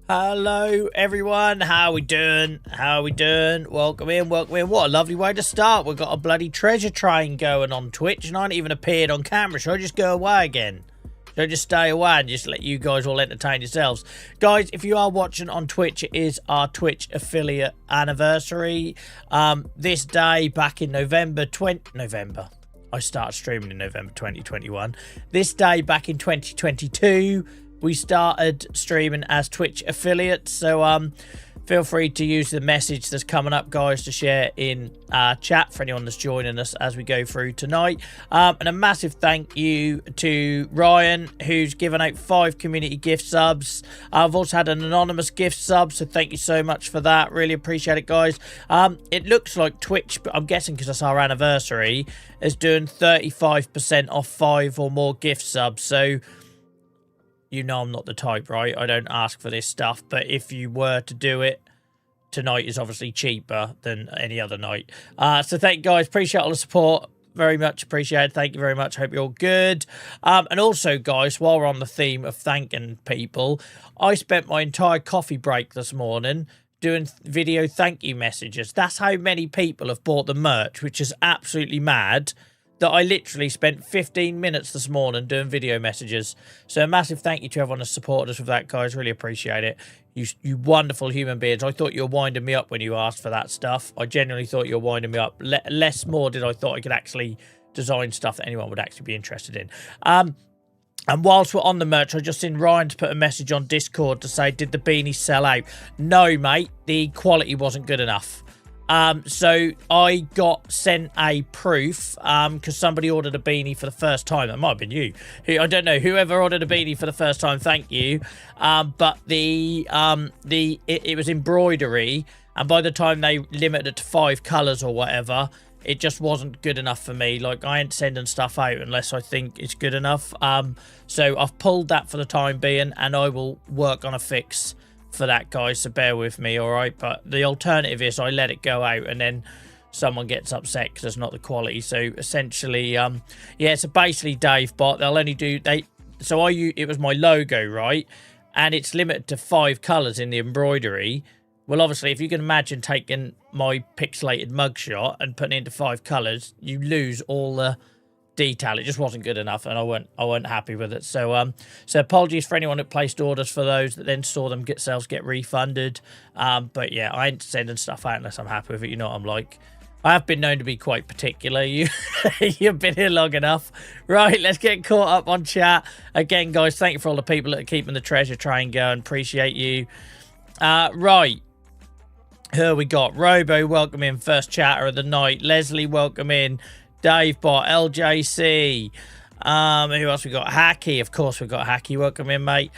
Hello everyone, how we doing? Welcome in. What a lovely way to start. We've got a bloody treasure train going on Twitch and I haven't even appeared on camera. Should I just go away again? Should I just stay away and just let you guys all entertain yourselves? Guys, if you are watching on Twitch, it is our Twitch affiliate anniversary. This day back in November. I started streaming in November 2021. This day back in 2022, we started streaming as Twitch affiliates. So feel free to use the message that's coming up, guys, to share in chat for anyone that's joining us as we go through tonight. And a massive thank you to Ryan, who's given out 5 community gift subs. I've also had an anonymous gift sub, so thank you so much for that. Really appreciate it, guys. It looks like Twitch, but I'm guessing because that's our anniversary, is doing 35% off 5 or more gift subs. So you know I'm not the type, right? I don't ask for this stuff, but if you were to do it, tonight is obviously cheaper than any other night. So thank you, guys. Appreciate all the support. Very much appreciated. Thank you very much. Hope you're all good. And also, guys, while we're on the theme of thanking people, I spent my entire coffee break this morning doing video thank you messages. That's how many people have bought the merch, which is absolutely mad, that I literally spent 15 minutes this morning doing video messages. So a massive thank you to everyone that supported us with that, guys. Really appreciate it. You wonderful human beings. I thought you were winding me up when you asked for that stuff. I genuinely thought you were winding me up. Less more did I thought I could actually design stuff that anyone would actually be interested in. And whilst we're on the merch, I just seen Ryan's put a message on Discord to say, did the beanie sell out? No, mate. The quality wasn't good enough. So I got sent a proof because somebody ordered a beanie for the first time. That might have been you. I don't know. Whoever ordered a beanie for the first time, thank you. But it was embroidery, and by the time they limited it to 5 colours or whatever, it just wasn't good enough for me. Like, I ain't sending stuff out unless I think it's good enough. So I've pulled that for the time being, and I will work on a fix for that, guys, so bear with me, all right? But the alternative is I let it go out and then someone gets upset because it's not the quality. So essentially, yeah, so basically Dave bot, they'll only do, so it was my logo, right? And it's limited to 5 colours in the embroidery. Well, obviously, if you can imagine taking my pixelated mugshot and putting it into 5 colours, you lose all the detail. It just wasn't good enough, and I weren't happy with it. So so apologies for anyone that placed orders for those that then saw them get refunded. But yeah, I ain't sending stuff out unless I'm happy with it. You know what I'm like. I have been known to be quite particular. You've been here long enough. Right, let's get caught up on chat. Again, guys, thank you for all the people that are keeping the treasure train going. Appreciate you. Right. Here we got Robo, welcome in, first chatter of the night. Leslie, welcome in. Dave Bot, LJC. Who else we got? Hacky, of course we got Hacky. Welcome in, mate.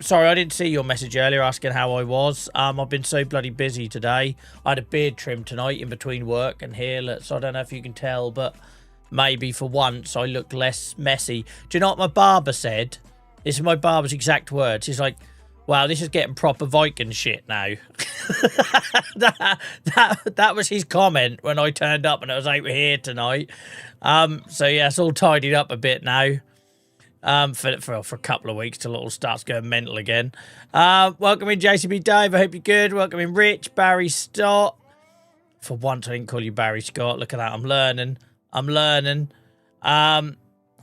Sorry, I didn't see your message earlier asking how I was. I've been so bloody busy today. I had a beard trim tonight in between work and here, so I don't know if you can tell, but maybe for once I look less messy. Do you know what my barber said? This is my barber's exact words. He's like, wow, this is getting proper Viking shit now. that was his comment when I turned up and it was over here tonight. So yeah, it's all tidied up a bit now. For a couple of weeks till it all starts going mental again. Welcome in JCB Dave. I hope you're good. Welcome in Rich, Barry Stott. For once, I didn't call you Barry Scott. Look at that. I'm learning.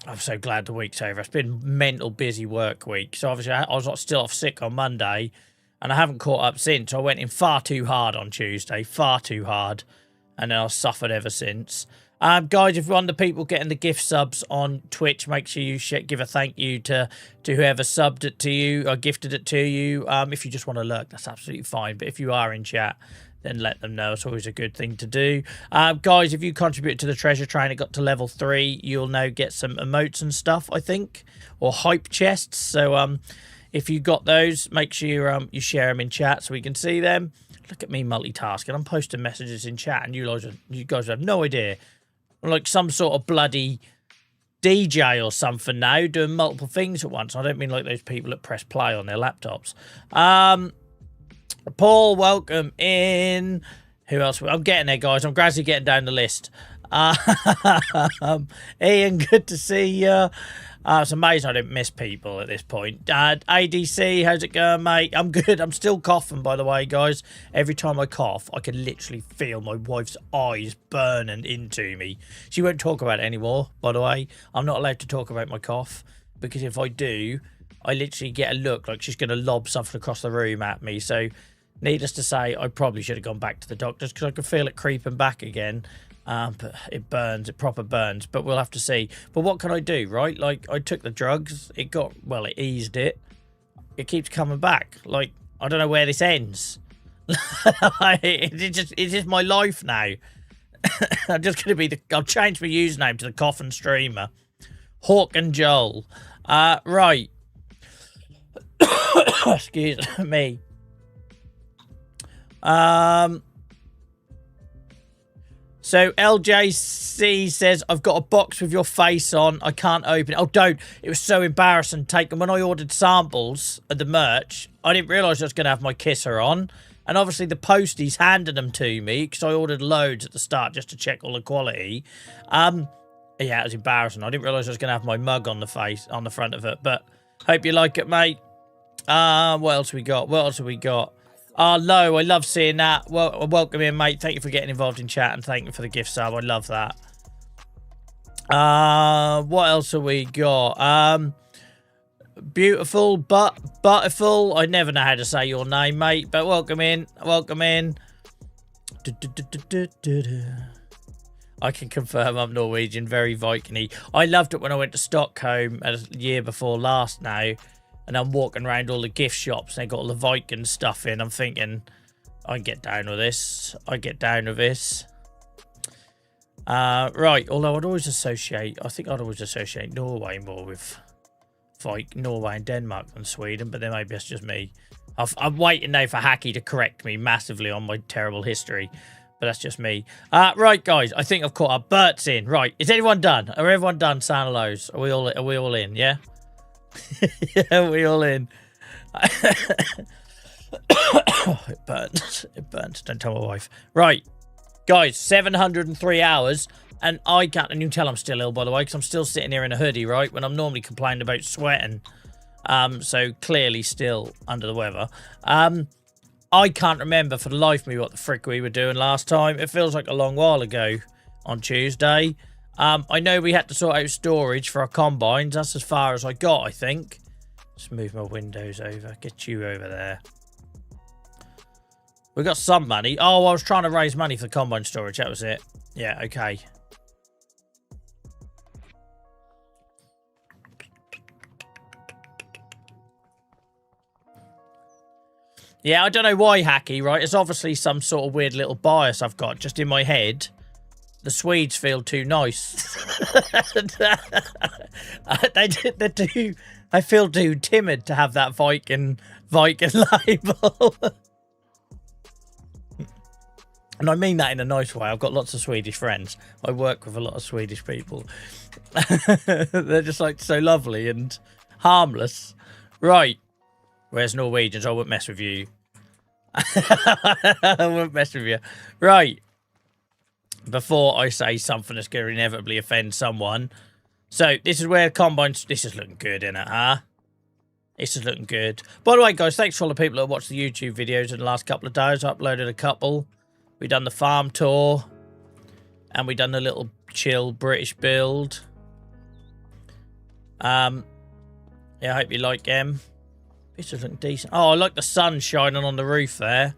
I'm so glad the week's over. It's been mental busy work week. So obviously I was still off sick on Monday and I haven't caught up since. I went in far too hard on Tuesday, far too hard. And then I've suffered ever since. Guys, if you're one of the people getting the gift subs on Twitch, make sure you give a thank you to whoever subbed it to you or gifted it to you. If you just want to lurk, that's absolutely fine. But if you are in chat, then let them know. It's always a good thing to do. Guys, if you contribute to the treasure train, it got to level 3, you'll now get some emotes and stuff, I think, or hype chests. So if you got those, make sure you share them in chat so we can see them. Look at me multitasking. I'm posting messages in chat and you guys have no idea. I'm like some sort of bloody DJ or something now, doing multiple things at once. I don't mean like those people that press play on their laptops. Paul, welcome in. Who else? I'm getting there, guys. I'm gradually getting down the list. Ian, good to see you. It's amazing I didn't miss people at this point. ADC, how's it going, mate? I'm good. I'm still coughing, by the way, guys. Every time I cough, I can literally feel my wife's eyes burning into me. She won't talk about it anymore, by the way. I'm not allowed to talk about my cough, because if I do, I literally get a look like she's going to lob something across the room at me. So, needless to say, I probably should have gone back to the doctors because I could feel it creeping back again. But it burns, it proper burns, but we'll have to see. But what can I do, right? Like, I took the drugs, it eased it. It keeps coming back. Like, I don't know where this ends. It's just my life now. I'm just going to be I'll change my username to the Coffin Streamer. Hawk and Joel. Right. Excuse me. So LJC says, I've got a box with your face on. I can't open it. Oh, don't. It was so embarrassing. When I ordered samples of the merch, I didn't realise I was going to have my kisser on. And obviously the posties handed them to me because I ordered loads at the start just to check all the quality. Yeah, it was embarrassing. I didn't realise I was going to have my mug on the front of it. But hope you like it, mate. What else we got? What else have we got? Lo, I love seeing that. Well, welcome in, mate. Thank you for getting involved in chat and thank you for the gift sub. I love that. What else have we got? Beautiful, Butterful. I never know how to say your name, mate, but welcome in. Welcome in. I can confirm I'm Norwegian, very Viking-y. I loved it when I went to Stockholm a year before last now. And I'm walking around all the gift shops and they got all the Viking stuff in. I'm thinking, I can get down with this. I get down with this. Right, although I'd always associate Norway more with Norway and Denmark than Sweden, but then maybe that's just me. I'm waiting now for Hacky to correct me massively on my terrible history. But that's just me. Right, guys. I think I've caught up. Bert's in. Right. Is anyone done? Are everyone done? Saying hellos. Are we all in? Yeah? Yeah, we all in. It burns. It burns. Don't tell my wife. Right. Guys, 703 hours. And I can't... And you can tell I'm still ill, by the way, because I'm still sitting here in a hoodie, right? When I'm normally complaining about sweating. So clearly still under the weather. I can't remember for the life of me what the frick we were doing last time. It feels like a long while ago on Tuesday. I know we had to sort out storage for our combines. That's as far as I got, I think. Just move my windows over. Get you over there. We got some money. Oh, I was trying to raise money for the combine storage. That was it. Yeah, okay. Yeah, I don't know why, Hacky, right? It's obviously some sort of weird little bias I've got just in my head. The Swedes feel too nice. I feel too timid to have that Viking label. And I mean that in a nice way. I've got lots of Swedish friends. I work with a lot of Swedish people. They're just like so lovely and harmless. Right. Where's Norwegians? I won't mess with you. I won't mess with you. Right. Before I say something that's going to inevitably offend someone. So, this is where combines... This is looking good, isn't it, huh? This is looking good. By the way, guys, thanks for all the people that watched the YouTube videos in the last couple of days. I uploaded a couple. We done the farm tour. And we done the little chill British build. Yeah, I hope you like them. This is looking decent. Oh, I like the sun shining on the roof there.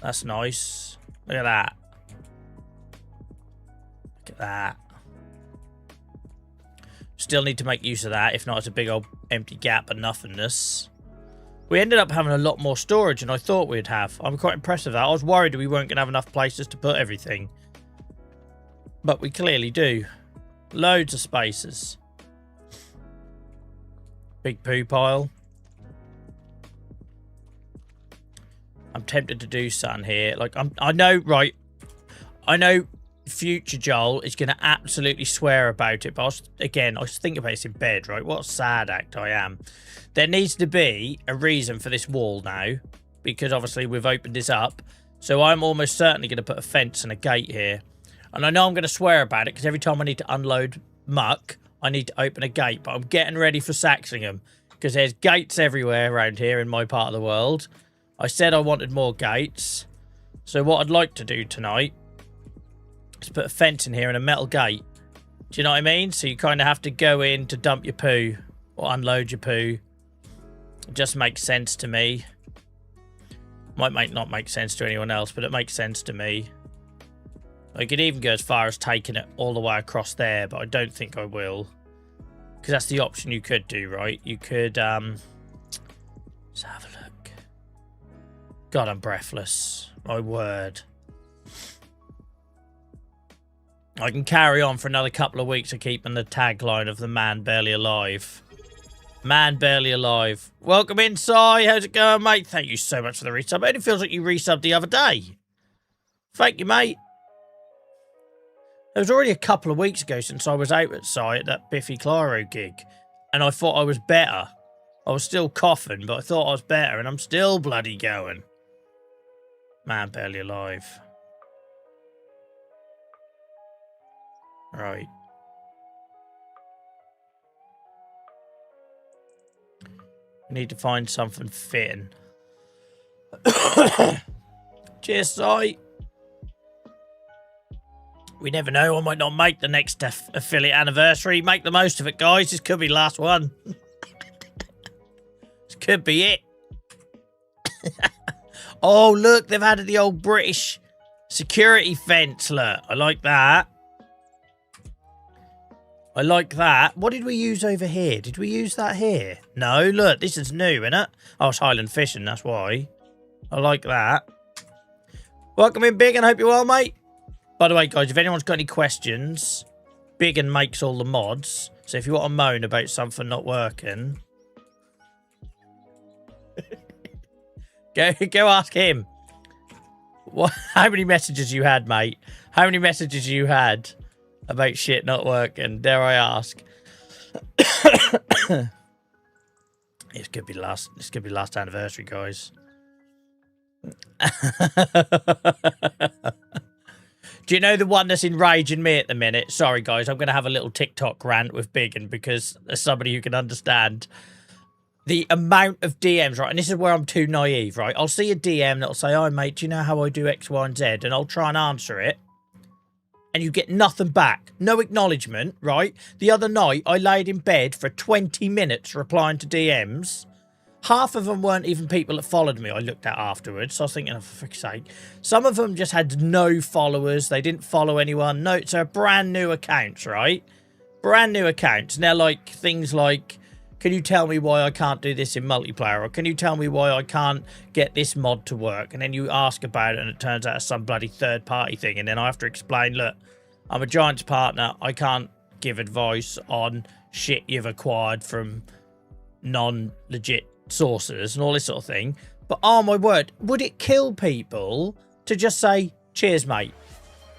That's nice. Look at that. Look at that. Still need to make use of that. If not, it's a big old empty gap of nothingness. We ended up having a lot more storage than I thought we'd have. I'm quite impressed with that. I was worried we weren't going to have enough places to put everything. But we clearly do. Loads of spaces. Big poo pile. I'm tempted to do something here. Like, I know, right. I know future Joel is going to absolutely swear about it. But I was thinking about this in bed, right? What a sad act I am. There needs to be a reason for this wall now. Because obviously we've opened this up. So I'm almost certainly going to put a fence and a gate here. And I know I'm going to swear about it. Because every time I need to unload muck, I need to open a gate. But I'm getting ready for Saxingham. Because there's gates everywhere around here in my part of the world. I said I wanted more gates. So what I'd like to do tonight is put a fence in here and a metal gate. Do you know what I mean? So you kind of have to go in to dump your poo or unload your poo. It just makes sense to me. Might not make sense to anyone else, but it makes sense to me. I could even go as far as taking it all the way across there, but I don't think I will. Because that's the option you could do, right? You could, let's have a look. God, I'm breathless. My word. I can carry on for another couple of weeks of keeping the tagline of the man barely alive. Man barely alive. Welcome in, Si. How's it going, mate? Thank you so much for the resub. It only feels like you resubbed the other day. Thank you, mate. It was already a couple of weeks ago since I was out at Si at that Biffy Clyro gig. And I thought I was better. I was still coughing, but I thought I was better. And I'm still bloody going. Man barely alive. Right. We need to find something fitting. Cheers, Si. We never know. I might not make the next affiliate anniversary. Make the most of it, guys. This could be the last one. This could be it. Oh, look. They've added the old British security fence. Look. I like that. I like that. What did we use over here? Did we use that here? No, look. This is new, isn't it? Oh, it's Highland Fishing. That's why. I like that. Welcome in, Big, and hope you're well, mate. By the way, guys, if anyone's got any questions, Biggin makes all the mods. So if you want to moan about something not working, go ask him. What? How many messages you had, mate? How many messages you had about shit not working? Dare I ask? This could be last. This could be last anniversary, guys. Do you know the one that's enraging me at the minute? Sorry, guys, I'm going to have a little TikTok rant with Biggin because as somebody who can understand the amount of DMs, right? And this is where I'm too naive, right? I'll see a DM that'll say, "Oh, mate, do you know how I do X, Y, and Z?" And I'll try and answer it. And you get nothing back. No acknowledgement, right? The other night, I laid in bed for 20 minutes replying to DMs. Half of them weren't even people that followed me. I looked at afterwards. So I was thinking, oh, for fuck's sake. Some of them just had no followers. They didn't follow anyone. No, so brand new accounts, right? Brand new accounts. And they're like things like, can you tell me why I can't do this in multiplayer? Or can you tell me why I can't get this mod to work? And then you ask about it and it turns out it's some bloody third party thing. And then I have to explain, look, I'm a Giants partner. I can't give advice on shit you've acquired from non-legit sources and all this sort of thing. But oh my word, would it kill people to just say cheers mate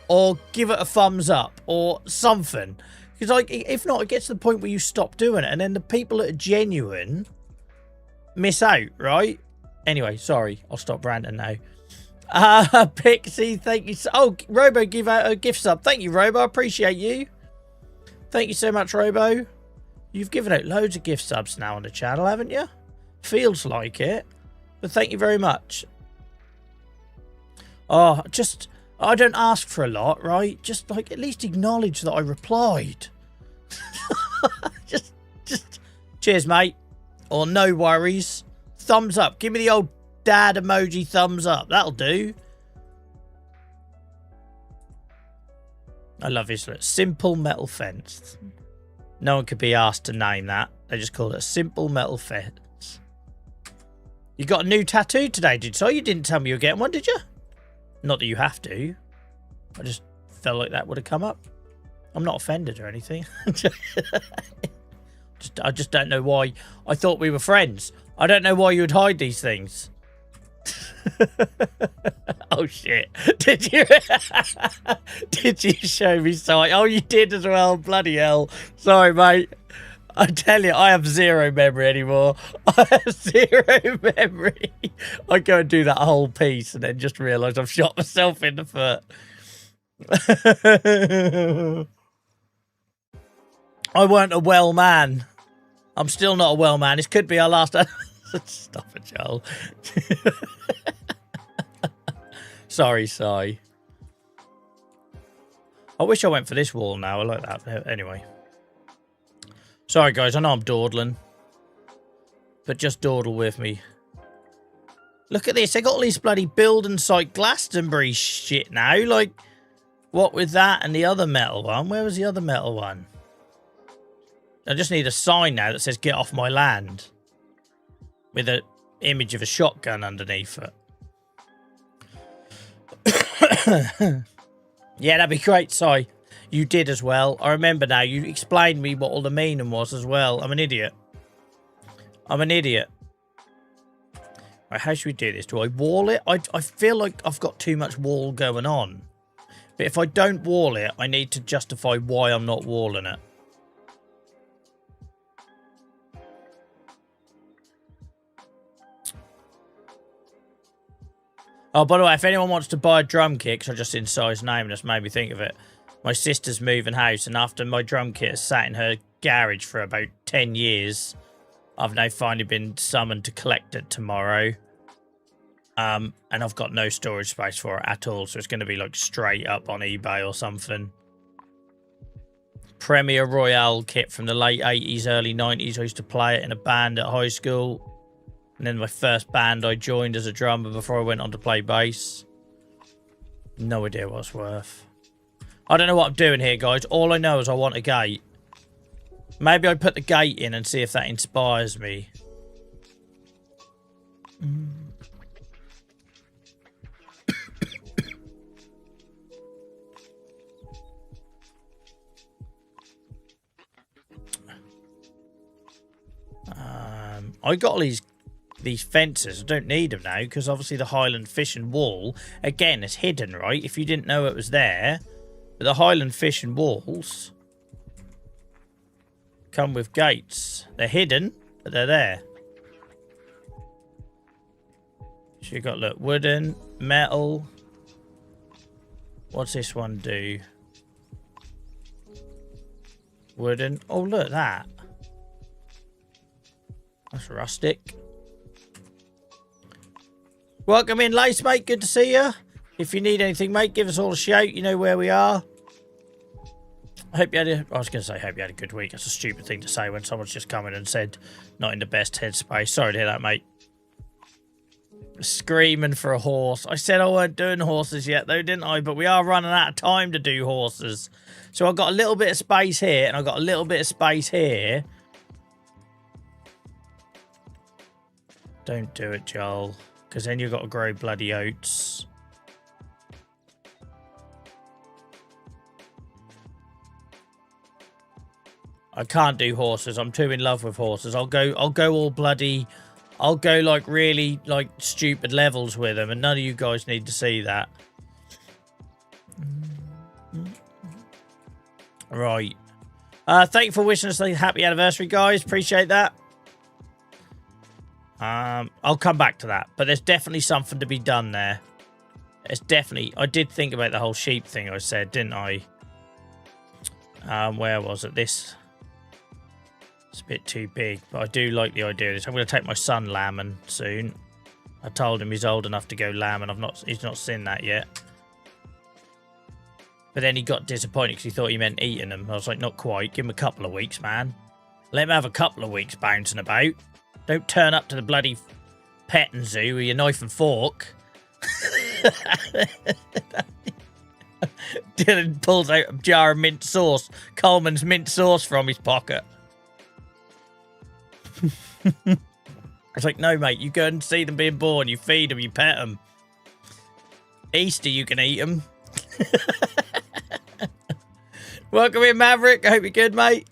or give it a thumbs up or something? Because like if not, it gets to the point where you stop doing it and then the people that are genuine miss out, right? Anyway, sorry, I'll stop ranting now. Pixie, thank you. Oh, Robo give out a gift sub. Thank you, Robo. I appreciate you. Thank you so much, Robo. You've given out loads of gift subs now on the channel, haven't you? Feels like it, but thank you very much. Oh, just, I don't ask for a lot, right? Just like at least acknowledge that I replied. just cheers, mate. Or no worries. Thumbs up. Give me the old dad emoji thumbs up. That'll do. I love this. Simple metal fence. No one could be asked to name that. They just call it a simple metal fence. You got a new tattoo today, did you? So you didn't tell me you were getting one, did you? Not that you have to. I just felt like that would have come up. I'm not offended or anything. I just don't know why. I thought we were friends. I don't know why you would hide these things. Oh shit. Did you did you show me something? Oh, you did as well. Bloody hell. Sorry, mate. I tell you, I have zero memory anymore. I have zero memory. I go and do that whole piece and then just realise I've shot myself in the foot. I weren't a well man. I'm still not a well man. This could be our last... Stop it, Joel. Sorry, Sai. I wish I went for this wall now. I like that. Anyway. Sorry, guys. I know I'm dawdling. But just dawdle with me. Look at this. They got all these bloody building site Glastonbury shit now. Like, what with that and the other metal one? Where was the other metal one? I just need a sign now that says get off my land. With an image of a shotgun underneath it. Yeah, that'd be great, Si. You did as well. I remember now. You explained me what all the meaning was as well. I'm an idiot. I'm an idiot. Right, how should we do this? Do I wall it? I feel like I've got too much wall going on. But if I don't wall it, I need to justify why I'm not walling it. Oh, by the way, if anyone wants to buy a drum kit, because I just seen Si's name and just made me think of it. My sister's moving house, and after my drum kit has sat in her garage for about 10 years, I've now finally been summoned to collect it tomorrow. And I've got no storage space for it at all, so it's going to be like straight up on eBay or something. Premier Royale kit from the late 80s, early 90s. I used to play it in a band at high school. And then my first band I joined as a drummer before I went on to play bass. No idea what it's worth. I don't know what I'm doing here, guys. All I know is I want a gate. Maybe I put the gate in and see if that inspires me. I got all these these fences. I don't need them now because obviously the Highland Fishing Wall, again, is hidden, right? If you didn't know it was there, but the Highland Fishing Walls come with gates. They're hidden, but they're there. So you got, look, wooden, metal. What's this one do? Wooden. Oh, look at that. That's rustic. Welcome in, Lace, mate. Good to see you. If you need anything, mate, give us all a shout. You know where we are. I hope you had a... I was going to say, hope you had a good week. That's a stupid thing to say when someone's just come in and said, not in the best headspace. Sorry to hear that, mate. Screaming for a horse. I said I weren't doing horses yet, though, didn't I? But we are running out of time to do horses. So I've got a little bit of space here, and I've got a little bit of space here. Don't do it, Joel. Because then you've got to grow bloody oats. I can't do horses. I'm too in love with horses. I'll go all bloody... I'll go like really like stupid levels with them, and none of you guys need to see that. Right. Thank you for wishing us a happy anniversary, guys. Appreciate that. I'll come back to that, but there's definitely something to be done there. It's definitely... I did think about the whole sheep thing I said, didn't I? Where was it? This... It's a bit too big, but I do like the idea of this. I'm going to take my son lambing soon. I told him he's old enough to go lambing. He's not seen that yet. But then he got disappointed because he thought he meant eating them. I was like, not quite. Give him a couple of weeks, man. Let him have a couple of weeks bouncing about. Don't turn up to the bloody petting zoo with your knife and fork. Dylan pulls out a jar of mint sauce. Coleman's mint sauce from his pocket. It's like, no, mate, you go and see them being born, you feed them, you pet them. Easter, you can eat them. Welcome in, Maverick. I hope you're good, mate.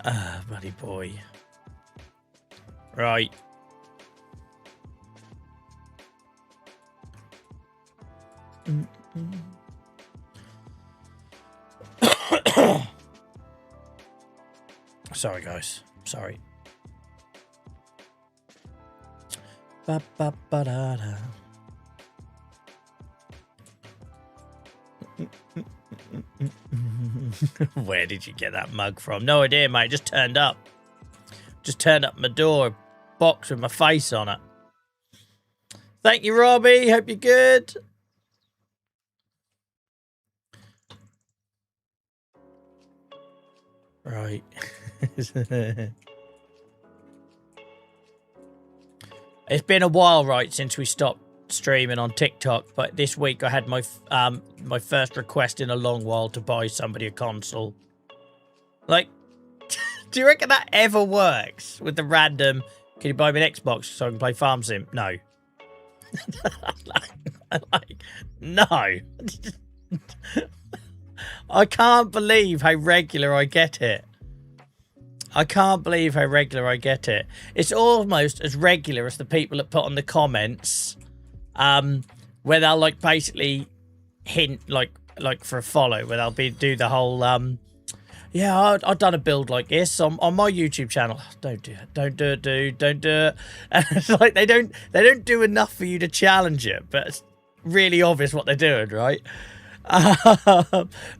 Ah, buddy boy. Right. Sorry, guys. Sorry. Ba, ba, ba, da, da. Where did you get that mug from? No idea, mate. Just turned up. Just turned up my door. Box with my face on it. Thank you, Robbie. Hope you're good. Right. It's been a while, right, since we stopped streaming on TikTok, but this week I had my my first request in a long while to buy somebody a console. Like, do you reckon that ever works with the random, can you buy me an Xbox so I can play Farm Sim? No. No. I can't believe how regular I get it. I can't believe how regular I get it. It's almost as regular as the people that put on the comments, where they'll like basically hint like for a follow, where they'll do the whole yeah, I've done a build like this on my YouTube channel. Don't do it. Don't do it, dude. Don't do it. And it's like they don't do enough for you to challenge it, but it's really obvious what they're doing, right?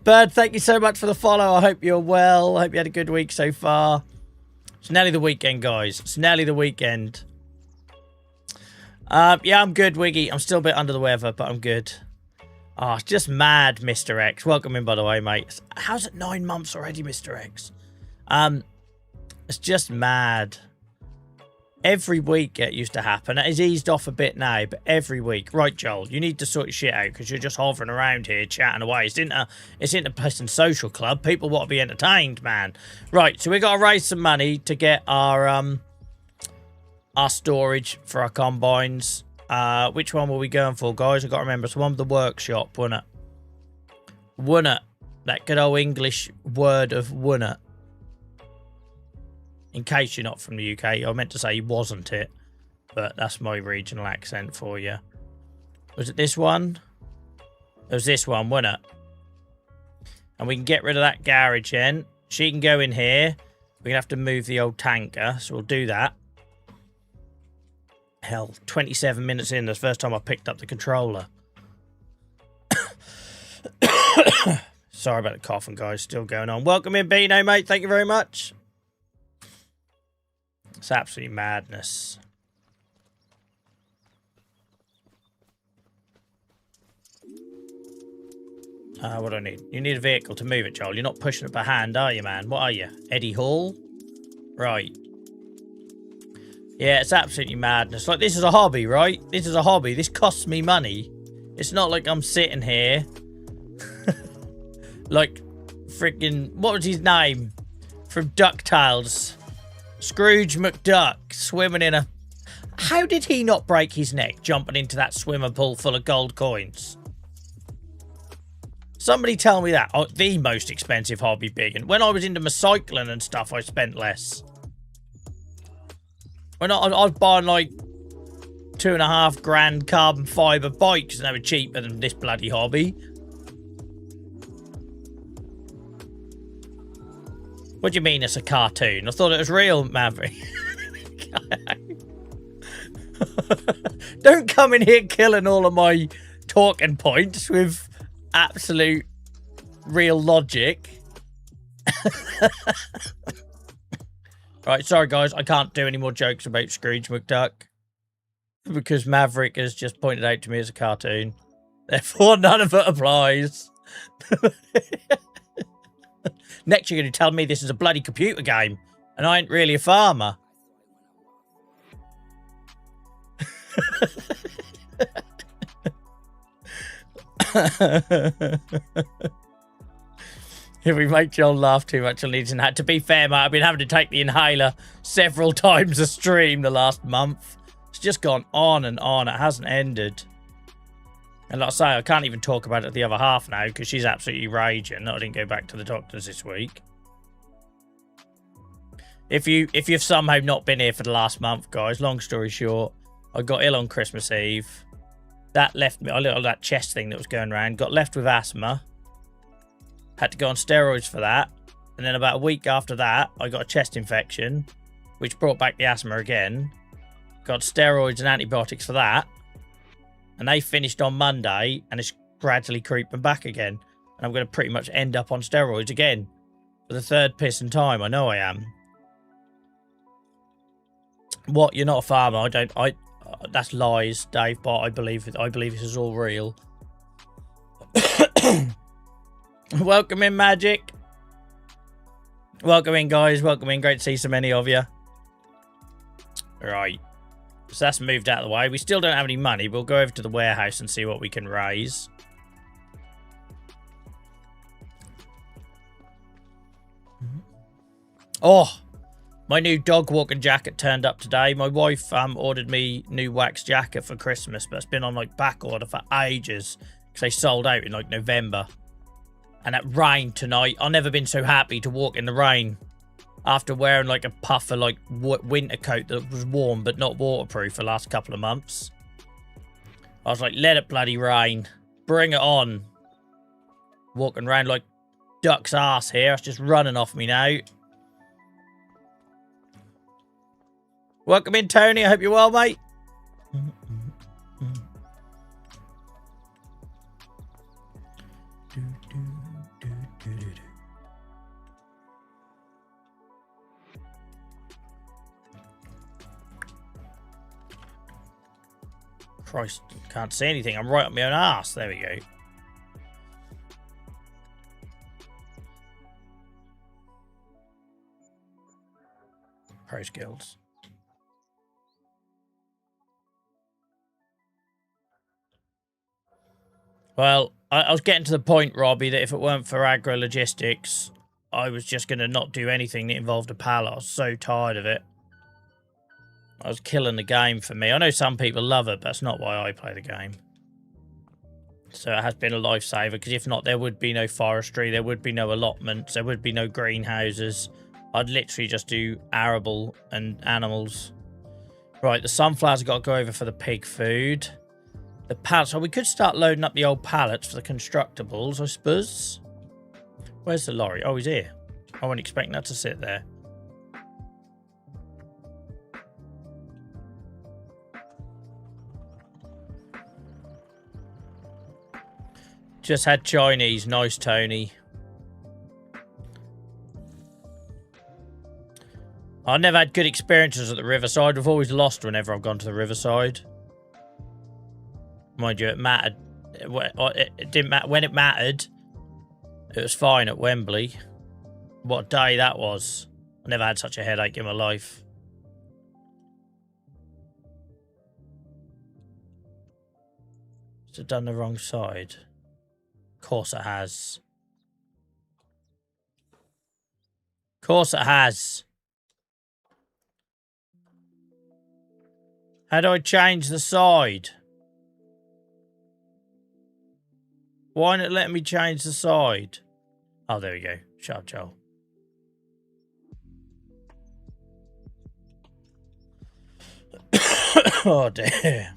Bird, thank you so much for the follow. I hope you're well. I hope you had a good week so far. It's nearly the weekend, guys. It's nearly the weekend. Yeah, I'm good, Wiggy. I'm still a bit under the weather, but I'm good. Oh, it's just mad, Mr. X. Welcome in, by the way, mate. How's it 9 months already, Mr. X? It's just mad. Every week it used to happen. It has eased off a bit now, but every week. Right, Joel, you need to sort your shit out because you're just hovering around here chatting away. It's in a Pleasant Social Club. People want to be entertained, man. Right, so we got to raise some money to get our storage for our combines. Which one were we going for, guys? I got to remember. It's one with the workshop, wasn't it? Wasn't it? That good old English word of wasn't it? In case you're not from the UK, I meant to say wasn't it, but that's my regional accent for you. Was it this one? It was this one, wasn't it? And we can get rid of that garage then. She can go in here. We're going to have to move the old tanker, so we'll do that. Hell, 27 minutes in, that's the first time I picked up the controller. Sorry about the coughing, guys. Still going on. Welcome in, Beano, mate. Thank you very much. It's absolutely madness. What do I need? You need a vehicle to move it, Joel. You're not pushing it by hand, are you, man? What are you? Eddie Hall? Right. Yeah, it's absolutely madness. Like, this is a hobby, right? This is a hobby. This costs me money. It's not like I'm sitting here. Like, freaking... What was his name? From DuckTales. Scrooge McDuck. Swimming in a... How did he not break his neck jumping into that swimming pool full of gold coins? Somebody tell me that. Oh, the most expensive hobby, big. And when I was into my cycling and stuff, I spent less. When I was buying like 2.5 grand carbon fibre bikes and they were cheaper than this bloody hobby. What do you mean it's a cartoon? I thought it was real, Maverick. Don't come in here killing all of my talking points with absolute real logic. Right, sorry guys, I can't do any more jokes about Scrooge McDuck because Maverick has just pointed out to me as a cartoon. Therefore, none of it applies. Next, you're going to tell me this is a bloody computer game and I ain't really a farmer. If we make John laugh too much on these, and to be fair, mate, I've been having to take the inhaler several times a stream the last month. It's just gone on and on. It hasn't ended. And like I say, I can't even talk about it the other half now because she's absolutely raging. I didn't go back to the doctors this week. If you've somehow not been here for the last month, guys, long story short, I got ill on Christmas Eve. That left me, that chest thing that was going around, got left with asthma. Had to go on steroids for that. And then about a week after that, I got a chest infection, which brought back the asthma again. Got steroids and antibiotics for that. And they finished on Monday, and it's gradually creeping back again. And I'm going to pretty much end up on steroids again. For the third pissing time, I know I am. What, you're not a farmer? That's lies, Dave, but I believe this is all real. Welcome in, Magic. Welcome in, guys. Welcome in. Great to see so many of you. Right. So that's moved out of the way. We still don't have any money. We'll go over to the warehouse and see what we can raise. Oh, my new dog walking jacket turned up today. My wife ordered me new wax jacket for Christmas, but it's been on like back order for ages because they sold out in like November. And it rained tonight. I've never been so happy to walk in the rain after wearing like a puffer like winter coat that was warm but not waterproof for the last couple of months. I was like, let it bloody rain. Bring it on. Walking around like duck's ass here. It's just running off me now. Welcome in, Tony. I hope you're well, mate. Christ, can't see anything. I'm right up my own ass. There we go. Pro skills. Well, I was getting to the point, Robbie, that if it weren't for agro logistics, I was just going to not do anything that involved a pallet. I was so tired of it. I was killing the game for me. I know some people love it, but that's not why I play the game. So it has been a lifesaver, because if not, there would be no forestry, there would be no allotments, there would be no greenhouses, I'd literally just do arable and animals. Right, the sunflowers have got to go over for the pig food. The pallets. So we could start loading up the old pallets for the constructibles, I suppose. Where's the lorry? Oh, he's here. I wasn't expecting that to sit there. Just had Chinese. Nice, Tony. I've never had good experiences at the riverside. I've always lost whenever I've gone to the riverside. Mind you, it mattered. It didn't matter. When it mattered, it was fine at Wembley. What a day that was. I never had such a headache in my life. Has it done the wrong side? Of course it has. Of course it has. How do I change the side? Why not let me change the side? Oh, there we go. Shut up, Joel. Oh, dear.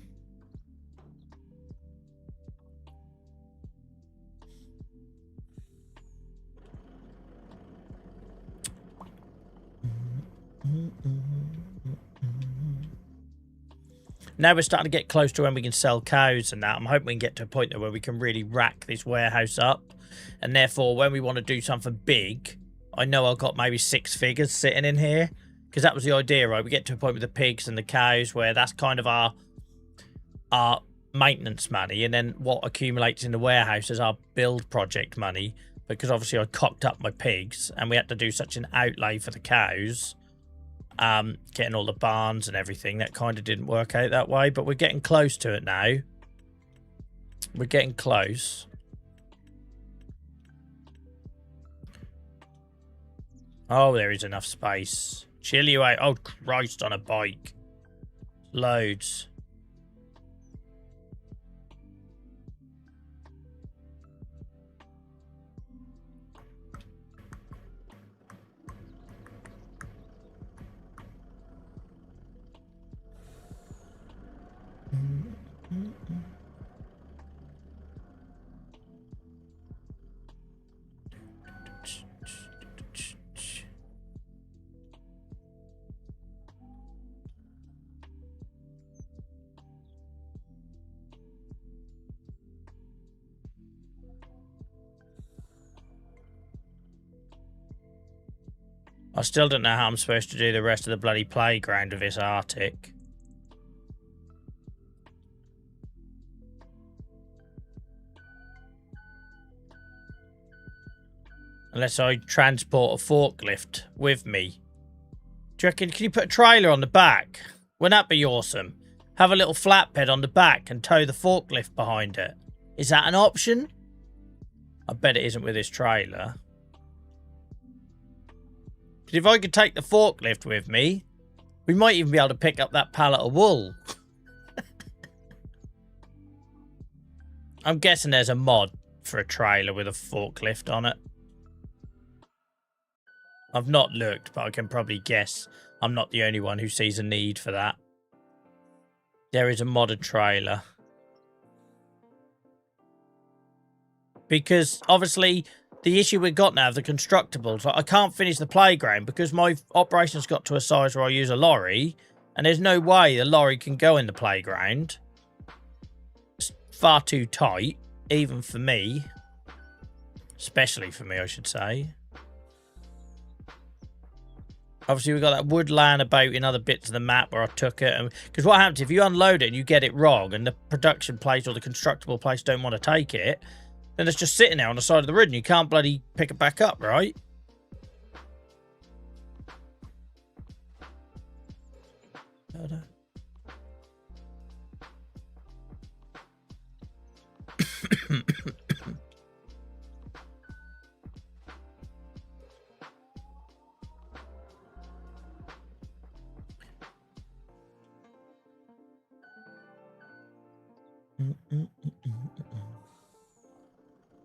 Now we're starting to get close to when we can sell cows and that. I'm hoping we can get to a point there where we can really rack this warehouse up. And therefore, when we want to do something big, I know I've got maybe 6 figures sitting in here. Because that was the idea, right? We get to a point with the pigs and the cows where that's kind of our maintenance money. And then what accumulates in the warehouse is our build project money. Because obviously I cocked up my pigs and we had to do such an outlay for the cows. Getting all the barns and everything, that kind of didn't work out that way, but we're getting close to it now. We're getting close. Oh, there is enough space. Chill you out. Oh, Christ, on a bike. Loads. I still don't know how I'm supposed to do the rest of the bloody playground of this Arctic. Unless I transport a forklift with me. Do you reckon, can you put a trailer on the back? Wouldn't that be awesome? Have a little flatbed on the back and tow the forklift behind it. Is that an option? I bet it isn't with this trailer. Because if I could take the forklift with me, we might even be able to pick up that pallet of wool. I'm guessing there's a mod for a trailer with a forklift on it. I've not looked, but I can probably guess I'm not the only one who sees a need for that. There is a modded trailer. Because, obviously, the issue we've got now of the constructibles, like, I can't finish the playground because my operation's got to a size where I use a lorry, and there's no way the lorry can go in the playground. It's far too tight, even for me. Especially for me, I should say. Obviously, we've got that wood laying about in other bits of the map where I took it. Because what happens if you unload it and you get it wrong and the production place or the constructible place don't want to take it, then it's just sitting there on the side of the road and you can't bloody pick it back up, right?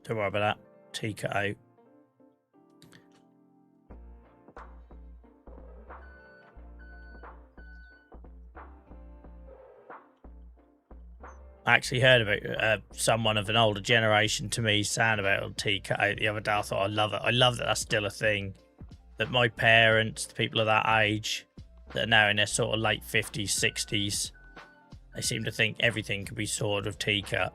Don't worry about that. Take it out. I actually heard about someone of an older generation to me saying about tea cut out the other day. I thought, I love it. I love that that's still a thing. That my parents, the people of that age, that are now in their sort of late 50s, 60s, they seem to think everything can be sorted with tea cut.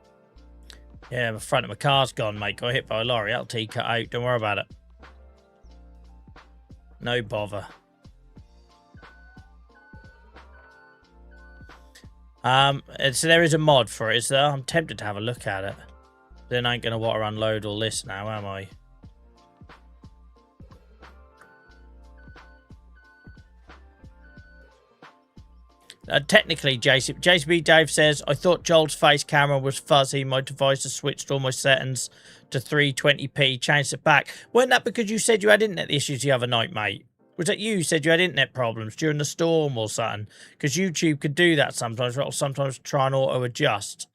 Yeah, the front of my car's gone, mate. Got hit by a lorry. That'll tea cut out. Don't worry about it. No bother. So there is a mod for it, is there? I'm tempted to have a look at it. Then I ain't going to want to unload all this now, am I? Technically, JCB Dave says, I thought Joel's face camera was fuzzy. My device has switched all my settings to 320p. Changed it back. Wasn't that because you said you had internet issues the other night, mate? Was that you said you had internet problems during the storm or something? Because YouTube could do that sometimes. It'll sometimes try and auto-adjust.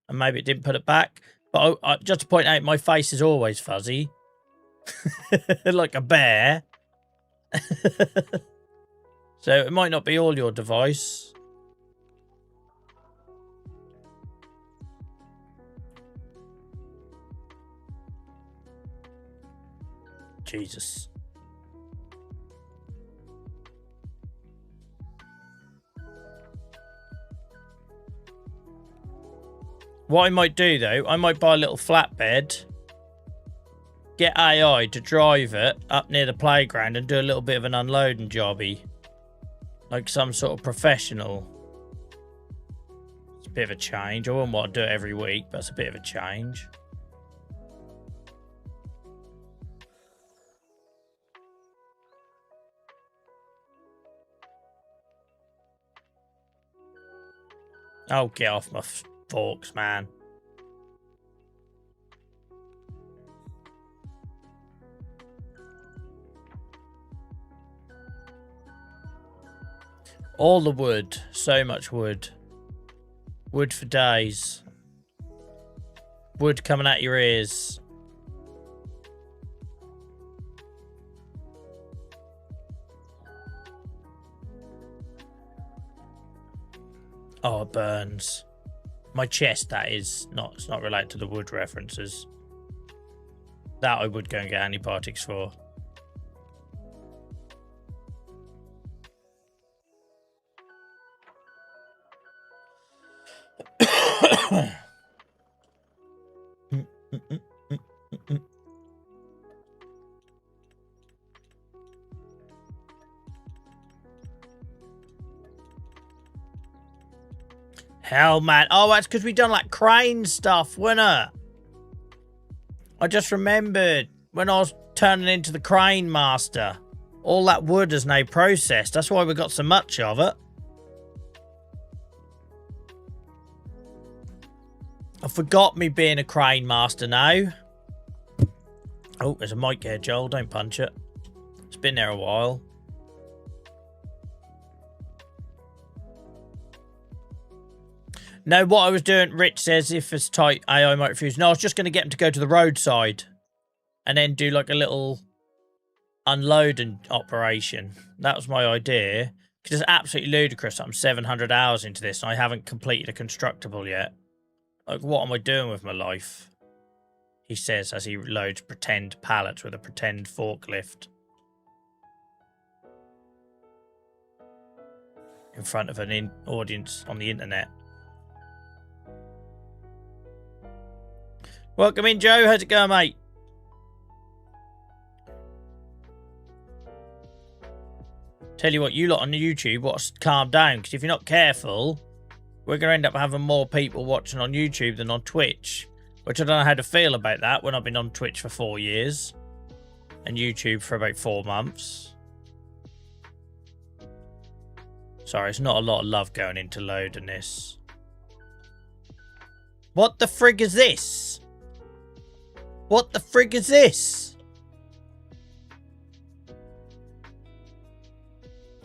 And maybe it didn't put it back. But just to point out, my face is always fuzzy. Like a bear. So it might not be all your device. Jesus. What I might do, though, I might buy a little flatbed, get AI to drive it up near the playground and do a little bit of an unloading jobby. Like some sort of professional. It's a bit of a change. I wouldn't want to do it every week, but it's a bit of a change. Oh, get off my forks, man. All the wood. So much wood. Wood for days. Wood coming out your ears. Oh, it burns. My chest, that is. It's not related to the wood references. That I would go and get antibiotics for. Hell, man. Oh, that's because we done like crane stuff, wasn't it? I just remembered when I was turning into the crane master. All that wood is now processed. That's why we got so much of it. I forgot me being a crane master now. Oh, there's a mic here, Joel. Don't punch it. It's been there a while. No, what I was doing, Rich says, if it's tight, AI might refuse. No, I was just going to get him to go to the roadside and then do like a little unloading operation. That was my idea. Because it's absolutely ludicrous. I'm 700 hours into this and I haven't completed a constructible yet. Like, what am I doing with my life? He says as he loads pretend pallets with a pretend forklift. In front of an audience on the internet. Welcome in, Joe. How's it going, mate? Tell you what, you lot on YouTube, what's calm down, because if you're not careful, we're going to end up having more people watching on YouTube than on Twitch. Which I don't know how to feel about that when I've been on Twitch for 4 years. And YouTube for about 4 months. Sorry, it's not a lot of love going into loading this. What the frig is this? What the frig is this?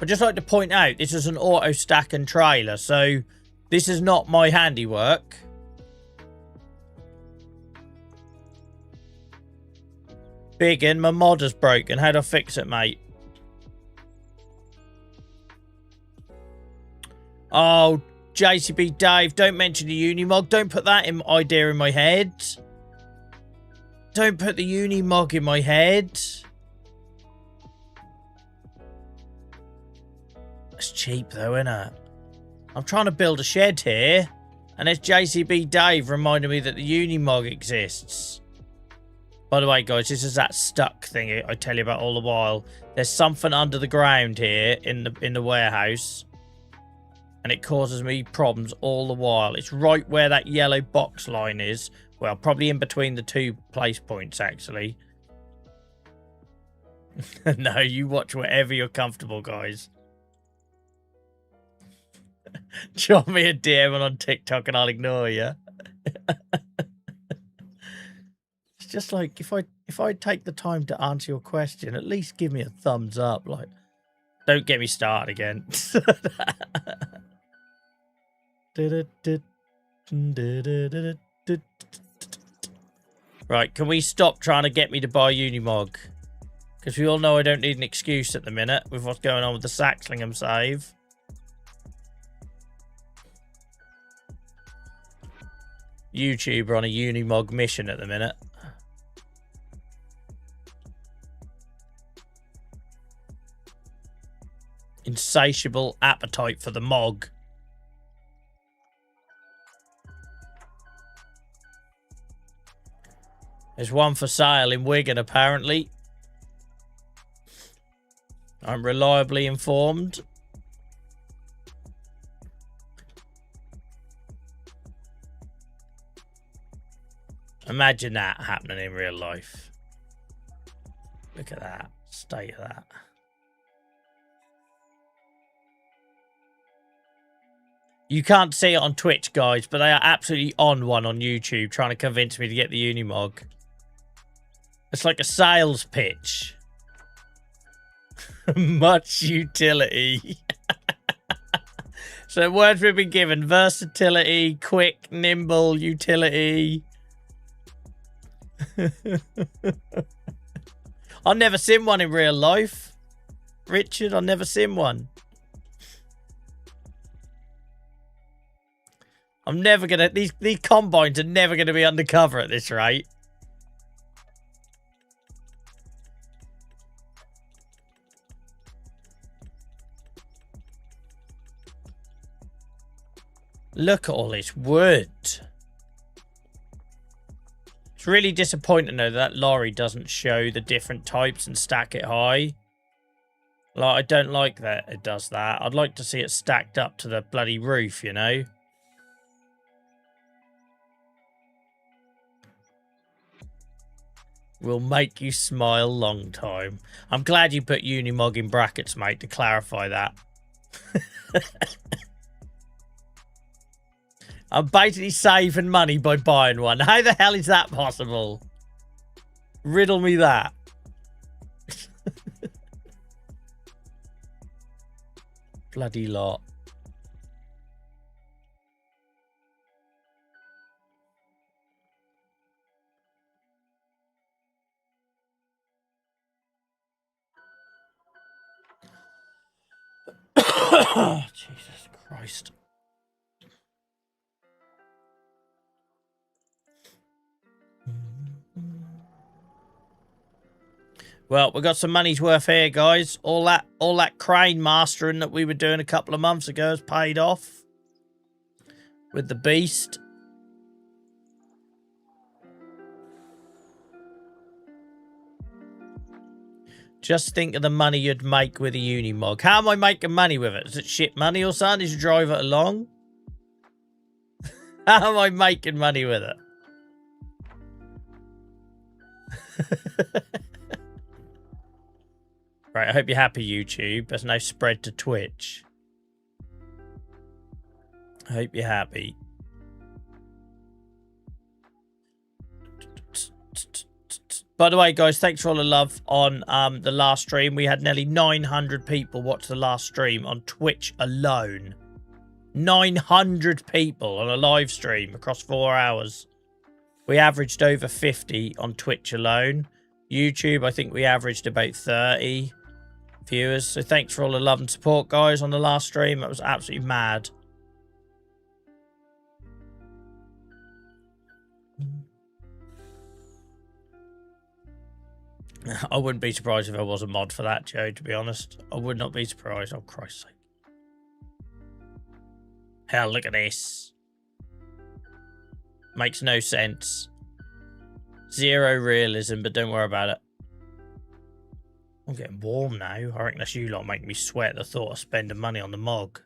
I'd just like to point out, this is an auto stack and trailer, so this is not my handiwork. Biggin, my mod is broken. How do I fix it, mate? Oh, JCB Dave, don't mention the Unimog. Don't put that idea in my head. Don't put the Unimog in my head. It's cheap though, isn't it? I'm trying to build a shed here. And there's JCB Dave reminding me that the Unimog exists. By the way, guys, this is that stuck thing I tell you about all the while. There's something under the ground here in the warehouse. And it causes me problems all the while. It's right where that yellow box line is. Well, probably in between the 2 place points, actually. No, you watch whatever you're comfortable, guys. Drop me a DM on TikTok and I'll ignore you. It's just like, if I take the time to answer your question, at least give me a thumbs up. Like, don't get me started again. Right, can we stop trying to get me to buy Unimog? Because we all know I don't need an excuse at the minute with what's going on with the Saxlingham save. YouTuber on a Unimog mission at the minute. Insatiable appetite for the mog. There's one for sale in Wigan, apparently. I'm reliably informed. Imagine that happening in real life. Look at that. State of that. You can't see it on Twitch, guys, but they are absolutely on one on YouTube trying to convince me to get the Unimog. It's like a sales pitch. Much utility. So the words we've been given: versatility, quick, nimble, utility. I've never seen one in real life. Richard, I've never seen one. I'm never gonna... These combines are never gonna be undercover at this rate. Look at all this wood. It's really disappointing though that lorry doesn't show the different types and stack it high. Like, I don't like that it does that. I'd like to see it stacked up to the bloody roof, you know? Will make you smile long time. I'm glad you put Unimog in brackets, mate, to clarify that. I'm basically saving money by buying one. How the hell is that possible? Riddle me that. Bloody lot. Jesus Christ. Well, we got some money's worth here, guys. All that crane mastering that we were doing a couple of months ago has paid off with the beast. Just think of the money you'd make with a Unimog. How am I making money with it? Is it shit money or something? Did you drive it along? How am I making money with it? Right, I hope you're happy, YouTube. There's no spread to Twitch. I hope you're happy. By the way, guys, thanks for all the love on the last stream. We had nearly 900 people watch the last stream on Twitch alone. 900 people on a live stream across 4 hours. We averaged over 50 on Twitch alone. YouTube, I think we averaged about 30 viewers. So thanks for all the love and support, guys, on the last stream. That was absolutely mad. I wouldn't be surprised if there was a mod for that, Joe, to be honest. I would not be surprised. Oh, Christ's sake. Hell, look at this. Makes no sense. Zero realism, but don't worry about it. I'm getting warm now. I reckon that's you lot making me sweat at the thought of spending money on the mog.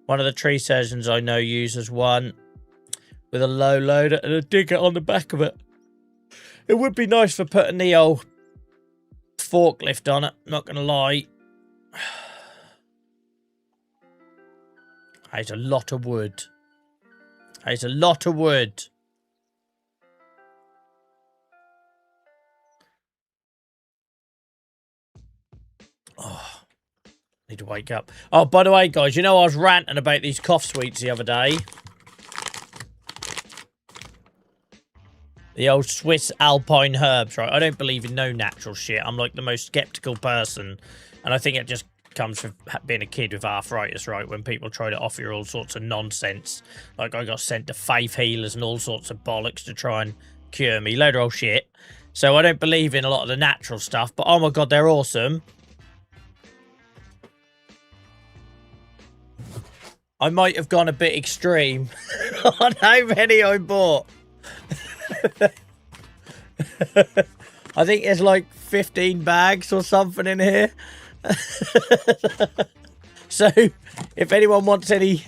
One of the tree surgeons I know uses one with a low loader and a digger on the back of it. It would be nice for putting the old forklift on it, not going to lie. It's a lot of wood. It's a lot of wood. Oh, need to wake up. Oh, by the way, guys, you know I was ranting about these cough sweets the other day. The old Swiss Alpine herbs, right? I don't believe in no natural shit. I'm like the most skeptical person. And I think it just comes from being a kid with arthritis, right? When people try to offer you all sorts of nonsense. Like I got sent to faith healers and all sorts of bollocks to try and cure me. Load of old shit. So I don't believe in a lot of the natural stuff. But oh my God, they're awesome. I might have gone a bit extreme on how many I bought. I think there's like 15 bags or something in here. So if anyone wants any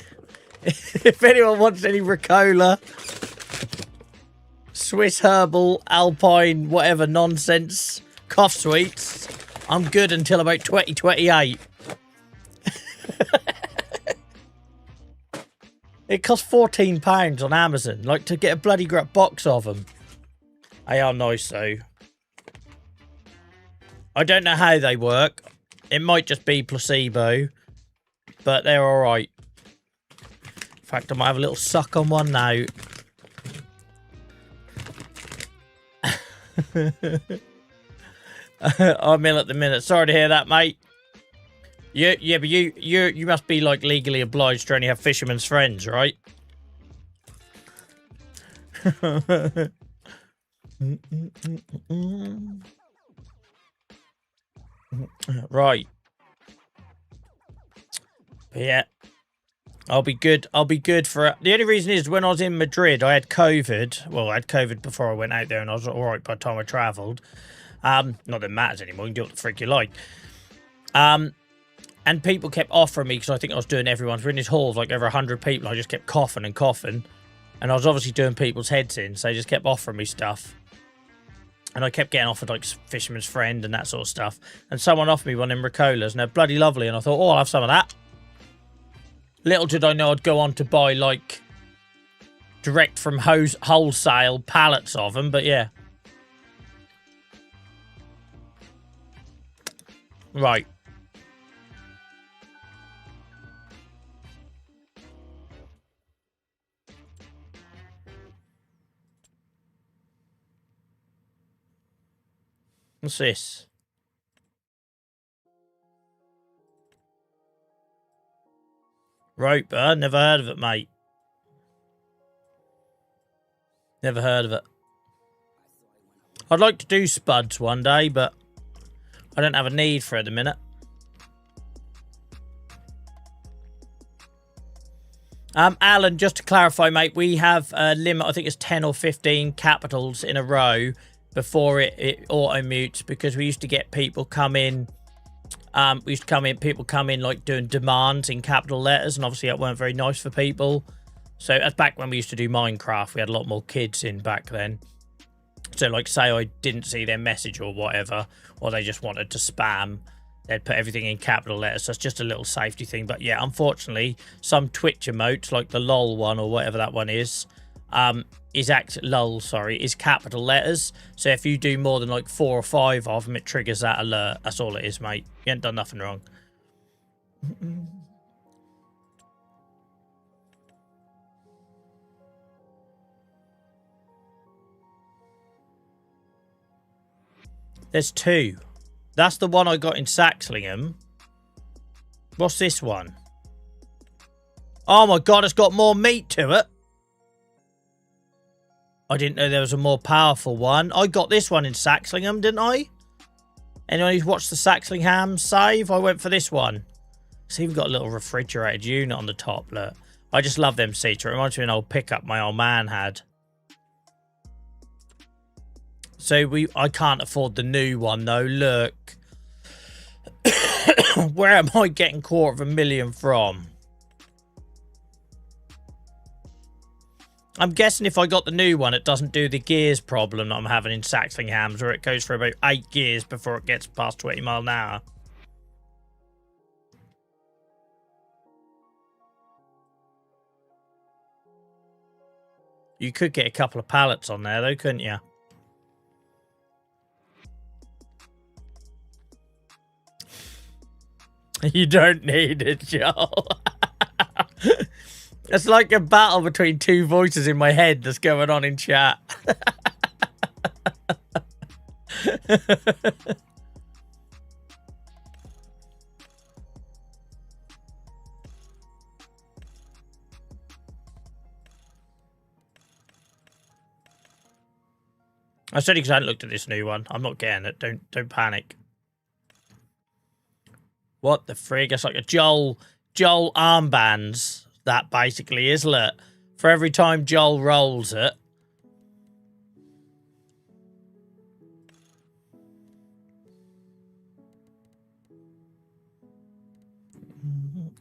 Ricola, Swiss herbal, Alpine, whatever nonsense cough sweets, I'm good until about 2028. It costs £14 on Amazon, like to get a bloody great box of them. They are nice though. I don't know how they work. It might just be placebo, but they're alright. In fact, I might have a little suck on one now. I'm ill at the minute. Sorry to hear that, mate. Yeah, but you must be like legally obliged to only have fisherman's friends, right? Right. But yeah. I'll be good. I'll be good for... The only reason is when I was in Madrid, I had COVID. Well, I had COVID before I went out there and I was alright by the time I travelled. Not that it matters anymore. You can do what the freak you like. And people kept offering me, because I think I was doing everyone's. We're in this hall of like over 100 people. I just kept coughing and coughing. And I was obviously doing people's heads in, so they just kept offering me stuff. And I kept getting offered like fisherman's friend and that sort of stuff. And someone offered me one in Ricolas, and they're bloody lovely. And I thought, oh, I'll have some of that. Little did I know I'd go on to buy like direct from wholesale pallets of them, but yeah. Right. What's this? Roper? Never heard of it, mate. Never heard of it. I'd like to do spuds one day, but I don't have a need for it at the minute. Alan, just to clarify, mate, we have a limit, I think it's 10 or 15 capitals in a row before it auto-mutes, because we used to get people come in. People come in like doing demands in capital letters, and obviously that weren't very nice for people. So that's back when we used to do Minecraft. We had a lot more kids in back then. So like say I didn't see their message or whatever, or they just wanted to spam, they'd put everything in capital letters. So it's just a little safety thing. But yeah, unfortunately, some Twitch emotes, like the LOL one or whatever that one is capital letters. So if you do more than like 4 or 5 of them, it triggers that alert. That's all it is, mate. You ain't done nothing wrong. There's 2. That's the one I got in Saxlingham. What's this one? Oh my God, it's got more meat to it. I didn't know there was a more powerful one. I got this one in Saxlingham, didn't I? Anyone who's watched the Saxlingham save, I went for this one. It's even got a little refrigerated unit on the top, look. I just love them seats. It reminds me of an old pickup my old man had. So I can't afford the new one though, look. Where am I getting $250,000 from? I'm guessing if I got the new one, it doesn't do the gears problem that I'm having in Saxlinghams, where it goes for about 8 gears before it gets past 20 mile an hour. You could get a couple of pallets on there though, couldn't you? You don't need it, Joel. It's like a battle between two voices in my head that's going on in chat. I said because I hadn't looked at this new one. I'm not getting it. Don't panic. What the frig? It's like a Joel armbands. That basically is, look. For every time Joel rolls it.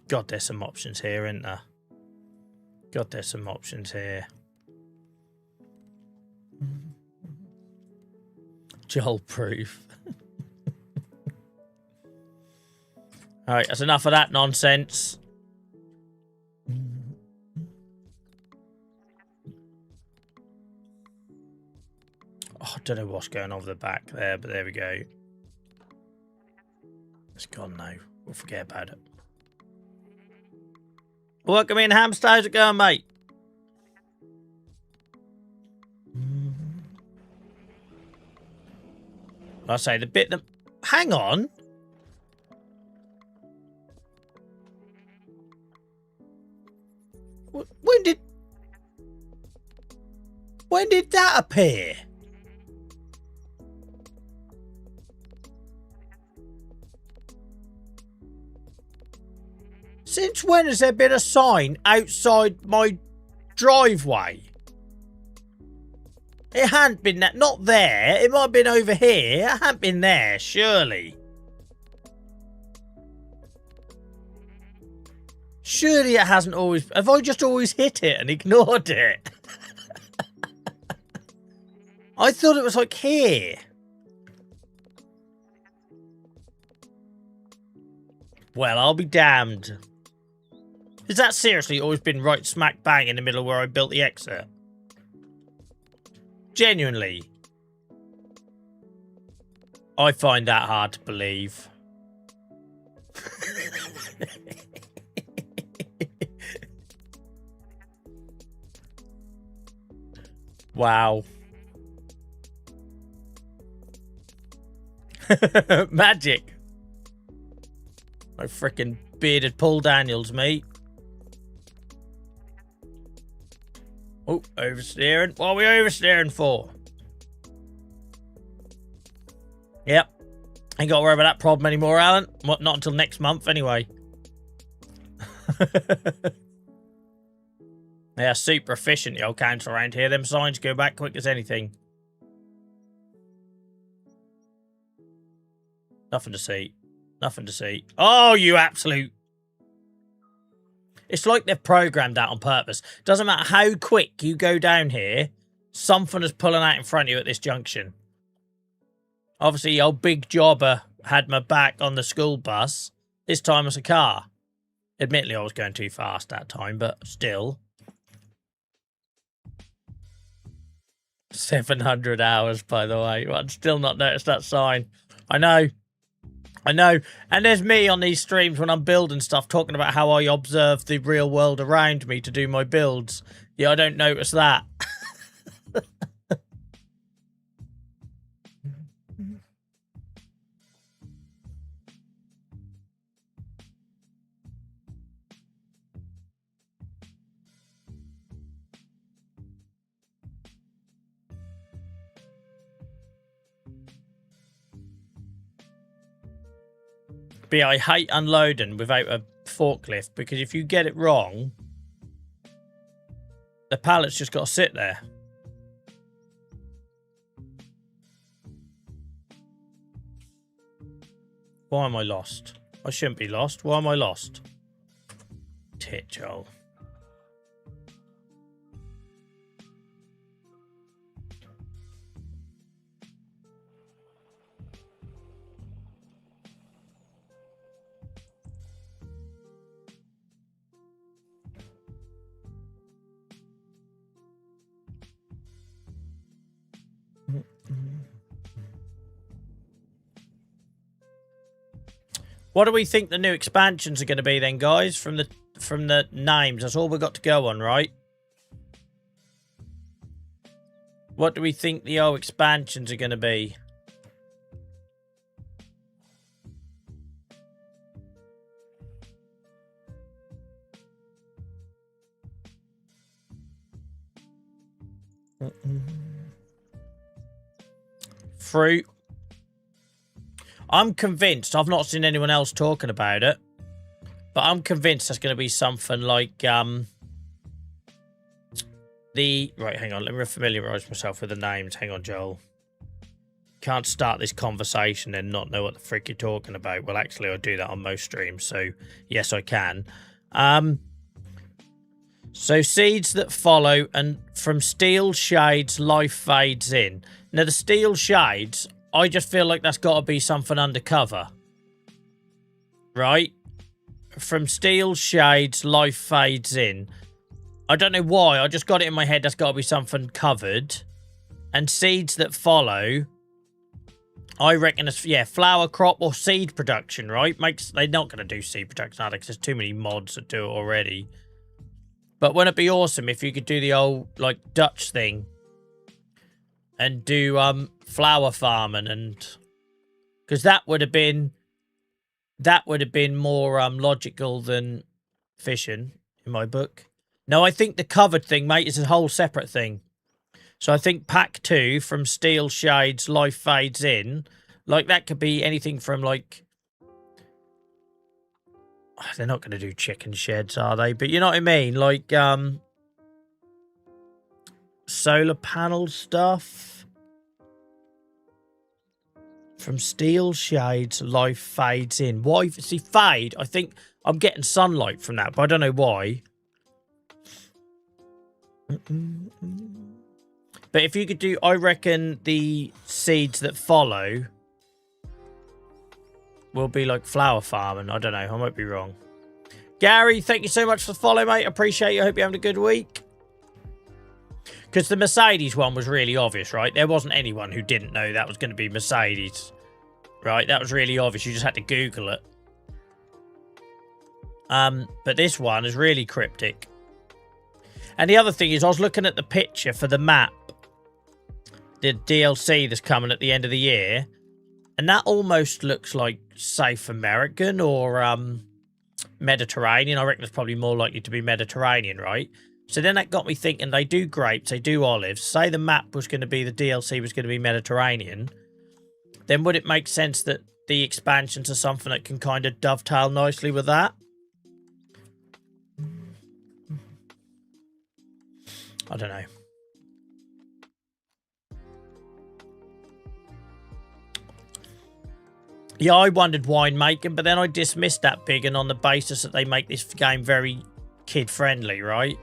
God, there's some options here, isn't there? God, there's some options here. Joel proof. Alright, that's enough of that nonsense. Oh, I don't know what's going on with the back there, but there we go. It's gone now. We'll forget about it. Welcome in, Hamster. How's it going, mate? I say the bit that... Hang on. When did that appear? Since when has there been a sign outside my driveway? It hadn't been that. Not there. It might have been over here. It hadn't been there, surely. Surely it hasn't always... Have I just always hit it and ignored it? I thought it was like here. Well, I'll be damned. Has that seriously always been right smack bang in the middle where I built the exit? Genuinely. I find that hard to believe. Wow. Magic. My frickin' bearded Paul Daniels, mate. Oh, oversteering. What are we oversteering for? Yep. Ain't got to worry about that problem anymore, Alan. What, not until next month, anyway. Yeah, super efficient, the old council around here. Them signs go back quick as anything. Nothing to see. Nothing to see. Oh, you absolute... It's like they've programmed that on purpose. Doesn't matter how quick you go down here, something is pulling out in front of you at this junction. Obviously, old big jobber had my back on the school bus. This time it's a car. Admittedly, I was going too fast that time, but still. 700 hours, by the way. I'd still not noticed that sign. I know. I know. And there's me on these streams when I'm building stuff talking about how I observe the real world around me to do my builds. Yeah, I don't notice that. But yeah, I hate unloading without a forklift because if you get it wrong, the pallet's just got to sit there. Why am I lost? I shouldn't be lost. Why am I lost? Tit, Joel. What do we think the new expansions are going to be then, guys? From the names, that's all we've got to go on, right? What do we think the old expansions are going to be? Fruit. I'm convinced, I've not seen anyone else talking about it, but I'm convinced there's going to be something like, right, hang on, let me familiarise myself with the names. Hang on, Joel. Can't start this conversation and not know what the frick you're talking about. Well, actually, I do that on most streams, so yes, I can. So seeds that follow, and from steel shades, life fades in. Now, the steel shades, I just feel like that's got to be something undercover. Right? From steel shades, life fades in. I don't know why. I just got it in my head. That's got to be something covered. And seeds that follow, I reckon it's, yeah, flower crop or seed production, right? They're not going to do seed production, are they? Because there's too many mods that do it already. But wouldn't it be awesome if you could do the old, like, Dutch thing? And do flower farming, and because that would have been more logical than fishing in my book. No, I think the covered thing, mate, is a whole separate thing. So I think pack 2 from steel shades, life fades in, like that could be anything from like, they're not going to do chicken sheds, are they? But you know what I mean, like solar panel stuff. From steel shades, life fades in. Why? See, fade, I think I'm getting sunlight from that, but I don't know why. But if you could do, I reckon the seeds that follow will be like flower farming. I don't know. I might be wrong. Gary, thank you so much for the follow, mate. Appreciate you. I hope you're having a good week. Because the Mercedes one was really obvious, right? There wasn't anyone who didn't know that was going to be Mercedes. Right? That was really obvious. You just had to Google it. But this one is really cryptic. And the other thing is, I was looking at the picture for the map. The DLC that's coming at the end of the year. And that almost looks like South American or Mediterranean. I reckon it's probably more likely to be Mediterranean, right? So then that got me thinking, they do grapes, they do olives. Say the map was going to be, the DLC was going to be Mediterranean. Then would it make sense that the expansions are something that can kind of dovetail nicely with that? I don't know. Yeah, I wondered winemaking, but then I dismissed that big and on the basis that they make this game very kid-friendly, right?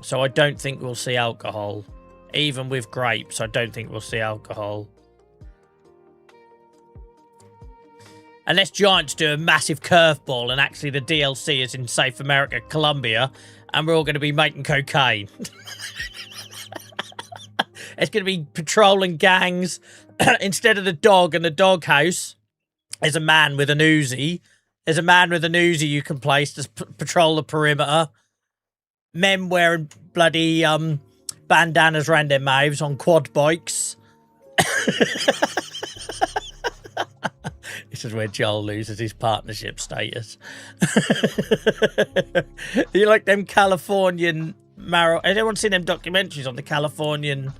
So I don't think we'll see alcohol. Even with grapes, I don't think we'll see alcohol. Unless Giants do a massive curveball and actually the DLC is in South America, Colombia, and we're all going to be making cocaine. It's going to be patrolling gangs. Instead of the dog and the doghouse, there's a man with an Uzi. There's a man with an Uzi you can place to patrol the perimeter. Men wearing bloody bandanas around their mouths on quad bikes. This is where Joel loses his partnership status. You like them Californian has anyone seen them documentaries on the Californian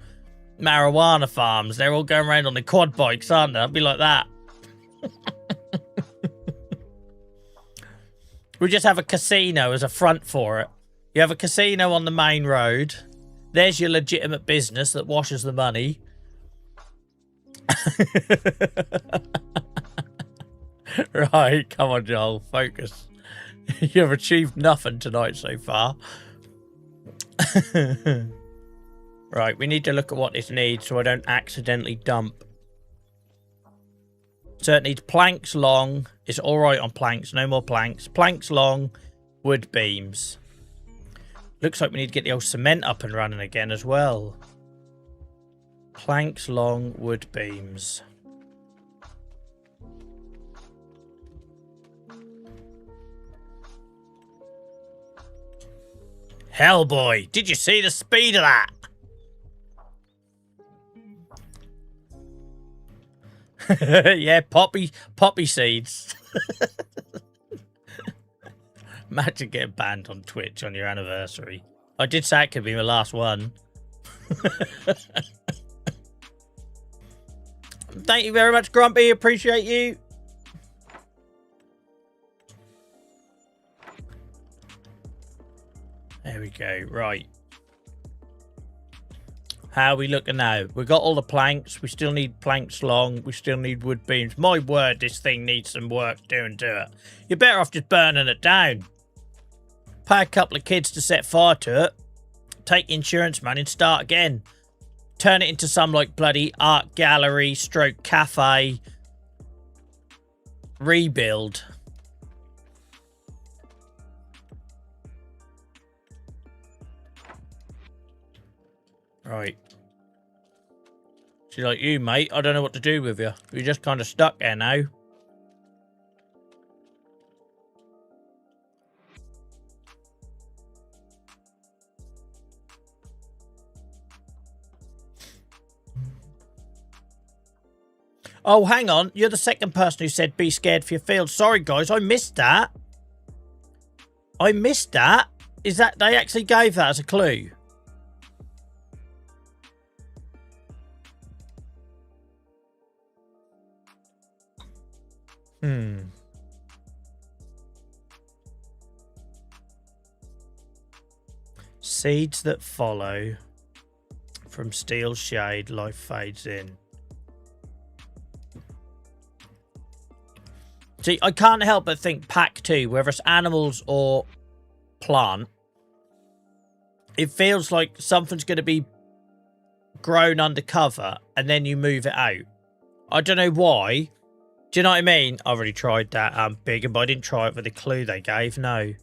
marijuana farms? They're all going around on the quad bikes, aren't they? I'd be like that. We just have a casino as a front for it. You have a casino on the main road. There's your legitimate business that washes the money. Right, come on, Joel. Focus. You've achieved nothing tonight so far. Right, we need to look at what this needs so I don't accidentally dump. So it needs planks long. It's alright on planks. No more planks. Planks long. Wood beams. Looks like we need to get the old cement up and running again as well. Planks long. Wood beams. Hellboy, did you see the speed of that? Yeah, poppy seeds. Imagine getting banned on Twitch on your anniversary. I did say it could be my last one. Thank you very much, Grumpy. Appreciate you. There we go. Right. How are we looking now? We've got all the planks. We still need planks long. We still need wood beams. My word, this thing needs some work doing to it. You're better off just burning it down. Pay a couple of kids to set fire to it. Take insurance money and start again. Turn it into some like bloody art gallery stroke cafe. Rebuild. Right. She's like, you, mate, I don't know what to do with you. You're just kind of stuck there now. Oh, hang on. You're the second person who said be scared for your field. Sorry, guys, I missed that. I missed that. Is that they actually gave that as a clue? Seeds that follow from steel shade, life fades in. See, I can't help but think pack 2, whether it's animals or plant, it feels like something's going to be grown undercover and then you move it out. I don't know why. Do you know what I mean? I've already tried that bigger, but I didn't try it with the clue they gave. No.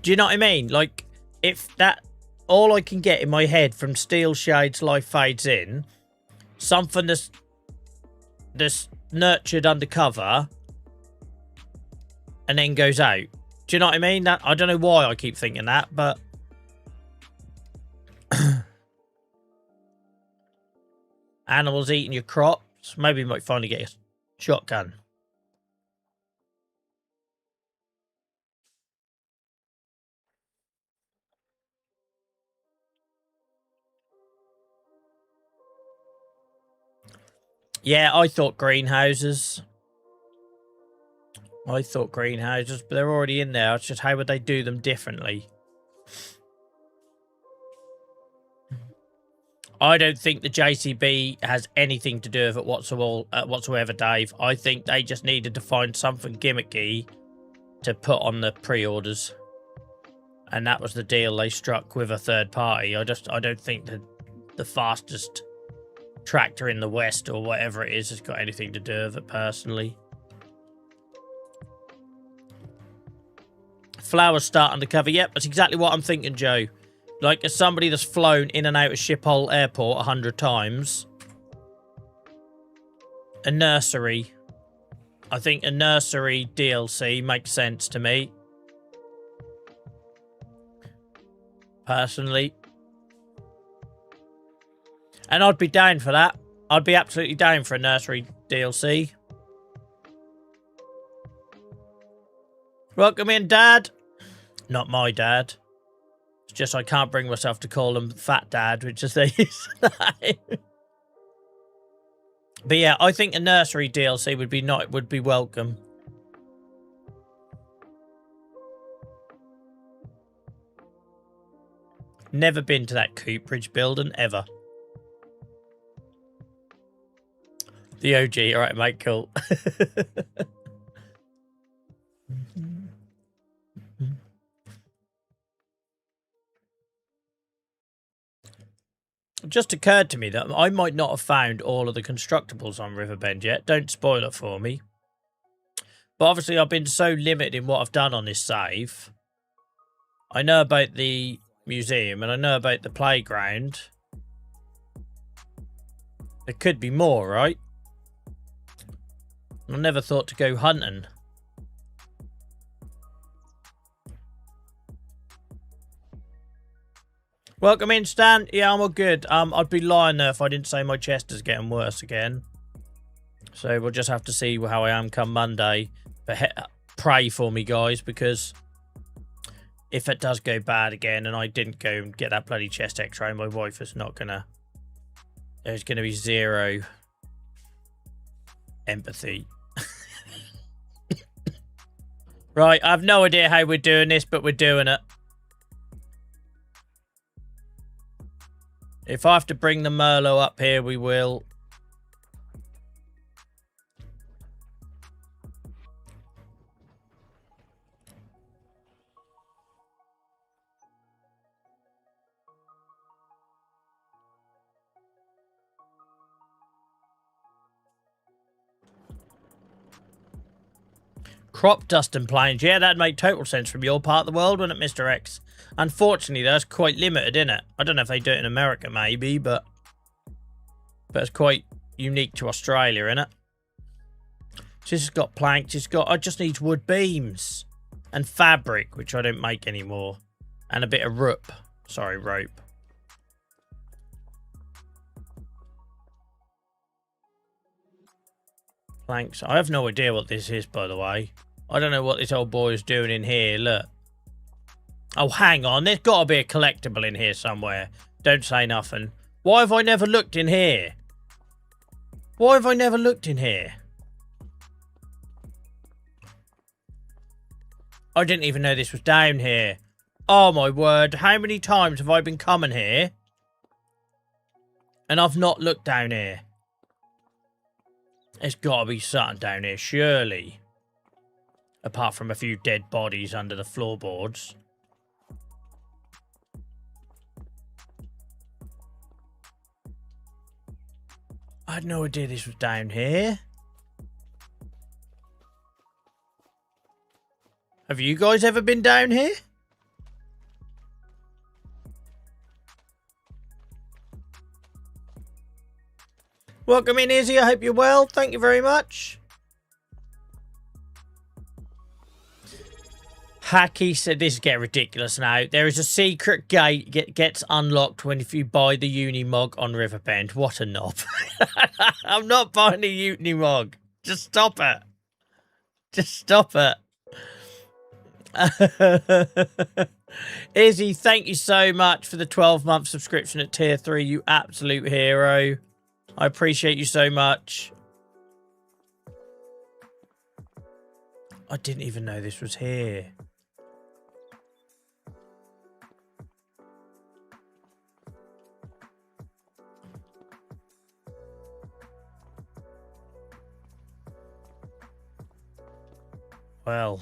Do you know what I mean? Like, if that, all I can get in my head from steel shades, life fades in, something that's nurtured undercover and then goes out. Do you know what I mean? That I don't know why I keep thinking that, but animals eating your crops. Maybe you might finally get a shotgun. Yeah, I thought greenhouses. But they're already in there. It's just how would they do them differently? I don't think the JCB has anything to do with it whatsoever, Dave. I think they just needed to find something gimmicky to put on the pre-orders. And that was the deal they struck with a third party. I don't think that the fastest tractor in the West or whatever it is has got anything to do with it personally. Flowers start undercover. Yep, that's exactly what I'm thinking, Joe. Like, as somebody that's flown in and out of Schiphol Airport 100 times. A nursery. I think a nursery DLC makes sense to me. Personally. And I'd be down for that. I'd be absolutely down for a nursery DLC. Welcome in, Dad. Not my dad. It's just I can't bring myself to call him Fat Dad, which is their username. But yeah, I think a nursery DLC would be welcome. Never been to that Cooperage building, ever. The OG, alright mate, cool. It just occurred to me that I might not have found all of the constructibles on Riverbend yet. Don't spoil it for me. But obviously I've been so limited in what I've done on this save. I know about the museum and I know about the playground. There could be more, right? I never thought to go hunting. Welcome in, Stan. Yeah, I'm all good. I'd be lying there if I didn't say my chest is getting worse again. So we'll just have to see how I am come Monday. But pray for me, guys, because if it does go bad again and I didn't go and get that bloody chest x-ray, my wife is not gonna... There's gonna be zero empathy. Right, I have no idea how we're doing this, but we're doing it. If I have to bring the Merlot up here, we will. Crop dusting planes. Yeah, that'd make total sense from your part of the world, wouldn't it, Mr. X? Unfortunately, that's quite limited, isn't it? I don't know if they do it in America, maybe, but it's quite unique to Australia, isn't it? So this has got planks. It's got... I just need wood beams and fabric, which I don't make anymore, and a bit of rope. Sorry, rope. Planks. I have no idea what this is, by the way. I don't know what this old boy is doing in here. Look. Oh, hang on. There's got to be a collectible in here somewhere. Don't say nothing. Why have I never looked in here? Why have I never looked in here? I didn't even know this was down here. Oh, my word. How many times have I been coming here? And I've not looked down here. There's got to be something down here, surely. Apart from a few dead bodies under the floorboards. I had no idea this was down here. Have you guys ever been down here? Welcome in, Izzy. I hope you're well. Thank you very much. Hacky said, this is getting ridiculous now. There is a secret gate gets unlocked when if you buy the Unimog on Riverbend. What a knob. I'm not buying the Unimog. Just stop it. Just stop it. Izzy, thank you so much for the 12-month subscription at tier 3. You absolute hero. I appreciate you so much. I didn't even know this was here. Well.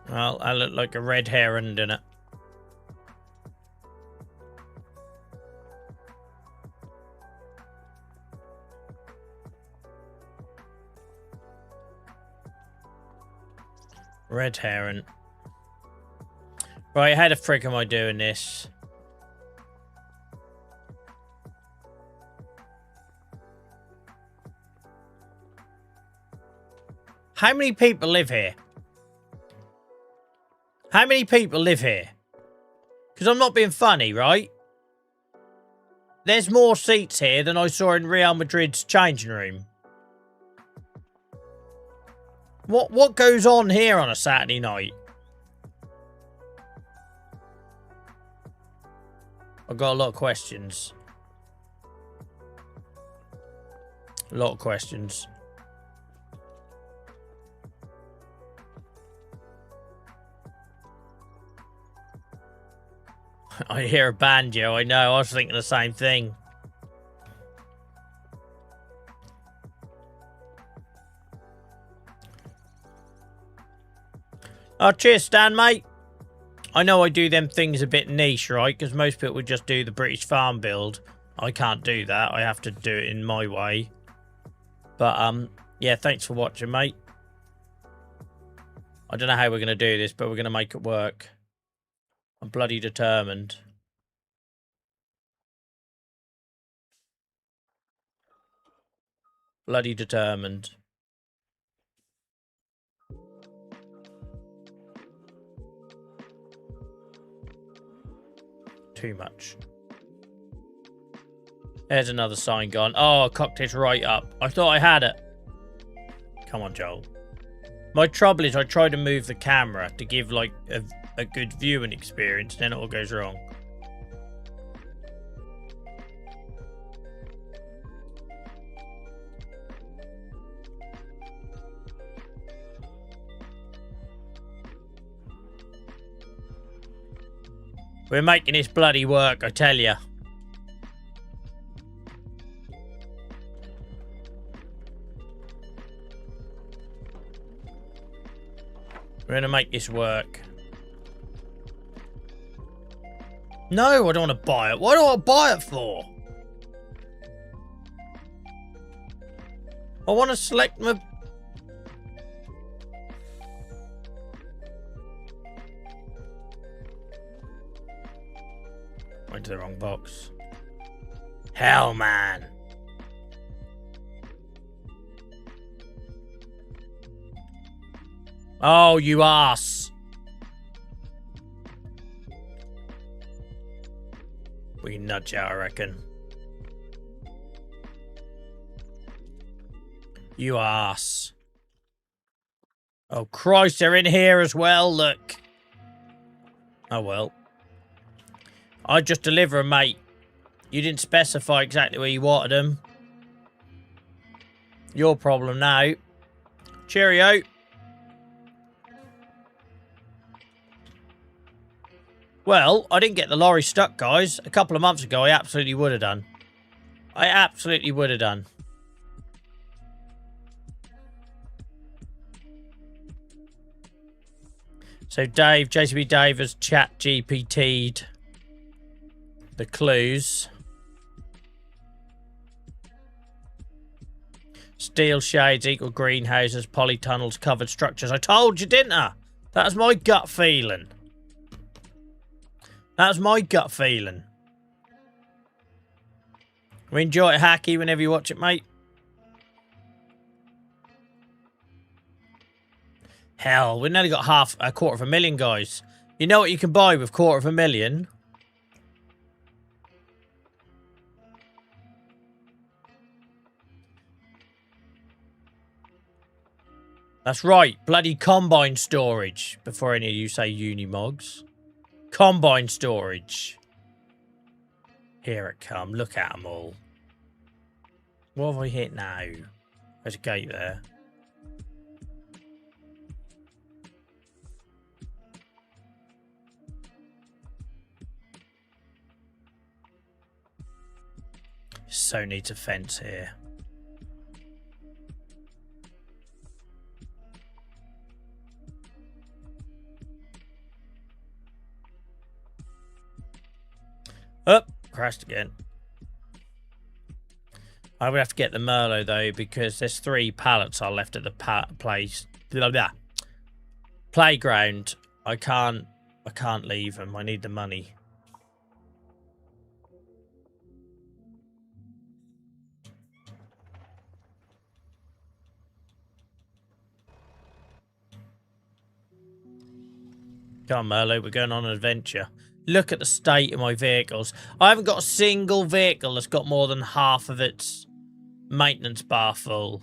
Well, I look like a red heron, didn't it? Red heron. Right, how the frick am I doing this? How many people live here? How many people live here? Because I'm not being funny, right? There's more seats here than I saw in Real Madrid's changing room. What goes on here on a Saturday night? I've got a lot of questions. A lot of questions. I hear a banjo. I know. I was thinking the same thing. Oh, cheers, Stan, mate. I know I do them things a bit niche, right? Because most people would just do the British farm build. I can't do that. I have to do it in my way. But, yeah, thanks for watching, mate. I don't know how we're going to do this, but we're going to make it work. I'm bloody determined. Bloody determined. Too much. There's another sign gone. Oh, I cocked it right up. I thought I had it. Come on, Joel. My trouble is I try to move the camera to give, like, a good viewing experience, then it all goes wrong. We're making this bloody work, I tell ya. We're gonna make this work. No, I don't want to buy it. What do I buy it for? I want to select my... Went to the wrong box. Hell, man. Oh, you ass. We can nudge out, I reckon. You ass. Oh, Christ, they're in here as well, look. Oh, well. I just deliver 'em, mate. You didn't specify exactly where you wanted them. Your problem now. Cheerio. Well, I didn't get the lorry stuck, guys. A couple of months ago, I absolutely would have done. I absolutely would have done. So Dave, JCB Dave has chat GPT'd the clues. Steel shades equal greenhouses, polytunnels, covered structures. I told you, didn't I? That was my gut feeling. That was my gut feeling. We enjoy it, Hacky, whenever you watch it, mate. Hell, we've nearly got a quarter of a million, guys. You know what you can buy with quarter of a million? That's right, bloody combine storage. Before any of you say Unimogs. Combine storage. Here it come. Look at them all. What have I hit now? There's a gate there. So needs a fence here. Up, crashed again. I would have to get the Merlot though, because there's 3 pallets are left at the place. Blah, blah. Playground. I can't leave them. I need the money. Come on, Merlot, we're going on an adventure. Look at the state of my vehicles. I haven't got a single vehicle that's got more than half of its maintenance bar full.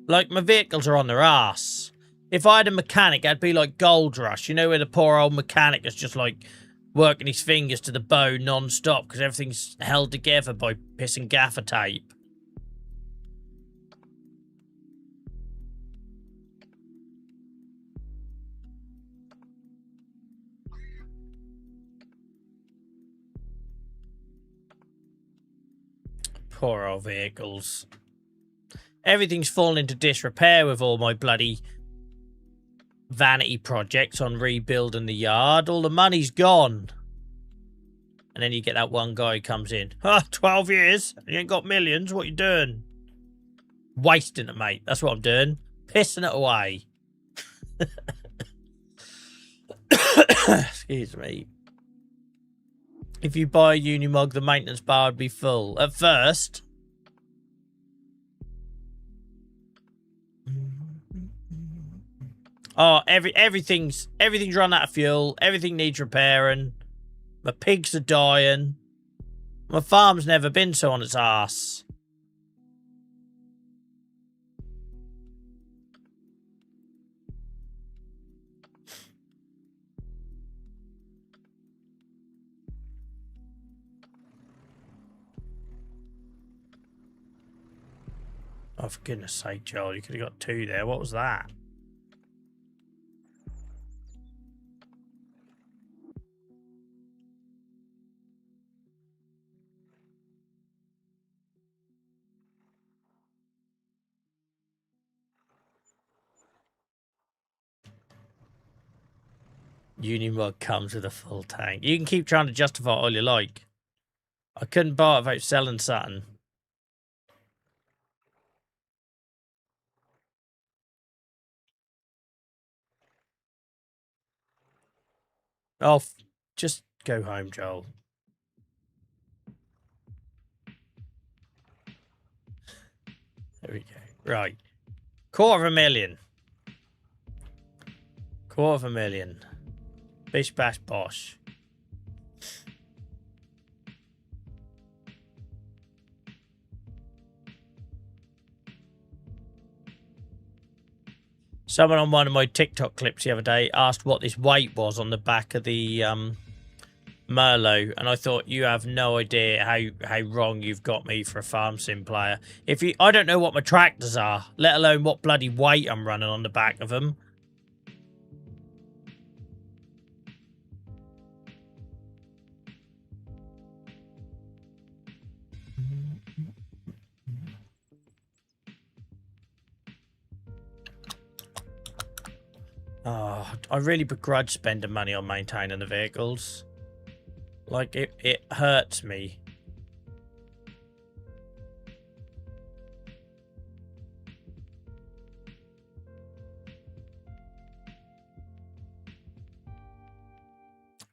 Like, my vehicles are on their ass. If I had a mechanic, I'd be like Gold Rush. You know, where the poor old mechanic is just, like, working his fingers to the bone non-stop because everything's held together by piss and gaffer tape. Poor old vehicles. Everything's fallen into disrepair with all my bloody vanity projects on rebuilding the yard. All the money's gone. And then you get that one guy who comes in. 12 years? You ain't got millions? What you doing? Wasting it, mate. That's what I'm doing. Pissing it away. Excuse me. If you buy a Unimog, the maintenance bar would be full. At first. Oh, everything's run out of fuel. Everything needs repairing. My pigs are dying. My farm's never been so on its arse. Oh, for goodness sake, Joel, you could have got 2 there. What was that? Unimog comes with a full tank. You can keep trying to justify it all you like. I couldn't buy it without selling something. Oh, just go home, Joel. There we go. Right. 250,000. 250,000. Bish bash bosh. Someone on one of my TikTok clips the other day asked what this weight was on the back of the Merlot, and I thought, you have no idea how wrong you've got me for a farm sim player. I don't know what my tractors are, let alone what bloody weight I'm running on the back of them. Oh, I really begrudge spending money on maintaining the vehicles. Like, it hurts me.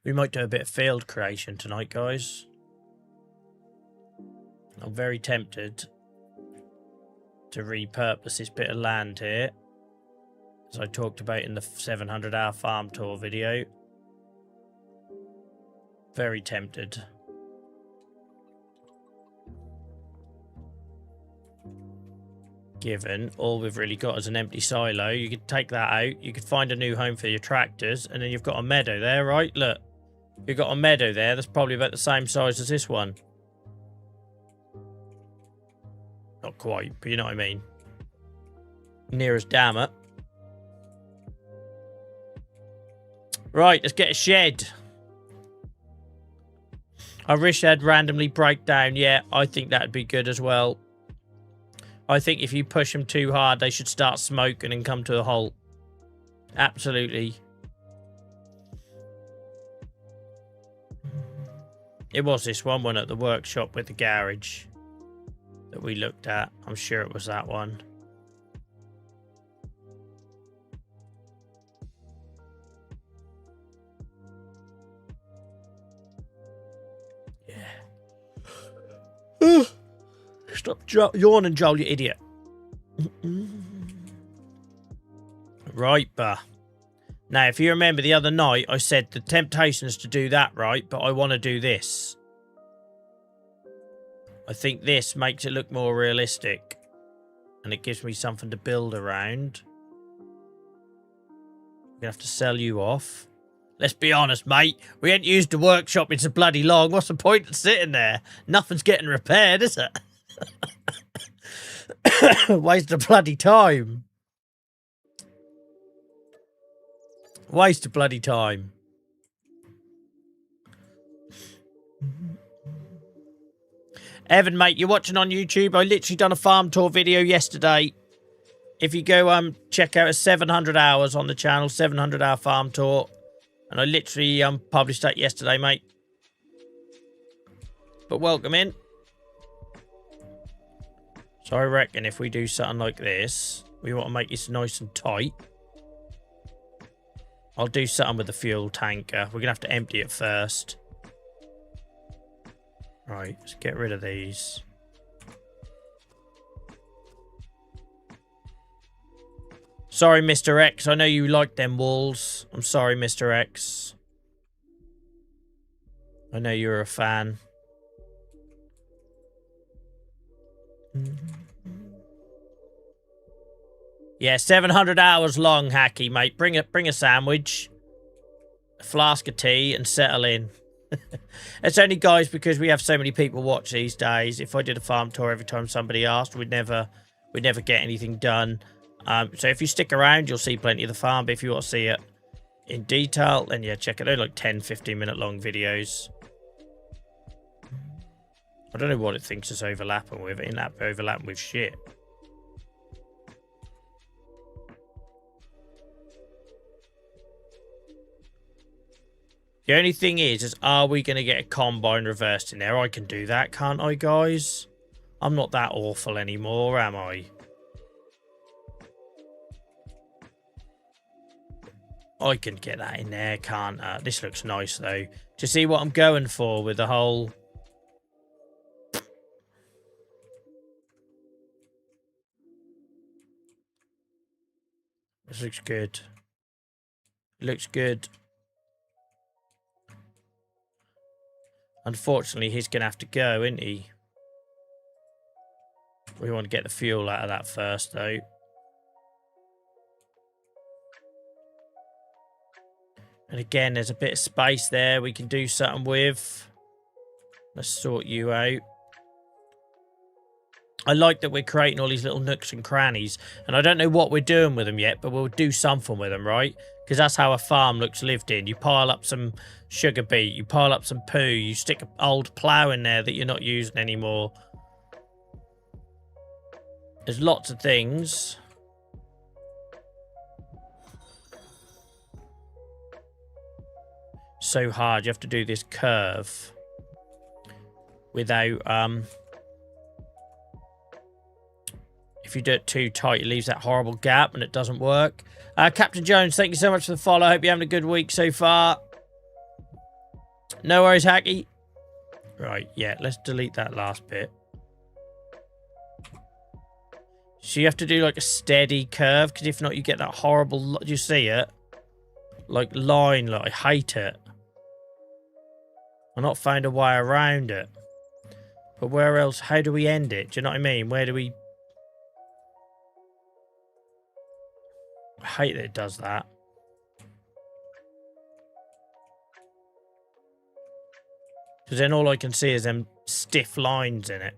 We might do a bit of field creation tonight, guys. I'm very tempted to repurpose this bit of land here, as I talked about in the 700-hour farm tour video. Very tempted. Given all we've really got is an empty silo, you could take that out, you could find a new home for your tractors, and then you've got a meadow there, right? Look, you've got a meadow there that's probably about the same size as this one. Not quite, but you know what I mean. Near as damn it. Right, let's get a shed. I wish they'd randomly break down. Yeah, I think that'd be good as well. I think if you push them too hard, they should start smoking and come to a halt. Absolutely. It was this one at the workshop with the garage that we looked at. I'm sure it was that one. Stop yawning, Joel, you idiot. Right, bah. Now, if you remember the other night, I said the temptation is to do that, right? But I want to do this. I think this makes it look more realistic. And it gives me something to build around. I'm going to have to sell you off. Let's be honest, mate. We ain't used the workshop in so bloody long. What's the point of sitting there? Nothing's getting repaired, is it? Waste of bloody time. Waste of bloody time. Evan, mate, you're watching on YouTube. I literally done a farm tour video yesterday. If you go check out a 700 hours on the channel, 700 hour farm tour. And I literally published that yesterday, mate. But welcome in. So I reckon if we do something like this, we want to make this nice and tight. I'll do something with the fuel tanker. We're going to have to empty it first. Right, let's get rid of these. Sorry, Mr. X. I know you like them walls. I'm sorry, Mr. X. I know you're a fan. Yeah, 700 hours long, Hacky, mate. Bring a sandwich, a flask of tea, and settle in. It's only, guys, because we have so many people watch these days. If I did a farm tour every time somebody asked, we'd never get anything done. So if you stick around, you'll see plenty of the farm. But if you want to see it in detail, then yeah, check it. They're like 10, 15-minute long videos. I don't know what it thinks it's overlapping with. It ain't overlapping with shit. The only thing is are we going to get a combine reversed in there? I can do that, can't I, guys? I'm not that awful anymore, am I? I can get that in there, can't I? This looks nice, though. Do you see what I'm going for with the whole... This looks good. It looks good. Unfortunately, he's going to have to go, isn't he? We want to get the fuel out of that first, though. And again, there's a bit of space there we can do something with. Let's sort you out. I like that we're creating all these little nooks and crannies. And I don't know what we're doing with them yet, but we'll do something with them, right? Because that's how a farm looks lived in. You pile up some sugar beet, you pile up some poo, you stick an old plough in there that you're not using anymore. There's lots of things. So hard. You have to do this curve without if you do it too tight, it leaves that horrible gap and it doesn't work. Captain Jones, thank you so much for the follow. I hope you're having a good week so far. No worries, Hacky. Right, yeah, let's delete that last bit. So you have to do like a steady curve, because if not, you get that horrible... Do you see it? Like line, like I hate it. I've not found a way around it. But where else? How do we end it? Do you know what I mean? Where do we... I hate that it does that. Because then all I can see is them stiff lines in it.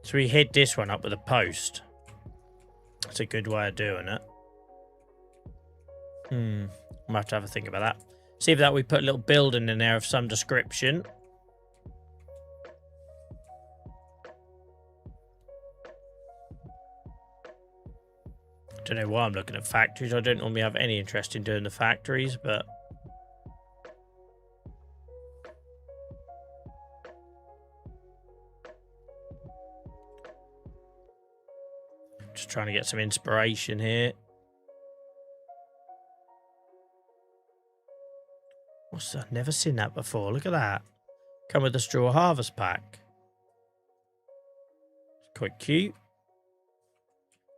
So we hit this one up with a post. That's a good way of doing it. I'm gonna have to have a think about that. See if that we put a little building in there of some description. Don't know why I'm looking at factories. I don't normally have any interest in doing the factories, but... Just trying to get some inspiration here. What's that? Never seen that before. Look at that. Come with the straw harvest pack. It's quite cute.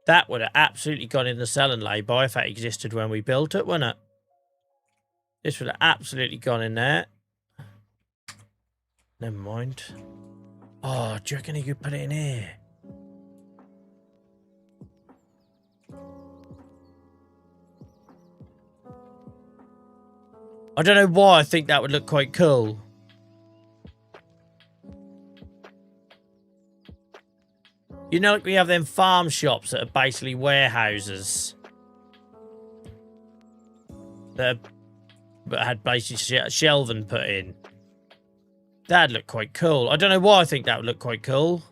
That would have absolutely gone in the selling lay-by if that existed when we built it, wouldn't it? This would have absolutely gone in there. Never mind. Oh, do you reckon you could put it in here? I don't know why I think that would look quite cool. You know, like we have them farm shops that are basically warehouses. That had basically shelving put in. That'd look quite cool. I don't know why I think that would look quite cool.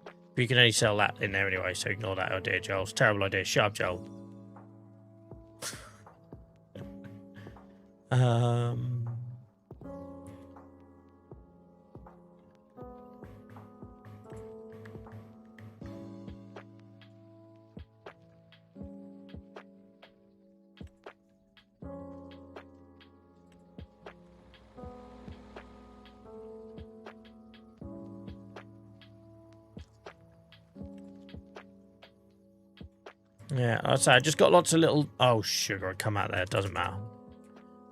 But you can only sell that in there anyway, so ignore that idea, Joel. It's a terrible idea. Shut up, Joel. Yeah, I'd say I just got lots of little... Oh, sugar, I come out there. It doesn't matter.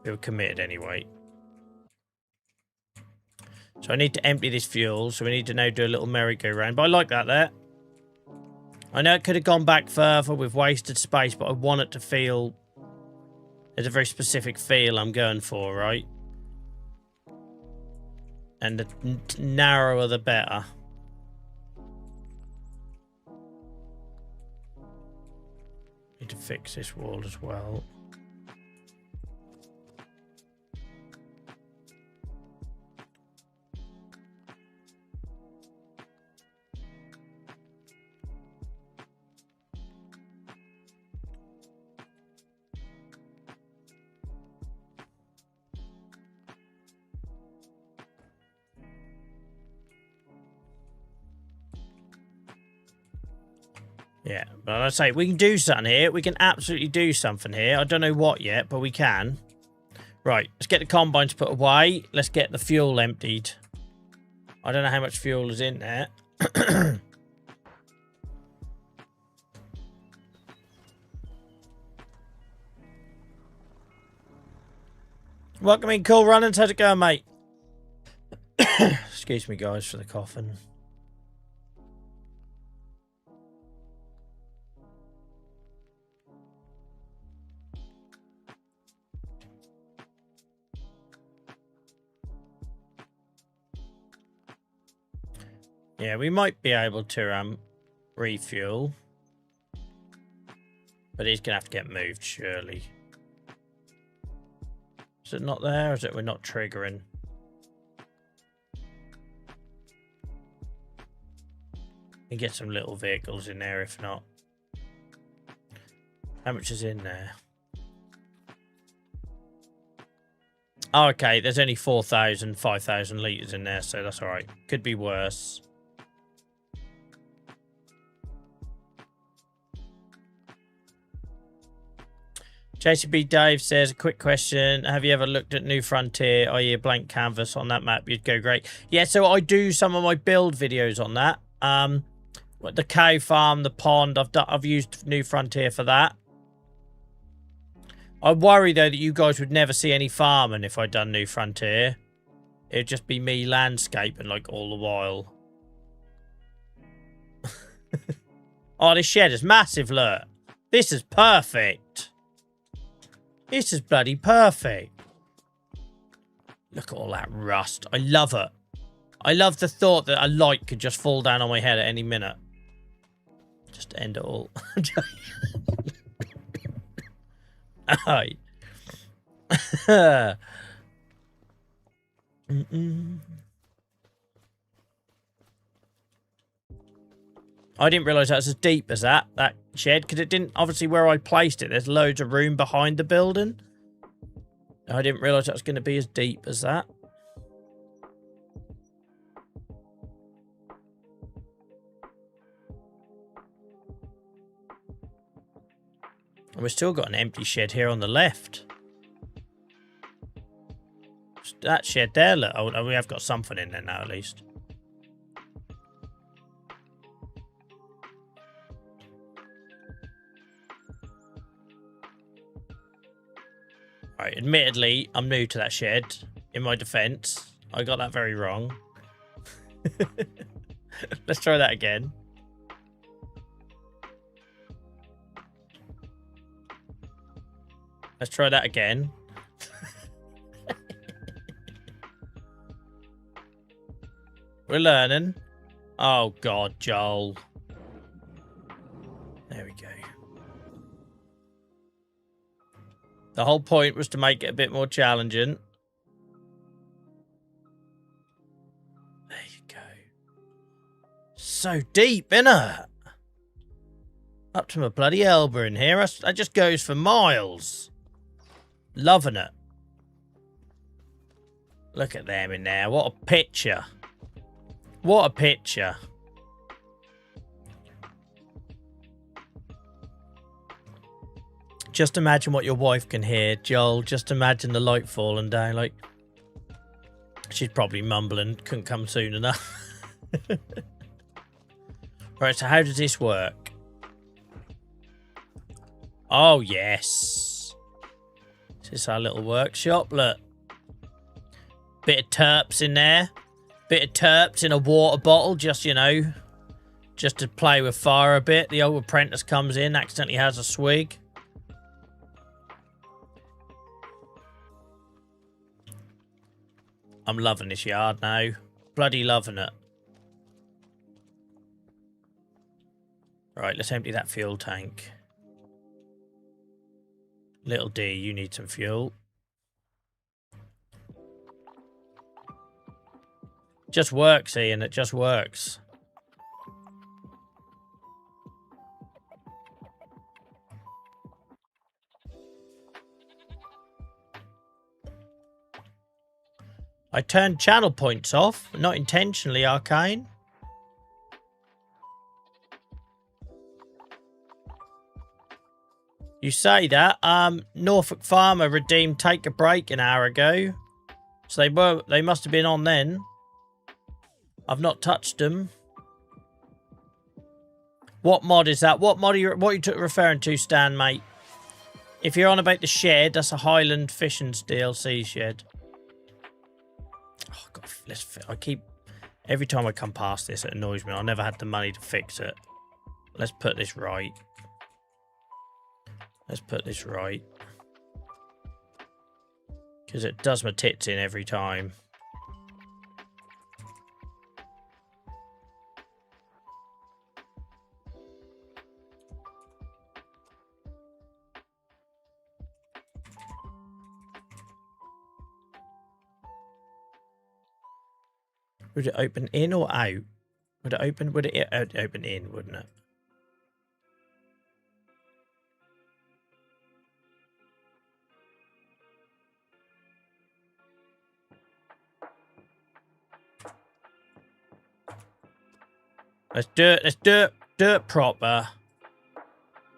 We were committed anyway. So I need to empty this fuel. So we need to now do a little merry-go-round. But I like that there. I know it could have gone back further with wasted space, but I want it to feel... There's a very specific feel I'm going for, right? And the narrower the better. Need to fix this wall as well. Yeah, but I say we can do something here. We can absolutely do something here. I don't know what yet, but we can. Right, let's get the combines put away. Let's get the fuel emptied. I don't know how much fuel is in there. Welcome in, Cool Runners. How's it going, mate? Excuse me, guys, for the coughing. Yeah, we might be able to refuel. But he's going to have to get moved, surely. Is it not there, or is it we're not triggering? And get some little vehicles in there, if not. How much is in there? Oh, okay, there's only 4,000, 5,000 litres in there, so that's alright. Could be worse. JCB Dave says, a quick question. Have you ever looked at New Frontier, i.e. a blank canvas on that map? You'd go great. Yeah, so I do some of my build videos on that. The cow farm, the pond, I've used New Frontier for that. I worry, though, that you guys would never see any farming if I'd done New Frontier. It'd just be me landscaping, like, all the while. Oh, this shed is massive, look. This is perfect. This is bloody perfect. Look at all that rust. I love it. I love the thought that a light could just fall down on my head at any minute. Just to end it all. I didn't realise that was as deep as that shed, because it didn't, obviously where I placed it, there's loads of room behind the building. I didn't realise that was going to be as deep as that. And we've still got an empty shed here on the left. That shed there, look. Oh, we have got something in there now, at least. Right, admittedly, I'm new to that shed. In my defence, I got that very wrong. Let's try that again. Let's try that again. We're learning. Oh, God, Joel. There we go. The whole point was to make it a bit more challenging. There you go. So deep, innit? Up to my bloody elbow in here. That just goes for miles. Loving it. Look at them in there. What a picture. What a picture. Just imagine what your wife can hear, Joel. Just imagine the light falling down. Like, she's probably mumbling. Couldn't come soon enough. Right, so how does this work? Oh, yes. Is this our little workshop? Look. Bit of terps in there. Bit of terps in a water bottle, just, you know, just to play with fire a bit. The old apprentice comes in, accidentally has a swig. I'm loving this yard now. Bloody loving it. Right, let's empty that fuel tank. Little D, you need some fuel. Just works, Ian. It just works. I turned channel points off, not intentionally, Arcane. You say that. Norfolk Farmer redeemed Take a Break an hour ago. So they must have been on then. I've not touched them. What mod is that? What mod are you referring to, Stan, mate? If you're on about the shed, that's a Highland Fissions DLC shed. Oh, God, every time I come past this, it annoys me. I never had the money to fix it. Let's put this right. Let's put this right. Because it does my tits in every time. Would it open in or out? Would it open in, wouldn't it? Let's do it proper.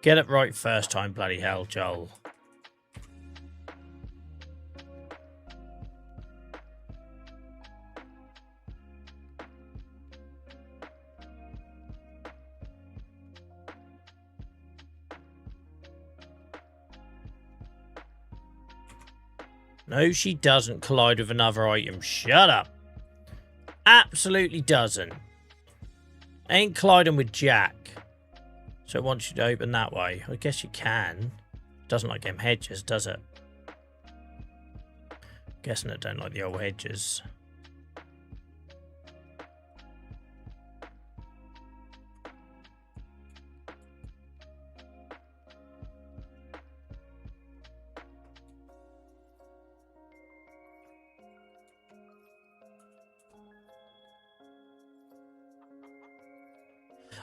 Get it right first time, bloody hell, Joel. No, she doesn't collide with another item. Shut up. Absolutely doesn't. Ain't colliding with Jack. So it wants you to open that way. I guess you can. Doesn't like them hedges, does it? Guessing it don't like the old hedges.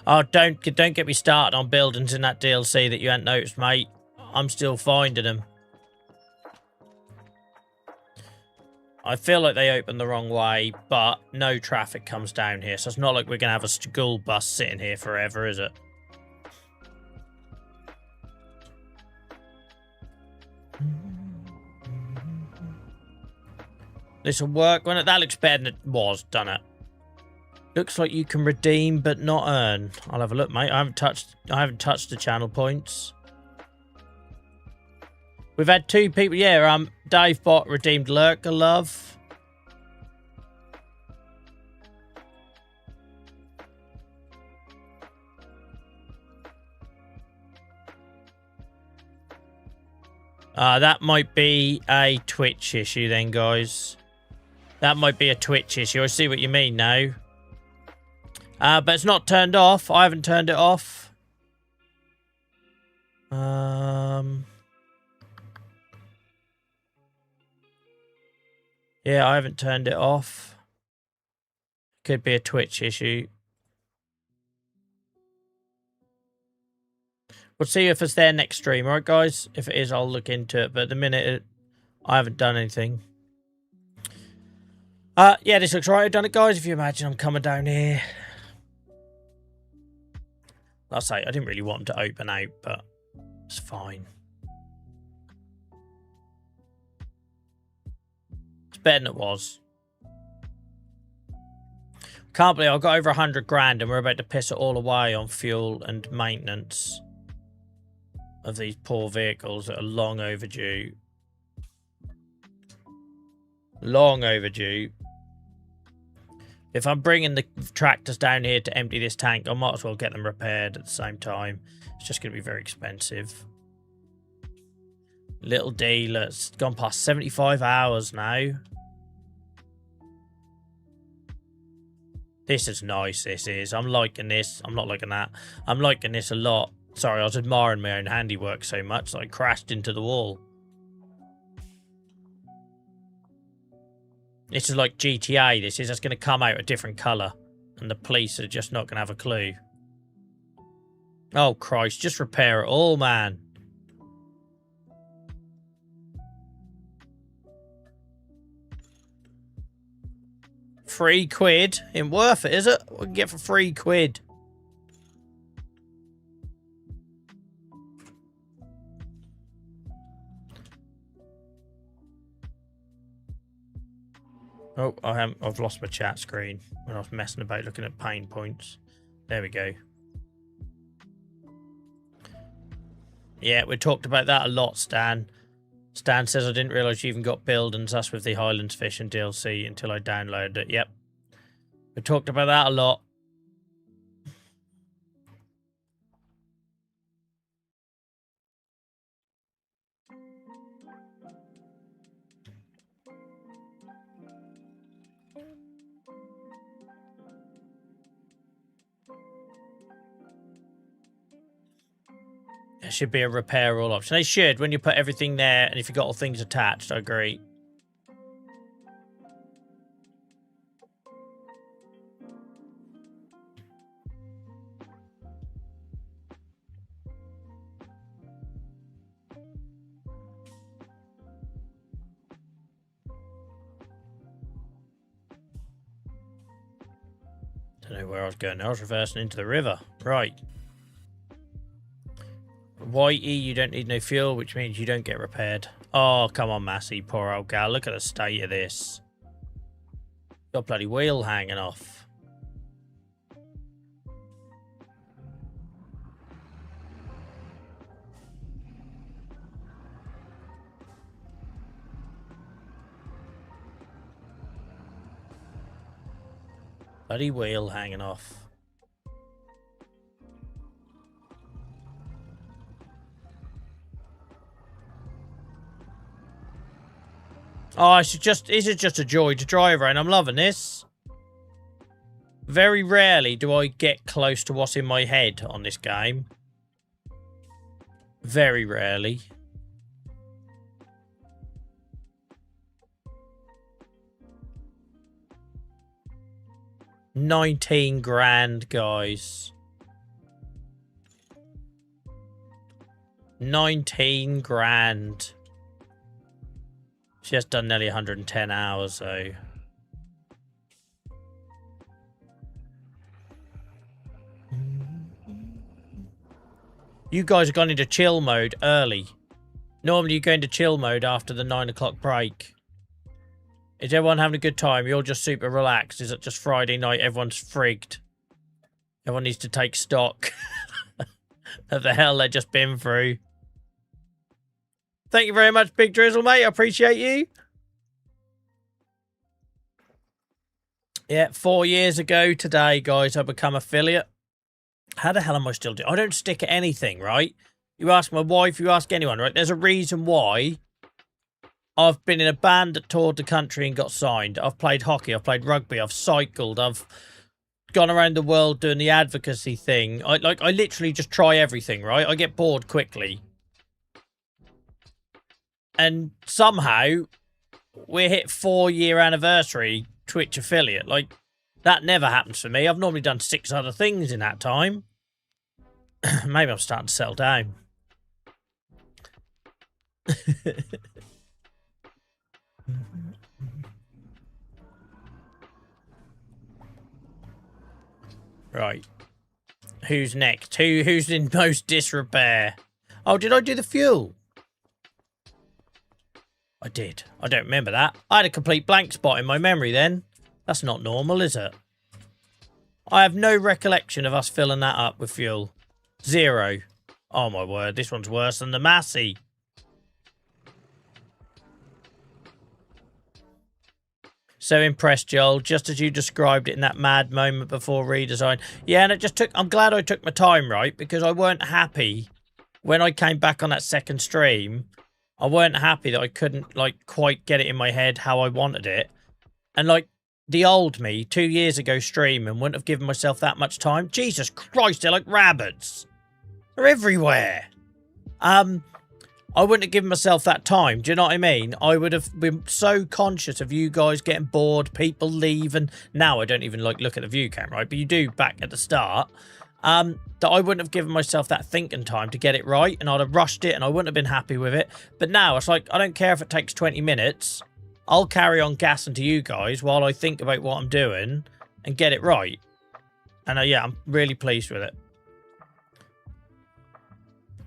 Oh, don't get me started on buildings in that DLC that you hadn't noticed, mate. I'm still finding them. I feel like they opened the wrong way, but no traffic comes down here, so it's not like we're going to have a school bus sitting here forever, is it? This'll work, won't it? That looks better than it was, doesn't it? Looks like you can redeem but not earn. I'll have a look, mate. I haven't touched the channel points. We've had two people. Yeah, Dave Bot redeemed Lurker Love. That might be a Twitch issue then, guys. That might be a Twitch issue. I see what you mean now. But it's not turned off. I haven't turned it off. Yeah, I haven't turned it off. Could be a Twitch issue. We'll see if it's there next stream, alright guys? If it is, I'll look into it. But at the minute, I haven't done anything. Yeah, this looks right. I've done it, guys. If you imagine I'm coming down here. I'll say, I didn't really want them to open out, but it's fine. It's better than it was. Can't believe I've got over 100 grand and we're about to piss it all away on fuel and maintenance of these poor vehicles that are long overdue. Long overdue. If I'm bringing the tractors down here to empty this tank, I might as well get them repaired at the same time. It's just going to be very expensive. Little dealer. It's gone past 75 hours now. This is nice, this is. I'm liking this. I'm not liking that. I'm liking this a lot. Sorry, I was admiring my own handiwork so much that I crashed into the wall. This is like GTA, this is. It's going to come out a different colour. And the police are just not going to have a clue. Oh, Christ. Just repair it all, man. £3. Ain't worth it, is it? What can you get for £3? Oh, I've lost my chat screen when I was messing about looking at pain points. There we go. Yeah, we talked about that a lot, Stan. Stan says I didn't realise you even got buildings. That's with the Highlands Fishing DLC until I downloaded it. Yep. We talked about that a lot. There should be a repair all option. They should, when you put everything there and if you've got all things attached, I agree. Don't know where I was going. I was reversing into the river. Right. YE, you don't need no fuel, which means you don't get repaired. Oh, come on, Massey. Poor old gal. Look at the state of this. Got a bloody wheel hanging off. Bloody wheel hanging off. Oh, this is just a joy to drive around. I'm loving this. Very rarely do I get close to what's in my head on this game. Very rarely. £19 grand, guys. 19 grand. She has done nearly 110 hours, though. You guys have gone into chill mode early. Normally you go into chill mode after the 9 o'clock break. Is everyone having a good time? You're just super relaxed. Is it just Friday night? Everyone's frigged. Everyone needs to take stock of the hell they've just been through. Thank you very much, Big Drizzle, mate. I appreciate you. Yeah, 4 years ago today, guys, I become affiliate. How the hell am I still doing? I don't stick at anything, right? You ask my wife, you ask anyone, right? There's a reason why I've been in a band that toured the country and got signed. I've played hockey, I've played rugby, I've cycled, I've gone around the world doing the advocacy thing. I literally just try everything, right? I get bored quickly. And somehow we hit 4-year anniversary Twitch affiliate. Like, that never happens for me. I've normally done 6 other things in that time. Maybe I'm starting to settle down. Right. Who's next? Who's in most disrepair? Oh, did I do the fuel? I did. I don't remember that. I had a complete blank spot in my memory then. That's not normal, is it? I have no recollection of us filling that up with fuel. 0. Oh my word, this one's worse than the Massey. So impressed, Joel, just as you described it in that mad moment before redesign. Yeah, and it just took... I'm glad I took my time, right? Because I weren't happy when I came back on that second stream. I weren't happy that I couldn't, like, quite get it in my head how I wanted it. And, like, the old me, 2 years ago streaming, wouldn't have given myself that much time. Jesus Christ, they're like rabbits. They're everywhere. I wouldn't have given myself that time. Do you know what I mean? I would have been so conscious of you guys getting bored, people leave, and now I don't even, like, look at the view cam, right? But you do back at the start. That I wouldn't have given myself that thinking time to get it right, and I'd have rushed it, and I wouldn't have been happy with it. But now, it's like, I don't care if it takes 20 minutes. I'll carry on gassing to you guys while I think about what I'm doing and get it right. And yeah, I'm really pleased with it.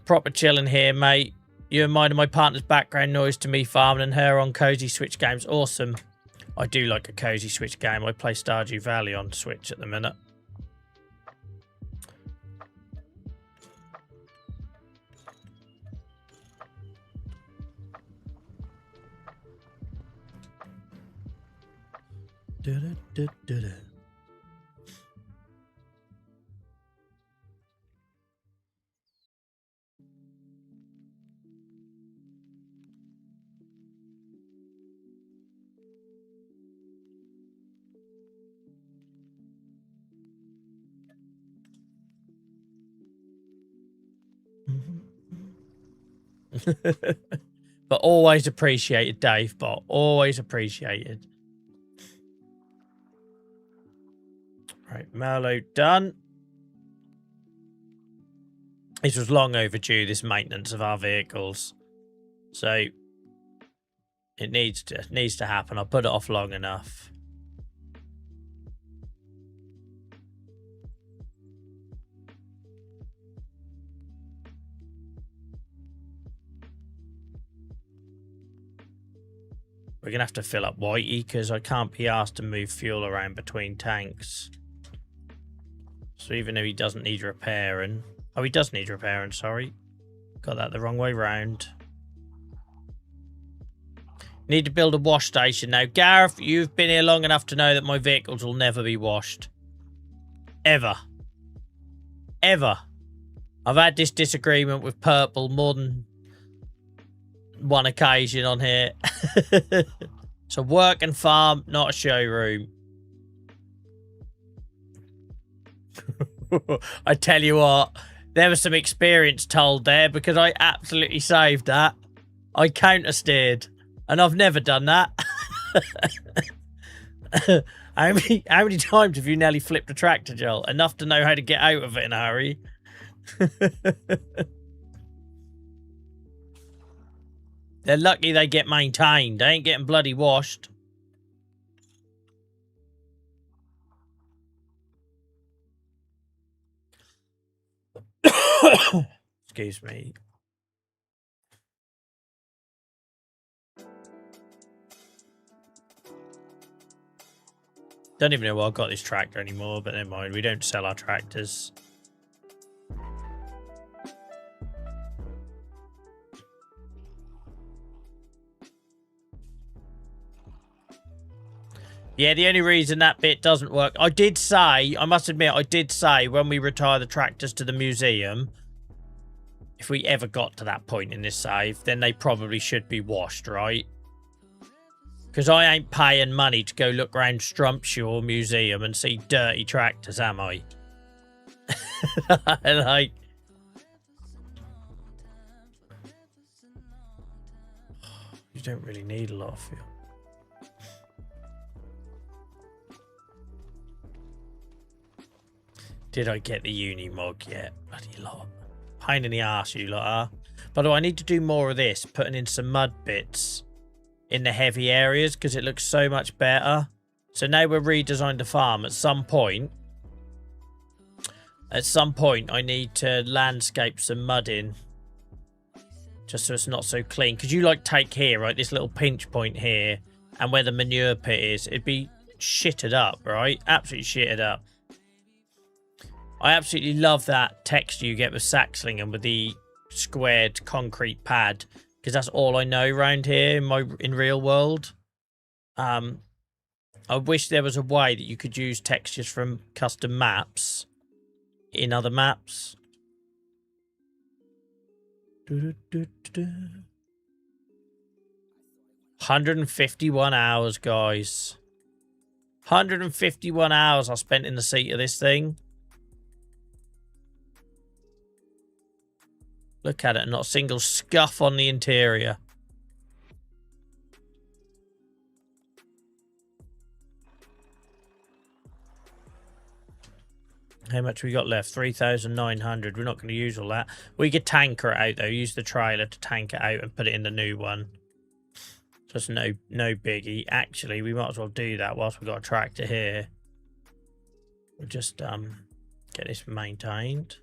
Proper chilling here, mate. You and mine and my partner's background noise to me farming and her on Cozy Switch games. Awesome. I do like a Cozy Switch game. I play Stardew Valley on Switch at the minute. Da-da-da-da-da. But always appreciated, Dave Bot. Always appreciated. Right, Merlot done. This was long overdue, this maintenance of our vehicles. So it needs to happen. I put it off long enough. We're going to have to fill up Whitey because I can't be asked to move fuel around between tanks. So even though he doesn't need repairing... Oh, he does need repairing, sorry. Got that the wrong way round. Need to build a wash station now. Gareth, you've been here long enough to know that my vehicles will never be washed. Ever. Ever. I've had this disagreement with Purple more than one occasion on here. It's a work and farm, not a showroom. I tell you what, there was some experience told there because I absolutely saved that. I counter-steered, and I've never done that. How many times have you nearly flipped a tractor, Joel? Enough to know how to get out of it in a hurry. They're lucky they get maintained. They ain't getting bloody washed. Excuse me. Don't even know why I got this tractor anymore, but never mind. We don't sell our tractors. Yeah, the only reason that bit doesn't work... I did say, I must admit, I did say when we retire the tractors to the museum, if we ever got to that point in this save, then they probably should be washed, right? Because I ain't paying money to go look around Strumpshaw Museum and see dirty tractors, am I? Like... You don't really need a lot of fuel. Did I get the uni mug yet? Bloody lot. Pain in the arse, you lot are. By the way, I need to do more of this, putting in some mud bits in the heavy areas because it looks so much better. So now we're redesigned the farm. At some point, I need to landscape some mud in. Just so it's not so clean. Because you like take here, right? This little pinch point here. And where the manure pit is. It'd be shitted up, right? Absolutely shitted up. I absolutely love that texture you get with Saxlingham with the squared concrete pad. Because that's all I know around here in real world. I wish there was a way that you could use textures from custom maps in other maps. 151 hours, guys. 151 hours I spent in the seat of this thing. Look at it, not a single scuff on the interior. How much we got left? 3,900. We're not going to use all that. We could tanker it out, though. Use the trailer to tank it out and put it in the new one. Just no biggie. Actually, we might as well do that whilst we've got a tractor here. We'll just get this maintained.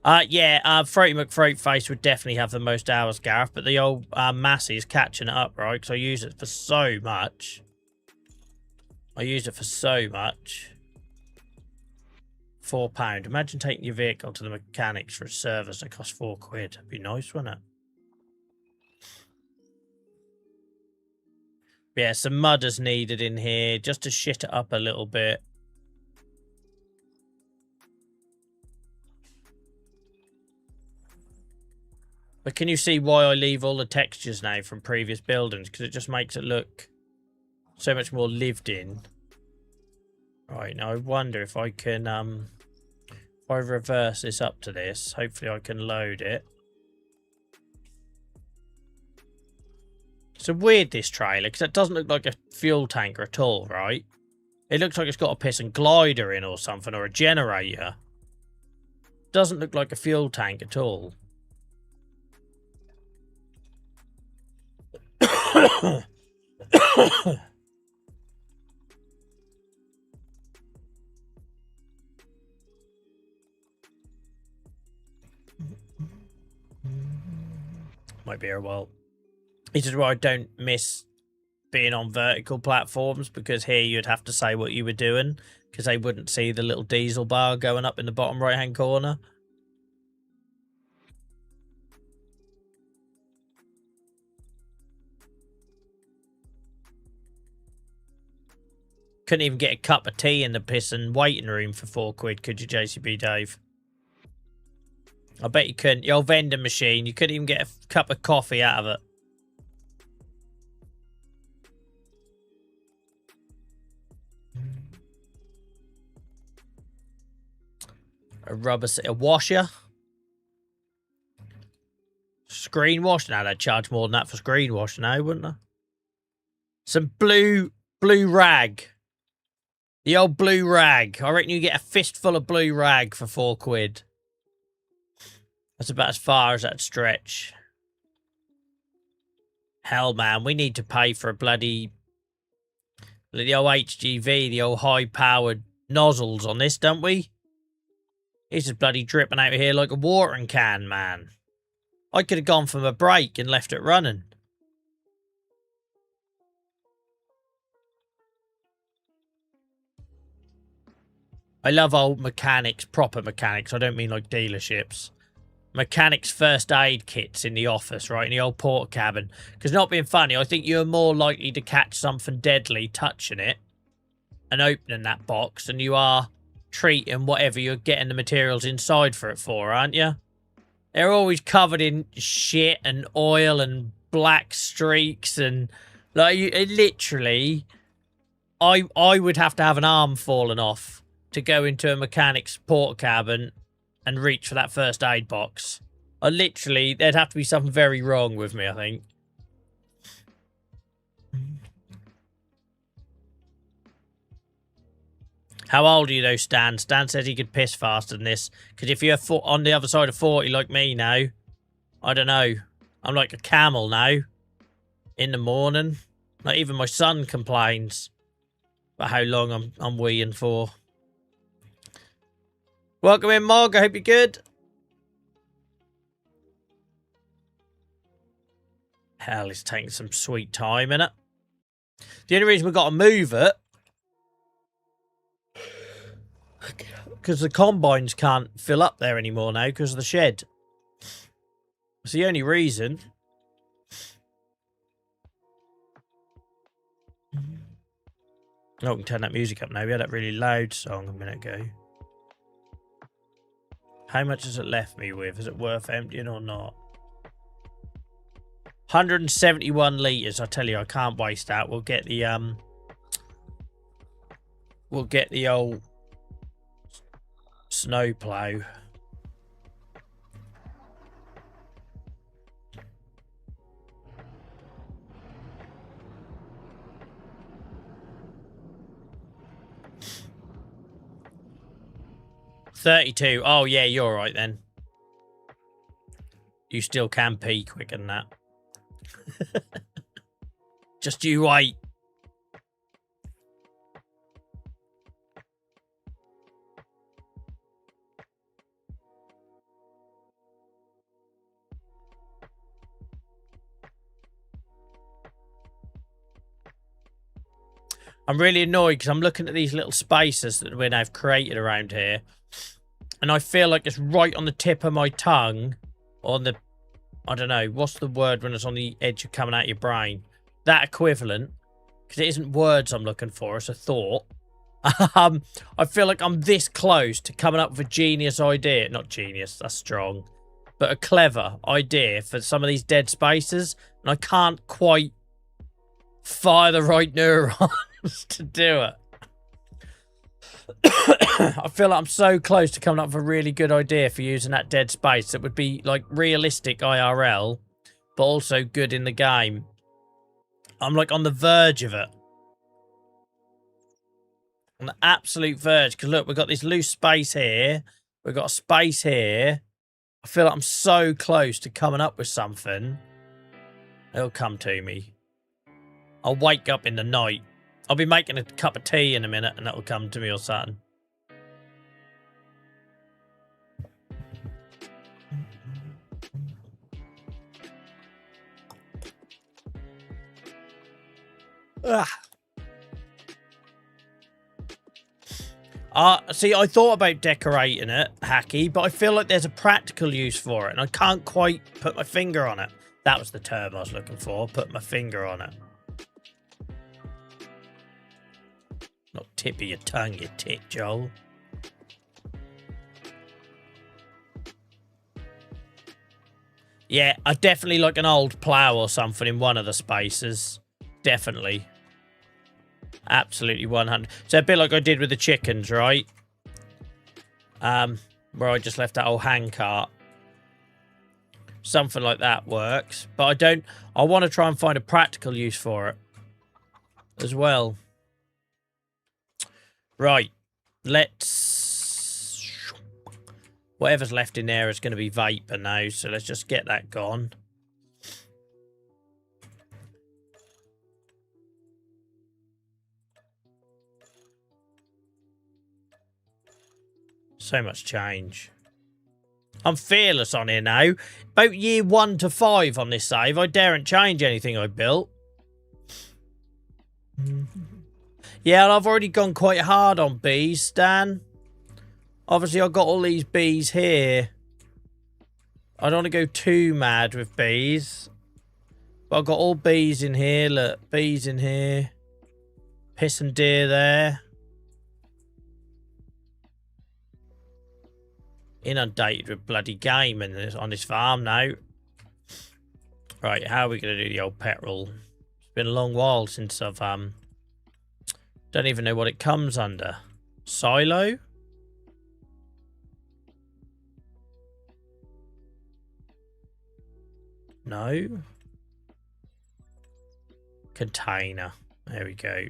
Yeah, Throaty McThroatface would definitely have the most hours, Gareth. But the old Massey is catching it up, right? Because I use it for so much. I use it for so much. £4. Imagine taking your vehicle to the mechanics for a service that costs £4. It'd be nice, wouldn't it? Yeah, some mud is needed in here just to shit it up a little bit. But can you see why I leave all the textures now from previous buildings? Because it just makes it look so much more lived in. Right, now I wonder if I can, if I reverse this up to this, hopefully I can load it. So weird, this trailer, because it doesn't look like a fuel tanker at all, right? It looks like it's got a piston glider in or something, or a generator. Doesn't look like a fuel tank at all. Might be a while. This is why I don't miss being on vertical platforms, because here you'd have to say what you were doing because they wouldn't see the little diesel bar going up in the bottom right hand corner. Couldn't even get a cup of tea in the piston waiting room for £4, could you, JCB Dave? I bet you couldn't. The old vending machine, you couldn't even get a cup of coffee out of it. A washer. Screen wash. Now they'd charge more than that for screen wash now, wouldn't they? Some blue rag. The old blue rag. I reckon you get a fistful of blue rag for £4. That's about as far as that'd stretch. Hell, man, we need to pay for a bloody... the old HGV, the old high-powered nozzles on this, don't we? This is bloody dripping out of here like a watering can, man. I could have gone from a brake and left it running. I love old mechanics, proper mechanics. I don't mean like dealerships. Mechanics first aid kits in the office, right? In the old porter cabin. Because not being funny, I think you're more likely to catch something deadly touching it and opening that box than you are treating whatever you're getting the materials inside for it for, aren't you? They're always covered in shit and oil and black streaks and like it literally, I would have to have an arm fallen off to go into a mechanic's porta cabin and reach for that first aid box. I literally, there'd have to be something very wrong with me, I think. How old are you though, Stan? Stan says he could piss faster than this. Because if you're on the other side of 40 like me now, I don't know. I'm like a camel now. In the morning. Not even my son complains about how long I'm weeing for. Welcome in, Mog. I hope you're good. Hell, it's taking some sweet time, innit? The only reason we've got to move it because the combines can't fill up there anymore now because of the shed. It's the only reason. Oh, we can turn that music up now. We had that really loud song a minute ago. How much has it left me with? Is it worth emptying or not? 171 litres. I tell you, I can't waste that. We'll get the old snow plough. $32. Oh yeah, you're all right then. You still can pee quicker than that. Just you wait. I'm really annoyed because I'm looking at these little spaces that we now have created around here. And I feel like it's right on the tip of my tongue. On the, I don't know, what's the word when it's on the edge of coming out of your brain? That equivalent. Because it isn't words I'm looking for, it's a thought. I feel like I'm this close to coming up with a genius idea. Not genius, that's strong. But a clever idea for some of these dead spaces. And I can't quite fire the right neurons to do it. I feel like I'm so close to coming up with a really good idea for using that dead space that would be like realistic IRL, but also good in the game. I'm like on the verge of it. On the absolute verge. Because look, we've got this loose space here. We've got a space here. I feel like I'm so close to coming up with something. It'll come to me. I'll wake up in the night. I'll be making a cup of tea in a minute and it'll come to me or something. See, I thought about decorating it, Hacky, but I feel like there's a practical use for it and I can't quite put my finger on it. That was the term I was looking for, put my finger on it. Not tip of your tongue, you tit, Joel. Yeah, I definitely like an old plough or something in one of the spaces. Definitely. Absolutely 100. So a bit like I did with the chickens, right? Where I just left that old hand cart. Something like that works. But I want to try and find a practical use for it as well. Right, let's... Whatever's left in there is going to be vapor now, so let's just get that gone. So much change. I'm fearless on here now. About year 1 to 5 on this save. I daren't change anything I built. Yeah, and I've already gone quite hard on bees, Stan. Obviously, I've got all these bees here. I don't want to go too mad with bees. But I've got all bees in here. Look, bees in here. Piss and deer there. Inundated with bloody game on this farm now. Right, how are we going to do the old petrol? It's been a long while since I've, don't even know what it comes under. Silo? No. Container. There we go.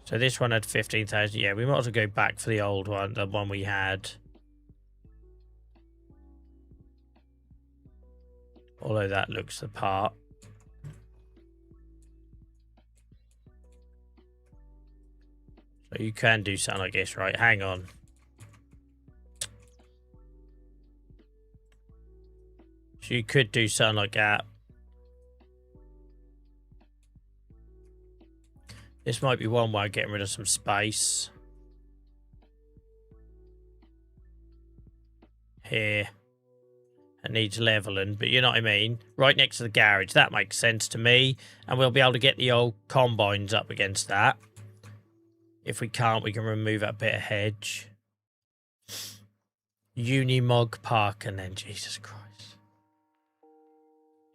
So this one had 15,000. Yeah, we might as well go back for the old one, the one we had. Although that looks the part. So you can do something like this, right? Hang on. So you could do something like that. This might be one way of getting rid of some space. Here. It needs leveling, but you know what I mean? Right next to the garage. That makes sense to me. And we'll be able to get the old combines up against that. If we can't, we can remove that bit of hedge. Unimog Park, and then Jesus Christ.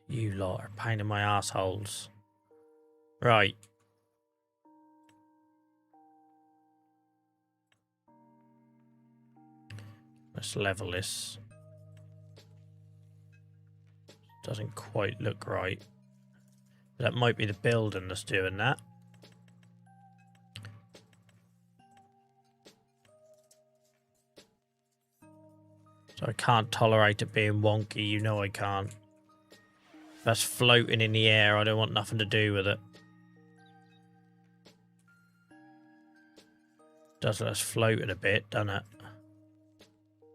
You lot are a pain in my assholes. Right. Let's level this. Doesn't quite look right. That might be the building that's doing that. So I can't tolerate it being wonky. You know I can't. If that's floating in the air, I don't want nothing to do with it. Does let us floating a bit, doesn't it?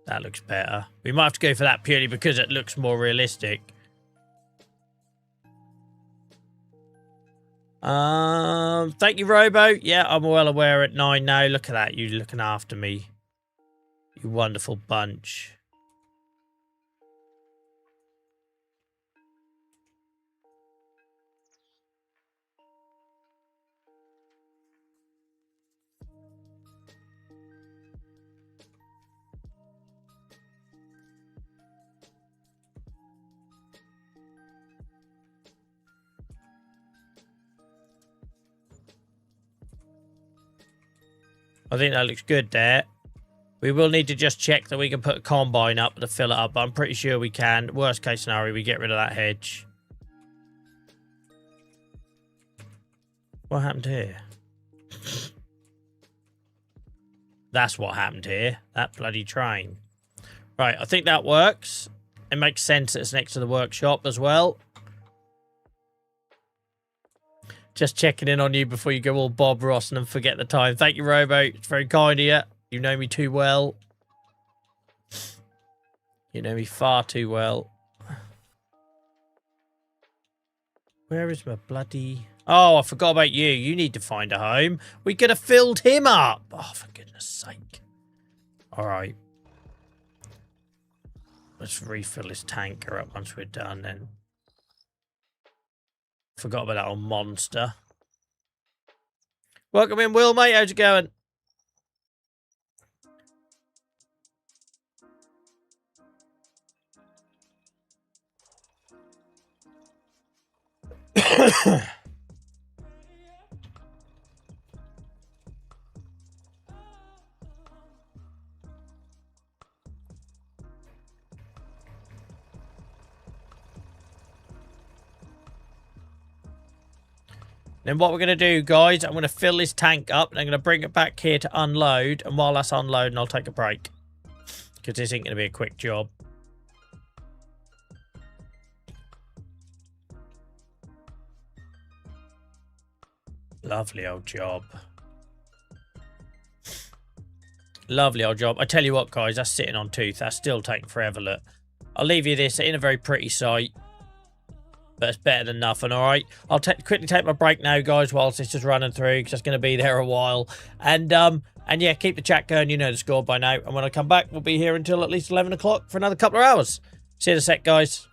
That looks better. We might have to go for that purely because it looks more realistic. Thank you, Robo. Yeah, I'm well aware at 9 now. Look at that. You looking after me. You wonderful bunch. I think that looks good there. We will need to just check that we can put a combine up to fill it up. But I'm pretty sure we can. Worst case scenario, we get rid of that hedge. What happened here? That's what happened here. That bloody train. Right, I think that works. It makes sense that it's next to the workshop as well. Just checking in on you before you go all Bob Ross and forget the time. Thank you, Robo. It's very kind of you. You know me too well. You know me far too well. Where is my bloody... Oh, I forgot about you. You need to find a home. We could have filled him up. Oh, for goodness sake. All right. Let's refill this tanker up once we're done then. Forgot about that old monster. Welcome in, Will, mate. How's it going? Then what we're going to do, guys, I'm going to fill this tank up and I'm going to bring it back here to unload. And while that's unloading, I'll take a break. Because this ain't going to be a quick job. Lovely old job. Lovely old job. I tell you what, guys, that's sitting on tooth. That's still taking forever, look. I'll leave you this. It ain't a very pretty sight. But it's better than nothing, all right? I'll quickly take my break now, guys, whilst this is running through, because it's going to be there a while. And yeah, keep the chat going. You know the score by now. And when I come back, we'll be here until at least 11 o'clock for another couple of hours. See you in a sec, guys.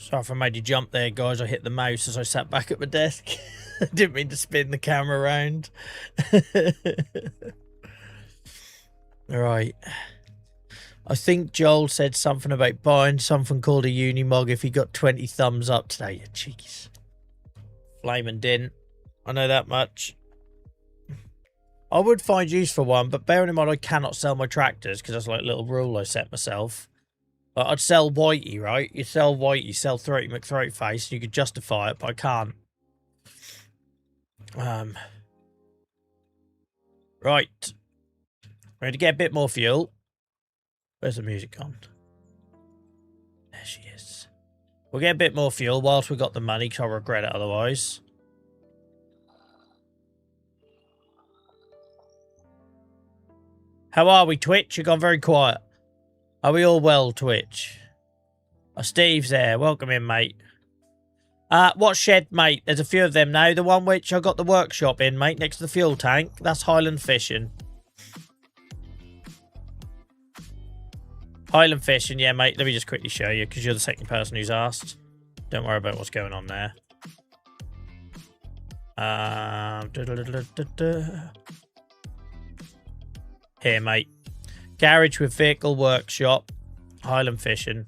Sorry if I made you jump there, guys. I hit the mouse as I sat back at my desk. I didn't mean to spin the camera around. Right. I think Joel said something about buying something called a Unimog if he got 20 thumbs up today. You cheekies. Flamin' didn't. I know that much. I would find use for one, but bearing in mind I cannot sell my tractors because that's like a little rule I set myself. But I'd sell Whitey, right? You sell Whitey, sell Throaty McThroatface, you could justify it, but I can't. Right. Ready to get a bit more fuel. Where's the music gone? There she is. We'll get a bit more fuel whilst we got the money, because I'll regret it otherwise. How are we, Twitch? You've gone very quiet. Are we all well, Twitch? Oh, Steve's there. Welcome in, mate. What shed, mate? There's a few of them now. The one which I got the workshop in, mate, next to the fuel tank. That's Highland Fishing. Highland Fishing, yeah, mate. Let me just quickly show you, because you're the second person who's asked. Don't worry about what's going on there. Here, mate. Garage with vehicle workshop. Highland Fishing.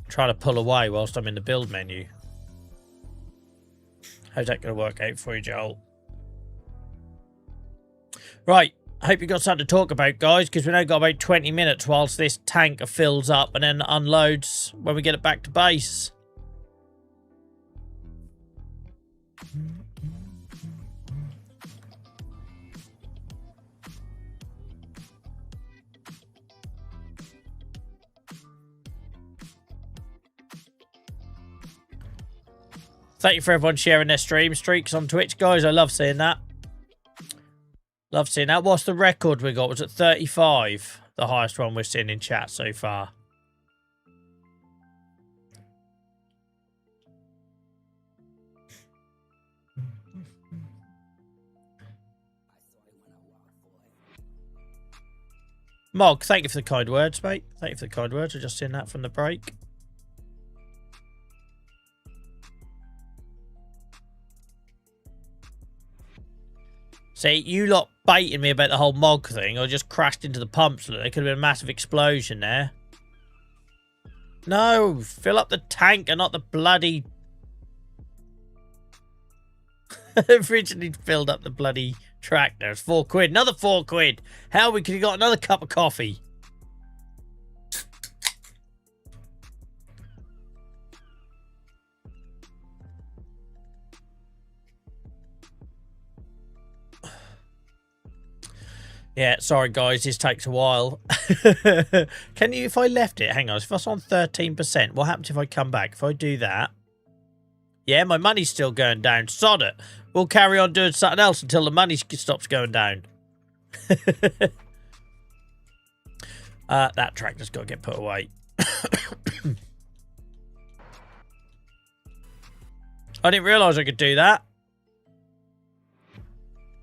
Trying to pull away whilst I'm in the build menu. How's that going to work out for you, Joel? Right. I hope you got something to talk about, guys, because we now got about 20 minutes whilst this tank fills up and then unloads when we get it back to base. Thank you for everyone sharing their stream streaks on Twitch, guys. I love seeing that. Love seeing that. What's the record we got? Was it 35? The highest one we're seeing in chat so far. Mog, thank you for the kind words, mate. Thank you for the kind words. I just seen that from the break. See, you lot baiting me about the whole Mog thing. I just crashed into the pumps. There could have been a massive explosion there. No, fill up the tank and not the bloody... Originally filled up the bloody tractor. It's £4. Another £4. How we could have got another cup of coffee. Yeah, sorry guys, this takes a while. Can you, if I left it, hang on, if I was on 13%, what happens if I come back? If I do that, yeah, my money's still going down. Sod it. We'll carry on doing something else until the money stops going down. That tractor's got to get put away. I didn't realise I could do that.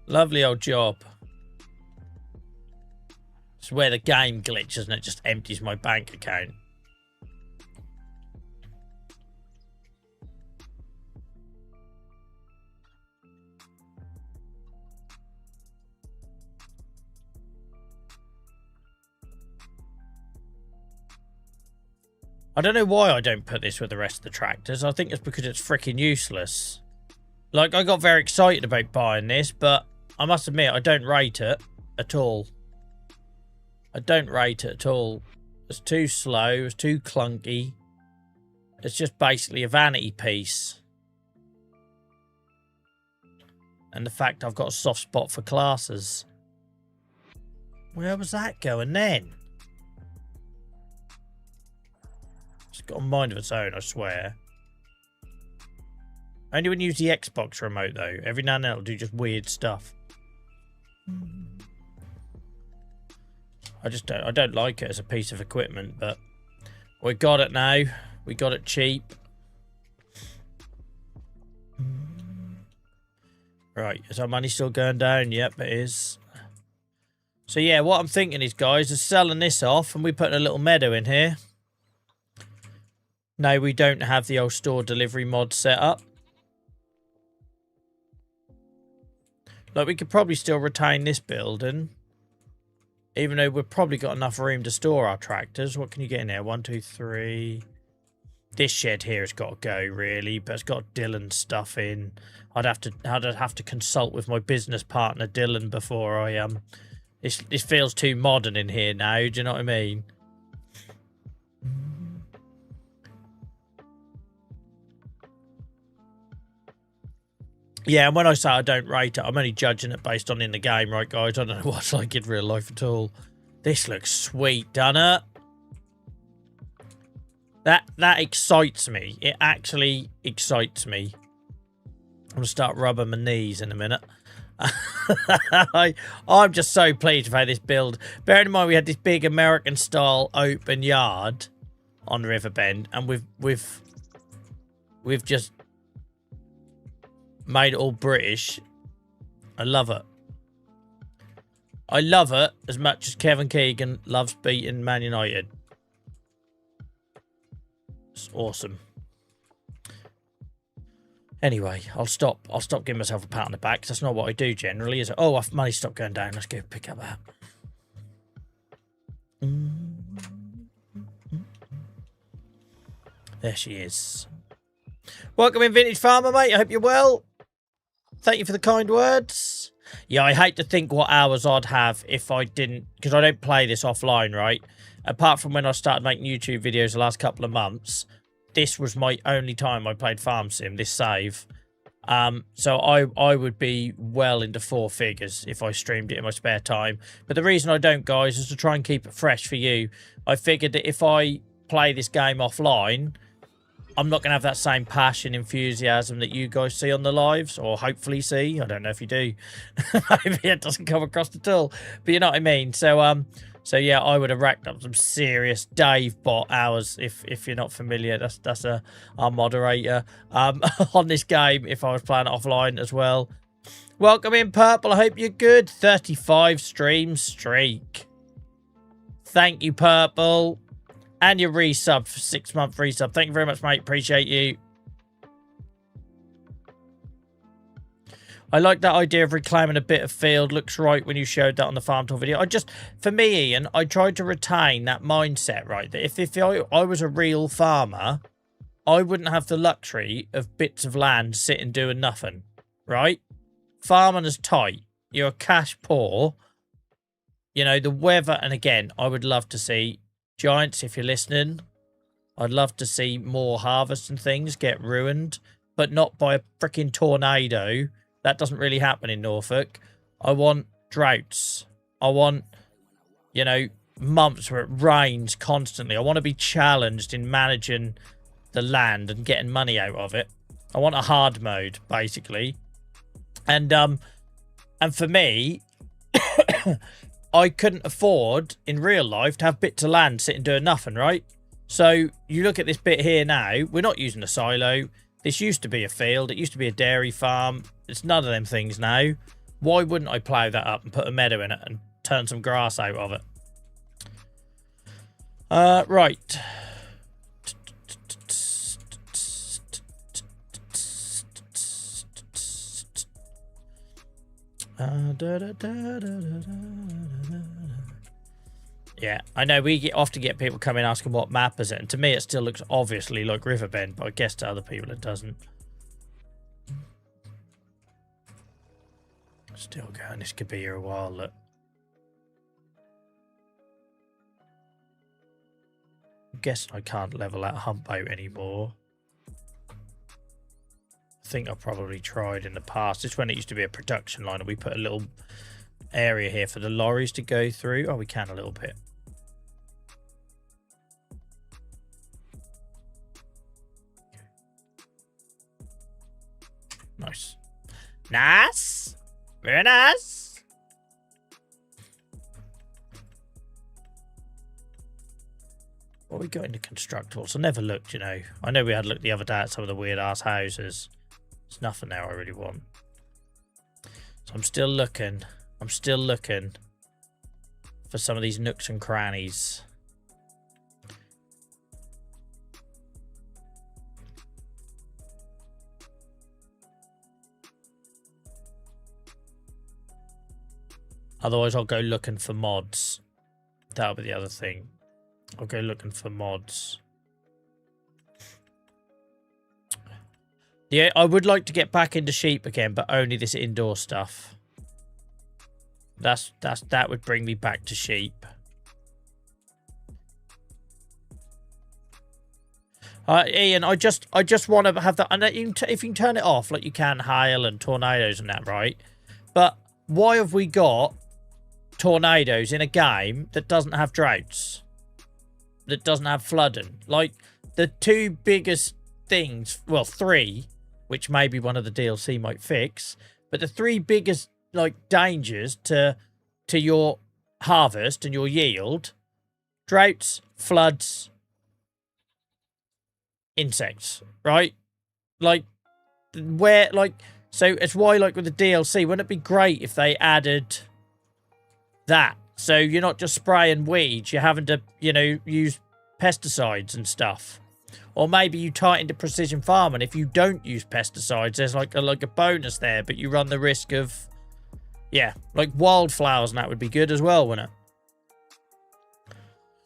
Lovely old job. It's where the game glitches and it just empties my bank account. I don't know why I don't put this with the rest of the tractors. I think it's because it's freaking useless. Like, I got very excited about buying this, but I must admit, I don't rate it at all. I don't rate it at all. It's too slow. It's too clunky. It's just basically a vanity piece. And the fact I've got a soft spot for classes. Where was that going then? It's got a mind of its own, I swear. Only when you use the Xbox remote, though. Every now and then it'll do just weird stuff. I don't like it as a piece of equipment, but we got it now. We got it cheap. Right, is our money still going down? Yep, it is. So yeah, what I'm thinking is, guys, is selling this off and we put a little meadow in here. No, we don't have the old store delivery mod set up. Like, we could probably still retain this building. Even though we've probably got enough room to store our tractors. What can you get in there? 1, 2, 3. This shed here has got to go, really. But it's got Dylan's stuff in. I'd have to consult with my business partner, Dylan, before I... This feels too modern in here now. Do you know what I mean? Yeah, and when I say I don't rate it, I'm only judging it based on in the game, right, guys? I don't know what it's like in real life at all. This looks sweet, doesn't it? That excites me. It actually excites me. I'm going to start rubbing my knees in a minute. I'm just so pleased with how this build... Bearing in mind we had this big American-style open yard on Riverbend, and we've just... made it all British. I love it. I love it as much as Kevin Keegan loves beating Man United. It's awesome. Anyway, I'll stop giving myself a pat on the back, 'cause that's not what I do generally, is it? Oh, money stopped going down. Let's go pick up that. There she is. Welcome in, Vintage Farmer, mate. I hope you're well. Thank you for the kind words. Yeah, I hate to think what hours I'd have if I didn't... Because I don't play this offline, right? Apart from when I started making YouTube videos the last couple of months, this was my only time I played Farm Sim, this save. So I would be well into 4 figures if I streamed it in my spare time. But the reason I don't, guys, is to try and keep it fresh for you. I figured that if I play this game offline... I'm not going to have that same passion, enthusiasm that you guys see on the lives, or hopefully see. I don't know if you do. Maybe it doesn't come across at all, but you know what I mean. So yeah, I would have racked up some serious Dave bot hours if you're not familiar. That's our moderator on this game if I was playing it offline as well. Welcome in, Purple. I hope you're good. 35 stream streak. Thank you, Purple. And your resub for 6-month resub. Thank you very much, mate. Appreciate you. I like that idea of reclaiming a bit of field. Looks right when you showed that on the farm tour video. For me, Ian, I tried to retain that mindset, right? That if I was a real farmer, I wouldn't have the luxury of bits of land sitting doing nothing, right? Farming is tight. You're cash poor. You know, the weather, and again, I would love to see... Giants, if you're listening, I'd love to see more harvests and things get ruined, but not by a freaking tornado. That doesn't really happen in Norfolk. I want droughts. I want, you know, months where it rains constantly. I want to be challenged in managing the land and getting money out of it. I want a hard mode, basically. And for me... I couldn't afford, in real life, to have bits of land sitting doing nothing, right? So, you look at this bit here now. We're not using a silo. This used to be a field. It used to be a dairy farm. It's none of them things now. Why wouldn't I plough that up and put a meadow in it and turn some grass out of it? Right. Yeah, I know we often get people coming asking what map is it, and to me it still looks obviously like Riverbend, but I guess to other people it doesn't. Still going, this could be here a while, look. I'm guessing I can't level that hump out anymore. I think I've probably tried in the past. This when it used to be a production line and we put a little area here for the lorries to go through. Oh, we can a little bit. Nice. Nice. Very nice. What we got into constructables? I never looked, you know. I know we had looked the other day at some of the weird ass houses. There's nothing there I really want. So I'm still looking. I'm still looking for some of these nooks and crannies. Otherwise, I'll go looking for mods. That'll be the other thing. I'll go looking for mods. Yeah, I would like to get back into sheep again, but only this indoor stuff. That would bring me back to sheep. Ian, I just want to have that. And if you can turn it off, like you can hail and tornadoes and that, right? But why have we got tornadoes in a game that doesn't have droughts, that doesn't have flooding? Like the two biggest things, well, three, which maybe one of the DLC might fix, but the three biggest like dangers to your harvest and your yield: droughts, floods, insects, right? Like where, like, so it's why, like with the DLC, wouldn't it be great if they added that? So you're not just spraying weeds, you're having to, you know, use pesticides and stuff. Or maybe you tie it into precision farming. If you don't use pesticides, there's like a bonus there, but you run the risk of, yeah, like wildflowers, and that would be good as well, wouldn't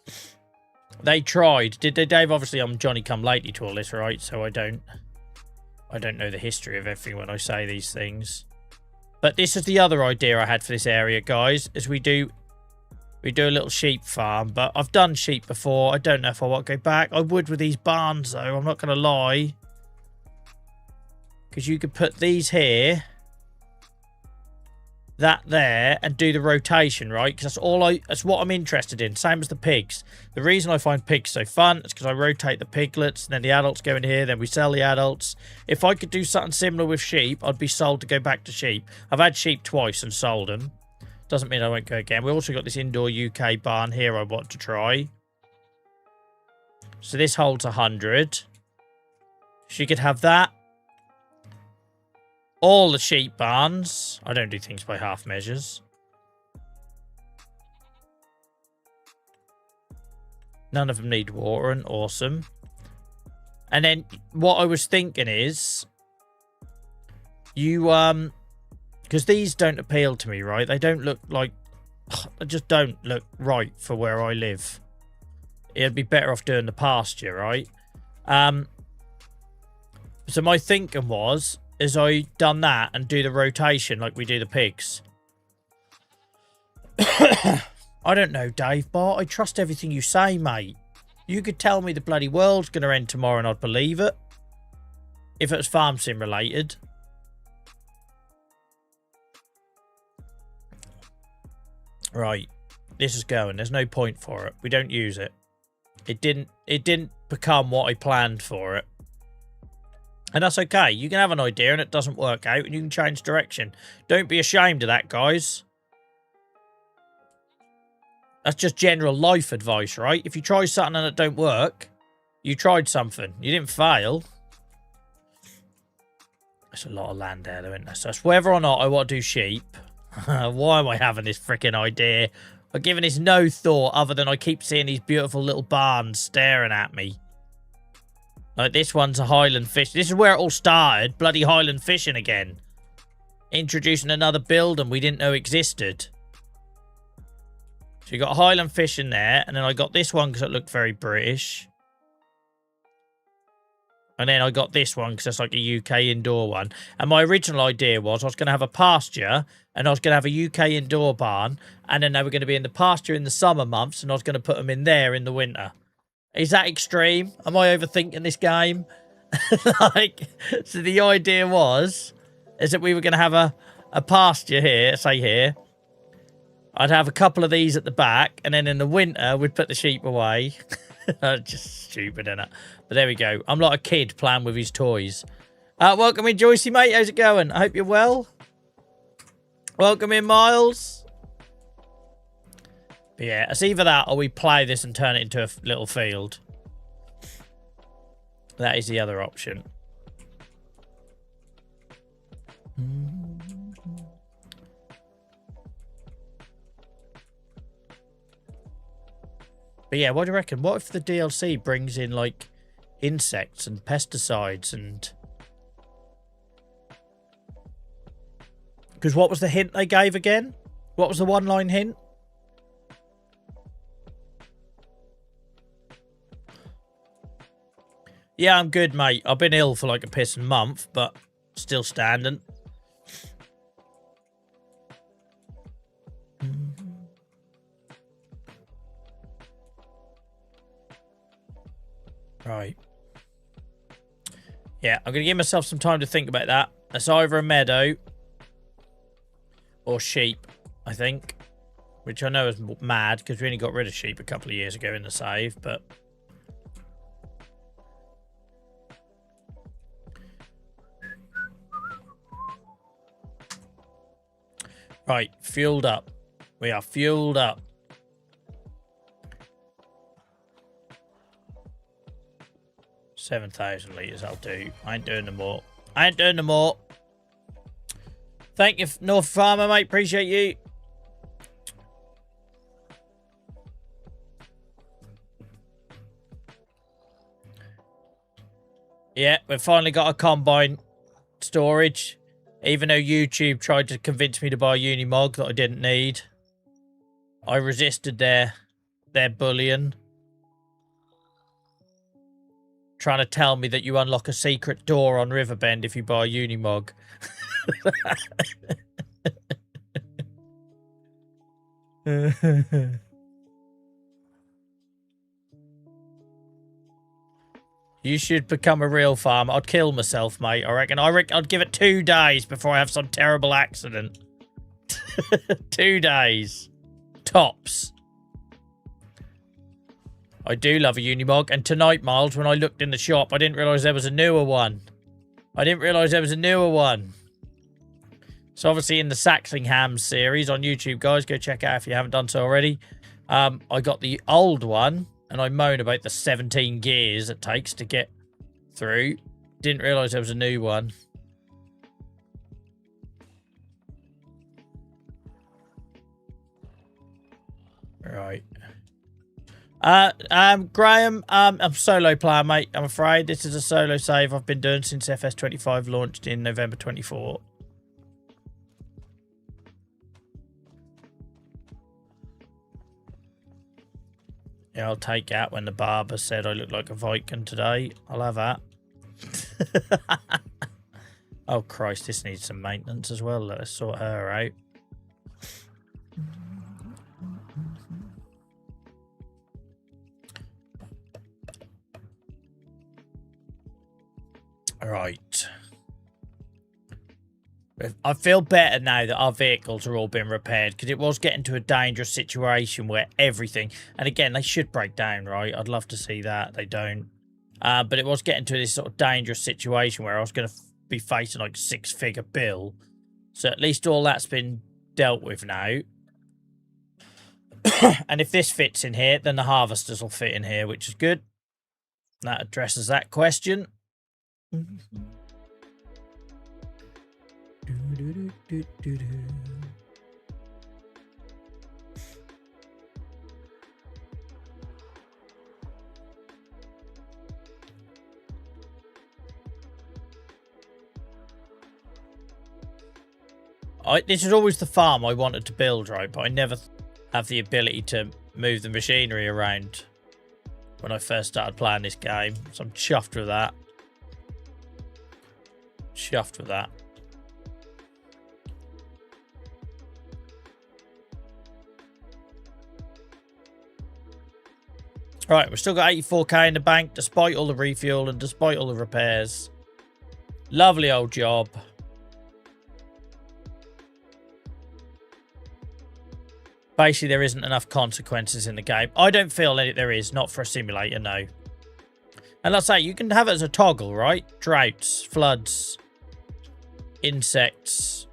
it? They tried. Did they, Dave? Obviously, I'm Johnny come lately to all this, right? So I don't know the history of everything when I say these things. But this is the other idea I had for this area, guys, is we do a little sheep farm. But I've done sheep before. I don't know if I want to go back. I would with these barns, though. I'm not going to lie. Because you could put these here, that there, and do the rotation, right? Because that's what I'm interested in. Same as the pigs. The reason I find pigs so fun is because I rotate the piglets, and then the adults go in here, then we sell the adults. If I could do something similar with sheep, I'd be sold to go back to sheep. I've had sheep twice and sold them. Doesn't mean I won't go again. We also got this indoor UK barn here I want to try. So this holds 100. She could have that. All the sheep barns. I don't do things by half measures. None of them need watering. Awesome. And then what I was thinking is, you because these don't appeal to me, right? They don't look like, they just don't look right for where I live. It'd be better off doing the pasture, right? So my thinking was, is I done that and do the rotation like we do the pigs. I don't know, Dave, but I trust everything you say, mate. You could tell me the bloody world's going to end tomorrow and I'd believe it. If it was farm sim related. Right. This is going. There's no point for it. We don't use it. It didn't become what I planned for it. And that's okay. You can have an idea and it doesn't work out and you can change direction. Don't be ashamed of that, guys. That's just general life advice, right? If you try something and it don't work, you tried something. You didn't fail. There's a lot of land there, though, isn't there? So it's whether or not I want to do sheep. Why am I having this freaking idea? I've given this no thought other than I keep seeing these beautiful little barns staring at me. Like, this one's a Highland fish. This is where it all started. Bloody Highland fishing again. Introducing another building we didn't know existed. So you got Highland fish in there. And then I got this one because it looked very British. And then I got this one because it's like a UK indoor one. And my original idea was I was going to have a pasture. And I was going to have a UK indoor barn. And then they were going to be in the pasture in the summer months. And I was going to put them in there in the winter. Is that extreme? Am I overthinking this game? Like, so the idea is that we were going to have a pasture here, say here. I'd have a couple of these at the back, and then in the winter, we'd put the sheep away. Just stupid, innit? But there we go. I'm like a kid playing with his toys. Welcome in, Joycey, mate. How's it going? I hope you're well. Welcome in, Miles. But yeah, it's either that or we play this and turn it into a little field. That is the other option. But yeah, what do you reckon? What if the DLC brings in, like, insects and pesticides and... Because what was the hint they gave again? What was the one-line hint? Yeah, I'm good, mate. I've been ill for like a pissing month, but still standing. Right. Yeah, I'm going to give myself some time to think about that. It's either a meadow or sheep, I think. Which I know is mad, because we only got rid of sheep a couple of years ago in the save, but... Right, fueled up. We are fueled up. $7,000 litres, I'll do. I ain't doing no more. I ain't doing no more. Thank you, North Farmer, mate. Appreciate you. Yeah, we've finally got a combine storage. Even though YouTube tried to convince me to buy a Unimog that I didn't need. I resisted their bullion. Trying to tell me that you unlock a secret door on Riverbend if you buy a Unimog. You should become a real farmer. I'd kill myself, mate. I reckon I'd give it 2 days before I have some terrible accident. 2 days. Tops. I do love a Unimog. And tonight, Miles, when I looked in the shop, I didn't realise there was a newer one. So obviously in the Saxingham series on YouTube, guys, go check out if you haven't done so already. I got the old one. And I moan about the 17 gears it takes to get through. Didn't realise there was a new one. Right. Graham, I'm solo player, mate. I'm afraid this is a solo save I've been doing since FS25 launched in November 24. Yeah, I'll take that when the barber said I look like a Viking today. I'll have that. Oh, Christ, this needs some maintenance as well. Let's sort her out. All right. I feel better now that our vehicles are all being repaired, because it was getting to a dangerous situation where everything, and again, they should break down, right? I'd love to see that. They don't. But it was getting to this sort of dangerous situation where I was going to be facing like a 6-figure bill. So at least all that's been dealt with now. And if this fits in here, then the harvesters will fit in here, which is good. That addresses that question. This is always the farm I wanted to build, right? But I never have the ability to move the machinery around when I first started playing this game. So I'm chuffed with that. Chuffed with that. Right, we've still got 84k in the bank, despite all the refuel and despite all the repairs. Lovely old job. Basically, there isn't enough consequences in the game. I don't feel that there is, not for a simulator, no. And let's say, you can have it as a toggle, right? Droughts, floods, insects,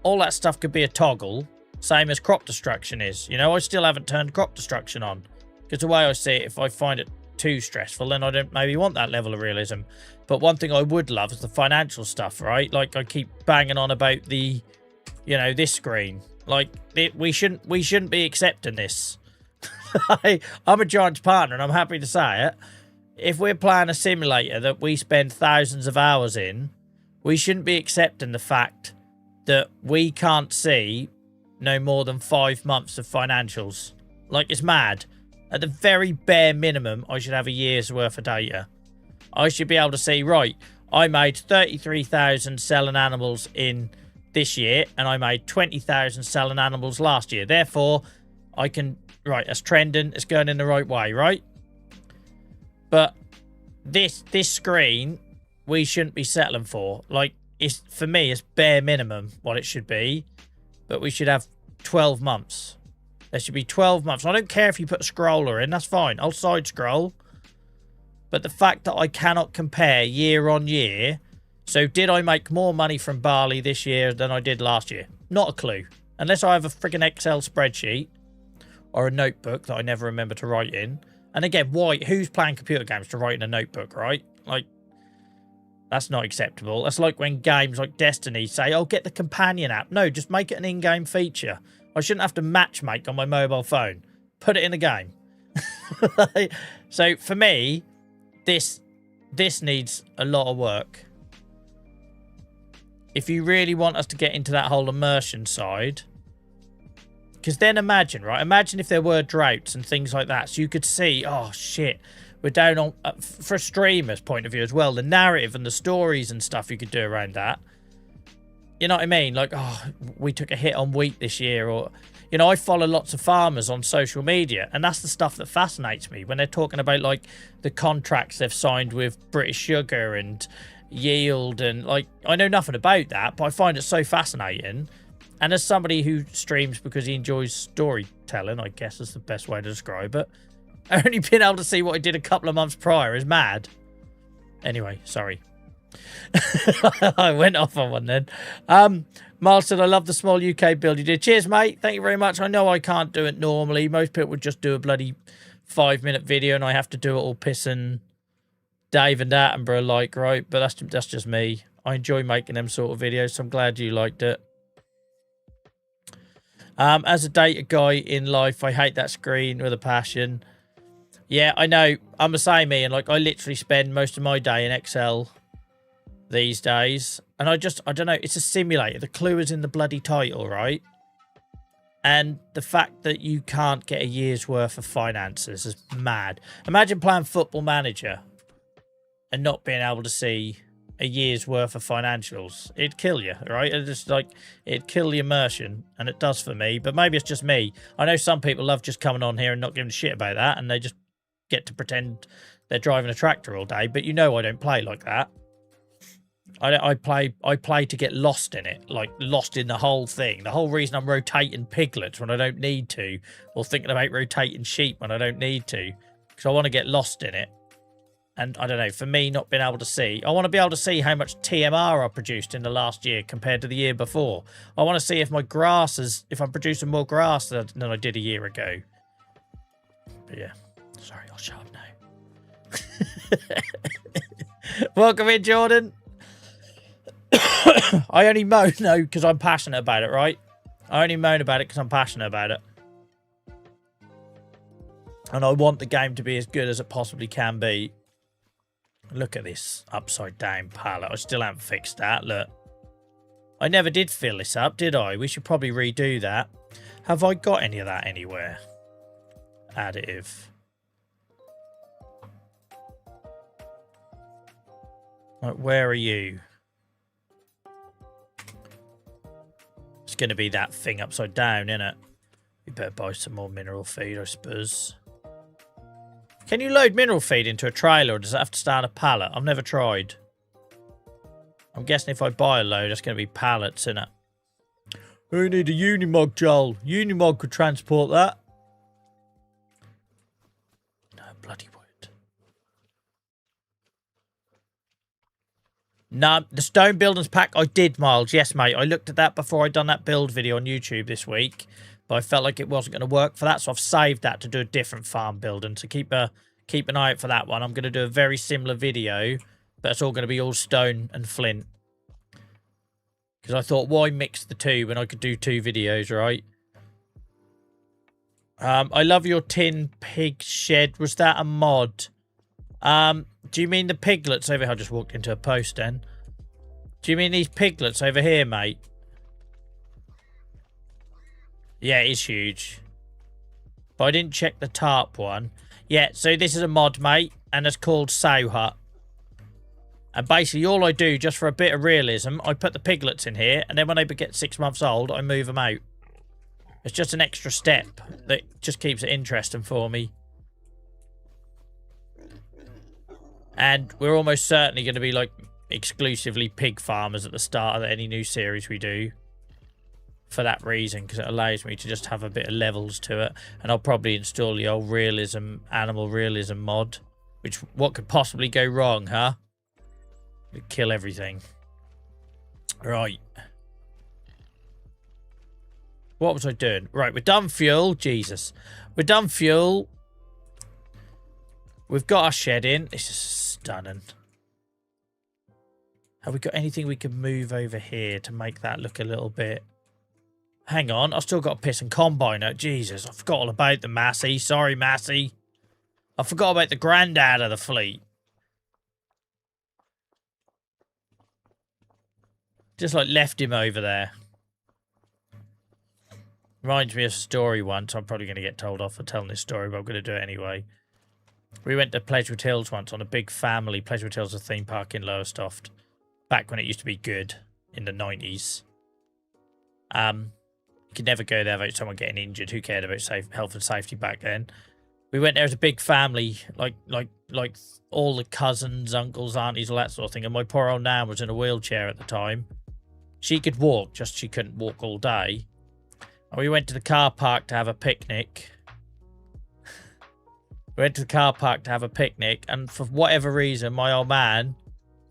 all that stuff could be a toggle, same as crop destruction is. You know, I still haven't turned crop destruction on. Because the way I see it, if I find it too stressful, then I don't maybe want that level of realism. But one thing I would love is the financial stuff, right? Like, I keep banging on about the, you know, this screen. Like, we shouldn't be accepting this. I'm a Giants partner, and I'm happy to say it. If we're playing a simulator that we spend thousands of hours in, we shouldn't be accepting the fact that we can't see no more than 5 months of financials. Like, it's mad. At the very bare minimum, I should have a year's worth of data. I should be able to see, right, I made 33,000 selling animals in this year, and I made 20,000 selling animals last year. Therefore, I can, right, that's trending, it's going in the right way, right? But this screen, we shouldn't be settling for. Like, it's, for me, it's bare minimum what it should be. But we should have 12 months. There should be 12 months. I don't care if you put a scroller in, that's fine. I'll side scroll. But the fact that I cannot compare year on year. So did I make more money from barley this year than I did last year? Not a clue. Unless I have a freaking Excel spreadsheet or a notebook that I never remember to write in. And again, why? Who's playing computer games to write in a notebook, right? Like, that's not acceptable. That's like when games like Destiny say, oh, get the companion app. No, just make it an in-game feature. I shouldn't have to matchmake on my mobile phone. Put it in the game. So for me, this needs a lot of work. If you really want us to get into that whole immersion side, because then imagine, right? Imagine if there were droughts and things like that. So you could see, oh, shit. We're down on, for a streamer's point of view as well, the narrative and the stories and stuff you could do around that. You know what I mean? Like, oh, we took a hit on wheat this year. Or, you know, I follow lots of farmers on social media. And that's the stuff that fascinates me. When they're talking about, like, the contracts they've signed with British Sugar and yield. And, like, I know nothing about that, but I find it so fascinating. And as somebody who streams because he enjoys storytelling, I guess is the best way to describe it, only being able to see what I did a couple of months prior is mad. Anyway, sorry. I went off on one then. Miles said, I love the small UK build you did. Cheers, mate. Thank you very much. I know I can't do it normally. Most people would just do a bloody 5-minute video and I have to do it all pissing Dave and Attenborough like, right? But that's just me. I enjoy making them sort of videos, so I'm glad you liked it. As a data guy in life, I hate that screen with a passion. Yeah, I know. I'm the same, Ian. Like, I literally spend most of my day in Excel these days. And I don't know. It's a simulator. The clue is in the bloody title, right? And the fact that you can't get a year's worth of finances is mad. Imagine playing Football Manager and not being able to see a year's worth of financials. It'd kill you, right? It's just like, it'd kill the immersion, and it does for me. But maybe it's just me. I know some people love just coming on here and not giving a shit about that, and they just get to pretend they're driving a tractor all day. But you know I don't play like that. I play to get lost in it, like lost in the whole thing. The whole reason I'm rotating piglets when I don't need to, or thinking about rotating sheep when I don't need to, because I want to get lost in it. And I don't know, for me, not being able to see, I want to be able to see how much TMR I produced in the last year compared to the year before. I want to see if my grass is, if I'm producing more grass than I did a year ago. But yeah, sorry, I'll shut up now. Welcome in, Jordan. I only moan, no, because I'm passionate about it, right? I only moan about it because I'm passionate about it. And I want the game to be as good as it possibly can be. Look at this upside down palette. I still haven't fixed that. Look. I never did fill this up, did I? We should probably redo that. Have I got any of that anywhere? Additive. Like, where are you? It's going to be that thing upside down, isn't it? We better buy some more mineral feed, I suppose. Can you load mineral feed into a trailer, or does it have to start a pallet? I've never tried. I'm guessing if I buy a load, it's going to be pallets, isn't it? We need a Unimog, Joel. Unimog could transport that. No, bloody wood. No, the stone buildings pack, I did, Miles. Yes, mate. I looked at that before I'd done that build video on YouTube this week. But I felt like it wasn't going to work for that, so I've saved that to do a different farm building. So keep an eye out for that one. I'm going to do a very similar video, but it's all going to be all stone and flint. Because I thought, why mix the two when I could do 2 videos, right? I love your tin pig shed. Was that a mod? Do you mean the piglets over here? I just walked into a post then. Do you mean these piglets over here, mate? Yeah, it is huge. But I didn't check the tarp one. Yeah, so this is a mod, mate, and it's called Sow Hut. And basically all I do, just for a bit of realism, I put the piglets in here, and then when they get 6 months old, I move them out. It's just an extra step that just keeps it interesting for me. And we're almost certainly going to be like exclusively pig farmers at the start of any new series we do. For that reason, because it allows me to just have a bit of levels to it. And I'll probably install the old realism, animal realism mod. Which, what could possibly go wrong, huh? It'd kill everything. Right. What was I doing? Right, we're done fuel. Jesus. We're done fuel. We've got our shed in. This is stunning. Have we got anything we can move over here to make that look a little bit... Hang on, I've still got a piss and combiner. Jesus, I forgot all about the Massey. Sorry, Massey. I forgot about the granddad of the fleet. Just like left him over there. Reminds me of a story once. I'm probably going to get told off for telling this story, but I'm going to do it anyway. We went to Pleasurewood Hills once on a big family. Pleasurewood Hills is a theme park in Lowestoft. Back when it used to be good in the 90s. You could never go there without someone getting injured. Who cared about health and safety back then? We went there as a big family, like all the cousins, uncles, aunties, all that sort of thing. And my poor old nan was in a wheelchair at the time. She could walk, just she couldn't walk all day. And we went to the car park to have a picnic. And for whatever reason, my old man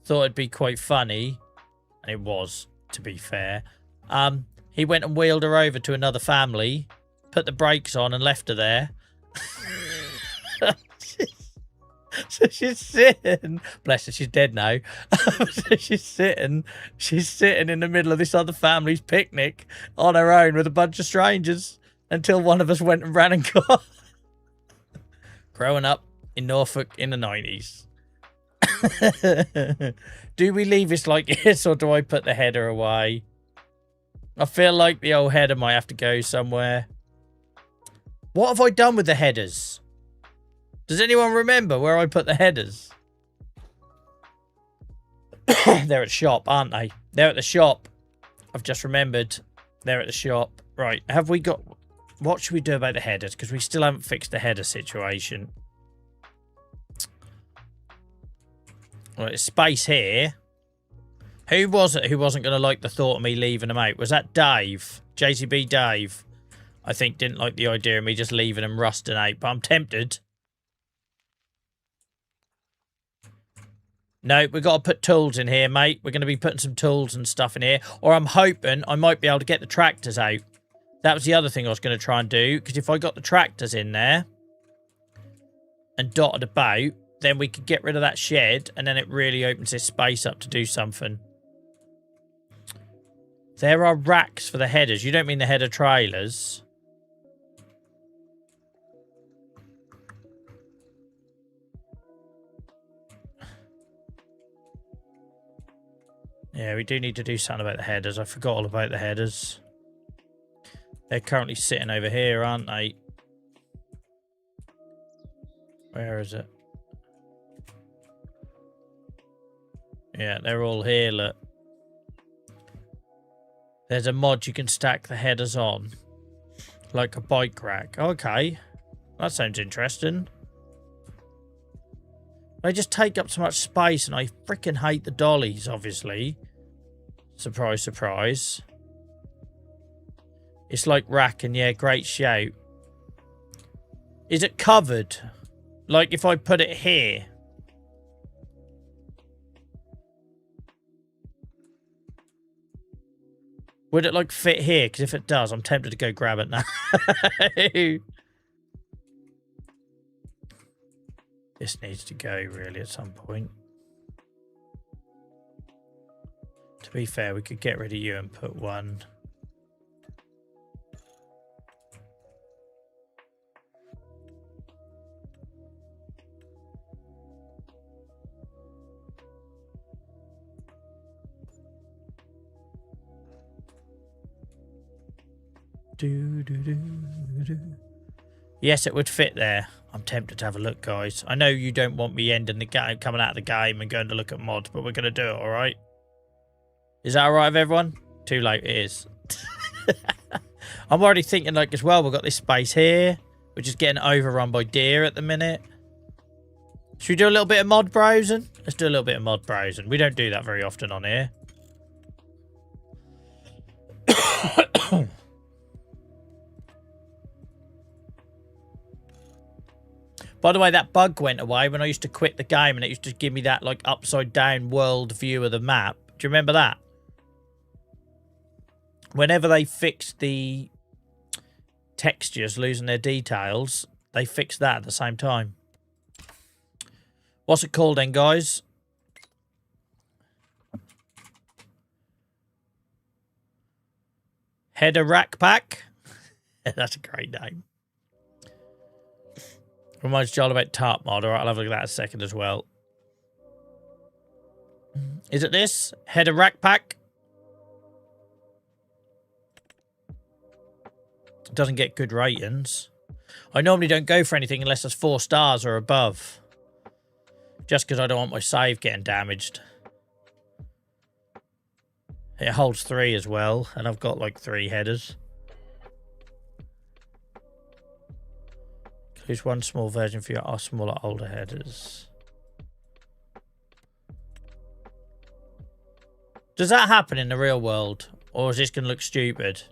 thought it'd be quite funny. And it was, to be fair. He went and wheeled her over to another family, put the brakes on and left her there. So she's sitting, bless her, she's dead now. So she's sitting in the middle of this other family's picnic on her own with a bunch of strangers until one of us went and ran and got. Growing up in Norfolk in the 90s. Do we leave this like this or do I put the header away? I feel like the old header might have to go somewhere. What have I done with the headers? Does anyone remember where I put the headers? They're at the shop, aren't they? They're at the shop. I've just remembered. They're at the shop. Right, have we got... What should we do about the headers? Because we still haven't fixed the header situation. Right, there's space here. Who was it who wasn't going to like the thought of me leaving them out? Was that Dave? JCB Dave? I think didn't like the idea of me just leaving them rusting out. But I'm tempted. No, we've got to put tools in here, mate. We're going to be putting some tools and stuff in here. Or I'm hoping I might be able to get the tractors out. That was the other thing I was going to try and do. Because if I got the tractors in there and dotted about, then we could get rid of that shed. And then it really opens this space up to do something. There are racks for the headers. You don't mean the header trailers. Yeah, we do need to do something about the headers. I forgot all about the headers. They're currently sitting over here, aren't they? Where is it? Yeah, they're all here, look. There's a mod you can stack the headers on. Like a bike rack. Okay. That sounds interesting. They just take up so much space and I freaking hate the dollies, obviously. Surprise, surprise. It's like racking, yeah, great shout. Is it covered? Like if I put it here? Would it like fit here? Because if it does, I'm tempted to go grab it now. This needs to go really at some point. To be fair, we could get rid of you and put one. Yes, it would fit there. I'm tempted to have a look, guys. I know you don't want me ending the game, coming out of the game and going to look at mods, but we're going to do it, all right? Is that all right with everyone? Too late, it is. I'm already thinking, like, as well, we've got this space here, which is getting overrun by deer at the minute. Should we do a little bit of mod browsing? Let's do a little bit of mod browsing. We don't do that very often on here. By the way, that bug went away when I used to quit the game and it used to give me that, like, upside down world view of the map. Do you remember that? Whenever they fixed the textures losing their details, they fixed that at the same time. What's it called then, guys? Header Rack Pack? That's a great name. Reminds Joel about Tarp Mod. Alright, I'll have a look at that in a second as well. Is it this? Header Rack Pack? Doesn't get good ratings. I normally don't go for anything unless it's 4 stars or above. Just because I don't want my save getting damaged. It holds 3 as well, and I've got like 3 headers. Includes one small version for your smaller, older headers. Does that happen in the real world? Or is this going to look stupid?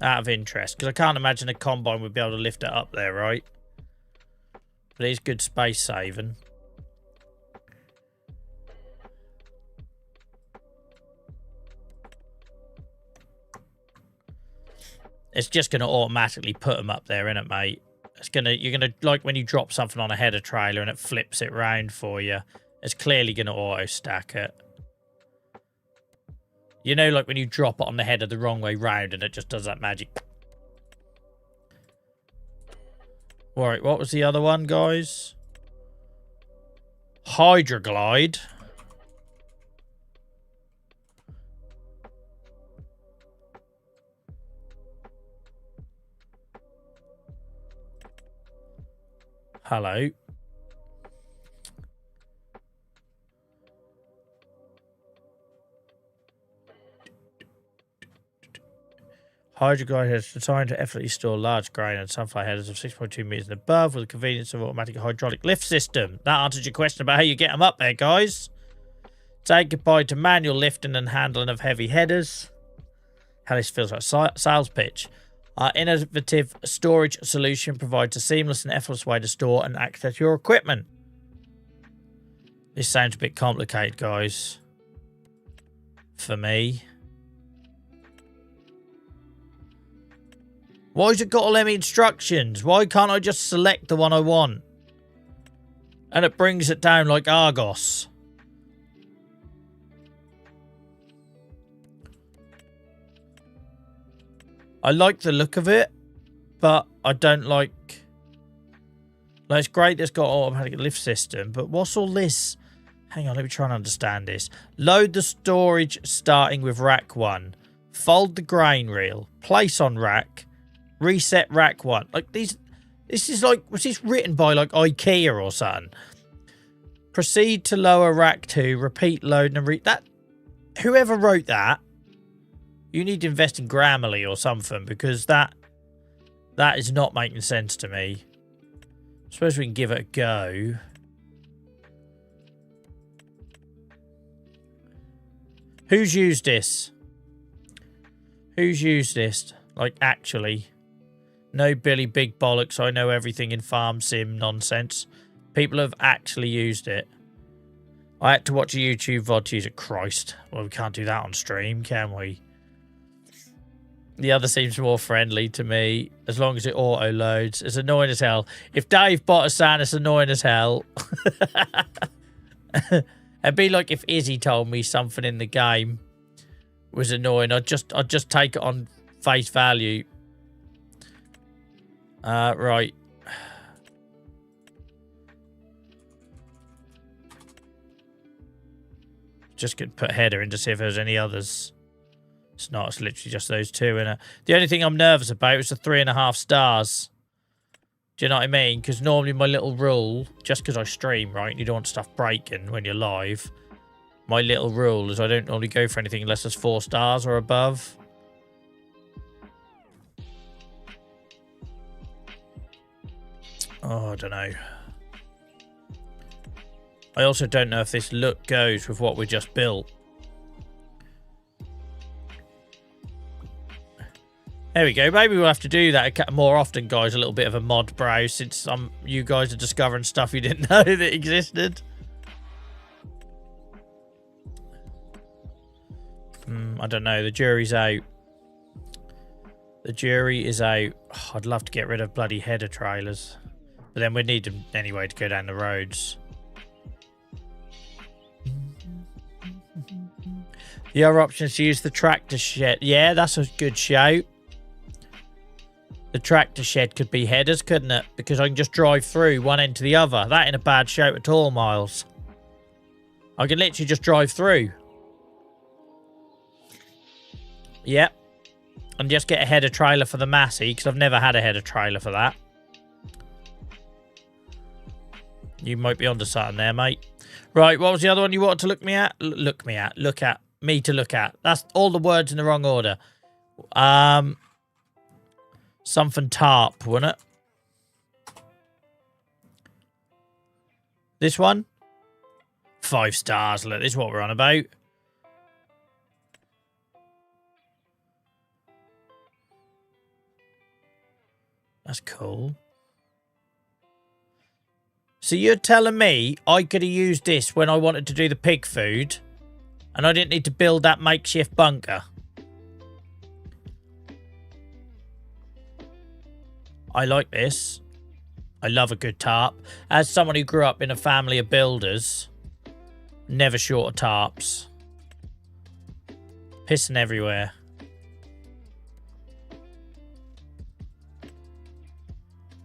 Out of interest. Because I can't imagine a combine would be able to lift it up there, right? But it is good space saving. It's just going to automatically put them up there, innit, mate? It's gonna, you're gonna, like when you drop something on a header trailer and it flips it round for you. It's clearly gonna auto stack it. You know, like when you drop it on the header the wrong way round and it just does that magic. Alright, what was the other one, guys? Hydroglide. Hello. Hydroglide is designed to effortlessly store large grain and sunflower headers of 6.2 meters and above with the convenience of automatic hydraulic lift system. That answers your question about how you get them up there, guys. Say goodbye to manual lifting and handling of heavy headers. How this feels like sales pitch. Our innovative storage solution provides a seamless and effortless way to store and access your equipment. This sounds a bit complicated, guys. For me. Why's it got all them instructions? Why can't I just select the one I want? And it brings it down like Argos. I like the look of it, but I don't like... Like, it's great it's got automatic lift system, but what's all this? Hang on, let me try and understand this. Load the storage starting with rack 1. Fold the grain reel. Place on rack. Reset rack 1. Like, these... This is like... Was this written by, like, IKEA or something? Proceed to lower rack 2. Repeat load and that... Whoever wrote that... You need to invest in Grammarly or something, because that is not making sense to me. I suppose we can give it a go. Who's used this? Who's used this? Like, actually. No Billy Big Bollocks, I know everything in farm sim nonsense. People have actually used it. I had to watch a YouTube VOD to use it. Christ. Well, we can't do that on stream, can we? The other seems more friendly to me, as long as it auto-loads. It's annoying as hell. If Dave bought a sound, it's annoying as hell. It'd be like if Izzy told me something in the game was annoying. I'd just take it on face value. Right. Just could put header in to see if there's any others. It's not. It's literally just those two. And the only thing I'm nervous about is the 3.5 stars. Do you know what I mean? Because normally my little rule, just because I stream, right, you don't want stuff breaking when you're live. My little rule is I don't normally go for anything unless there's 4 stars or above. Oh, I don't know. I also don't know if this look goes with what we just built. There we go. Maybe we'll have to do that more often, guys. A little bit of a mod browse, since you guys are discovering stuff you didn't know that existed. I don't know. The jury's out. The jury is out. Oh, I'd love to get rid of bloody header trailers. But then we'd need them anyway to go down the roads. The other option is to use the tractor shed. Yeah, that's a good shout. The tractor shed could be headers, couldn't it? Because I can just drive through one end to the other. That ain't a bad shout at all, Miles. I can literally just drive through. Yep. And just get a header trailer for the Massey, because I've never had a header trailer for that. You might be onto something there, mate. Right, what was the other one you wanted to look at? Look at. Me to look at. That's all the words in the wrong order. Something tarp, wasn't it? This one? 5 stars. Look, this is what we're on about. That's cool. So you're telling me I could have used this when I wanted to do the pig food, and I didn't need to build that makeshift bunker? I like this. I love a good tarp. As someone who grew up in a family of builders, never short of tarps. Pissing everywhere.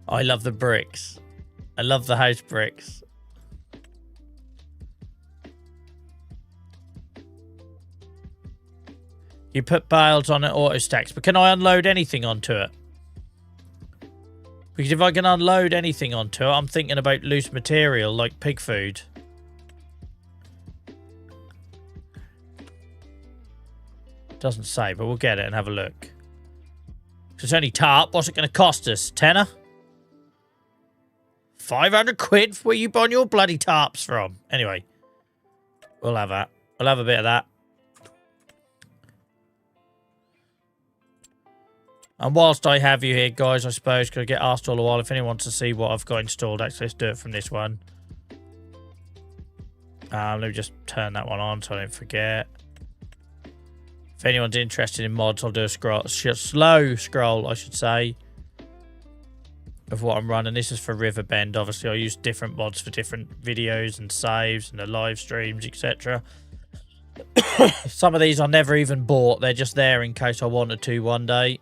I love the bricks. I love the house bricks. You put bales on it, auto stacks, but can I unload anything onto it? Because if I can unload anything onto it, I'm thinking about loose material like pig food. Doesn't say, but we'll get it and have a look. It's only tarp. What's it going to cost us? Tenner? 500 quid? Where you buying your bloody tarps from? Anyway, we'll have that. We'll have a bit of that. And whilst I have you here, guys, I suppose, because I get asked all the while if anyone wants to see what I've got installed. Actually, let's do it from this one. Let me just turn that one on so I don't forget. If anyone's interested in mods, I'll do a slow scroll, I should say, of what I'm running. This is for Riverbend. Obviously, I use different mods for different videos and saves and the live streams, etc. Some of these I never even bought. They're just there in case I wanted to one day.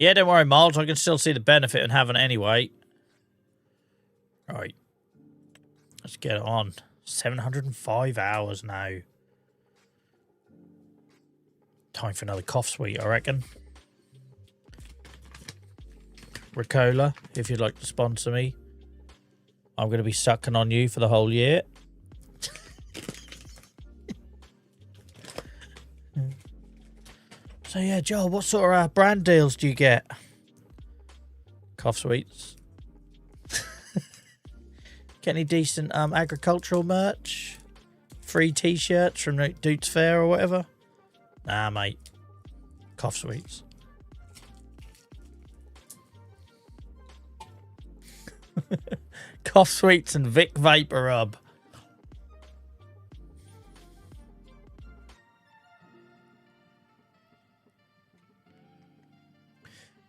Yeah, don't worry, Miles. I can still see the benefit in having it anyway. Right. Let's get it on. 705 hours now. Time for another cough sweet, I reckon. Ricola, if you'd like to sponsor me. I'm going to be sucking on you for the whole year. So yeah, Joel, what sort of brand deals do you get? Cough sweets. Get any decent agricultural merch? Free t-shirts from Dude's Fair or whatever? Nah, mate. Cough sweets. Cough sweets and Vic Vapor Rub.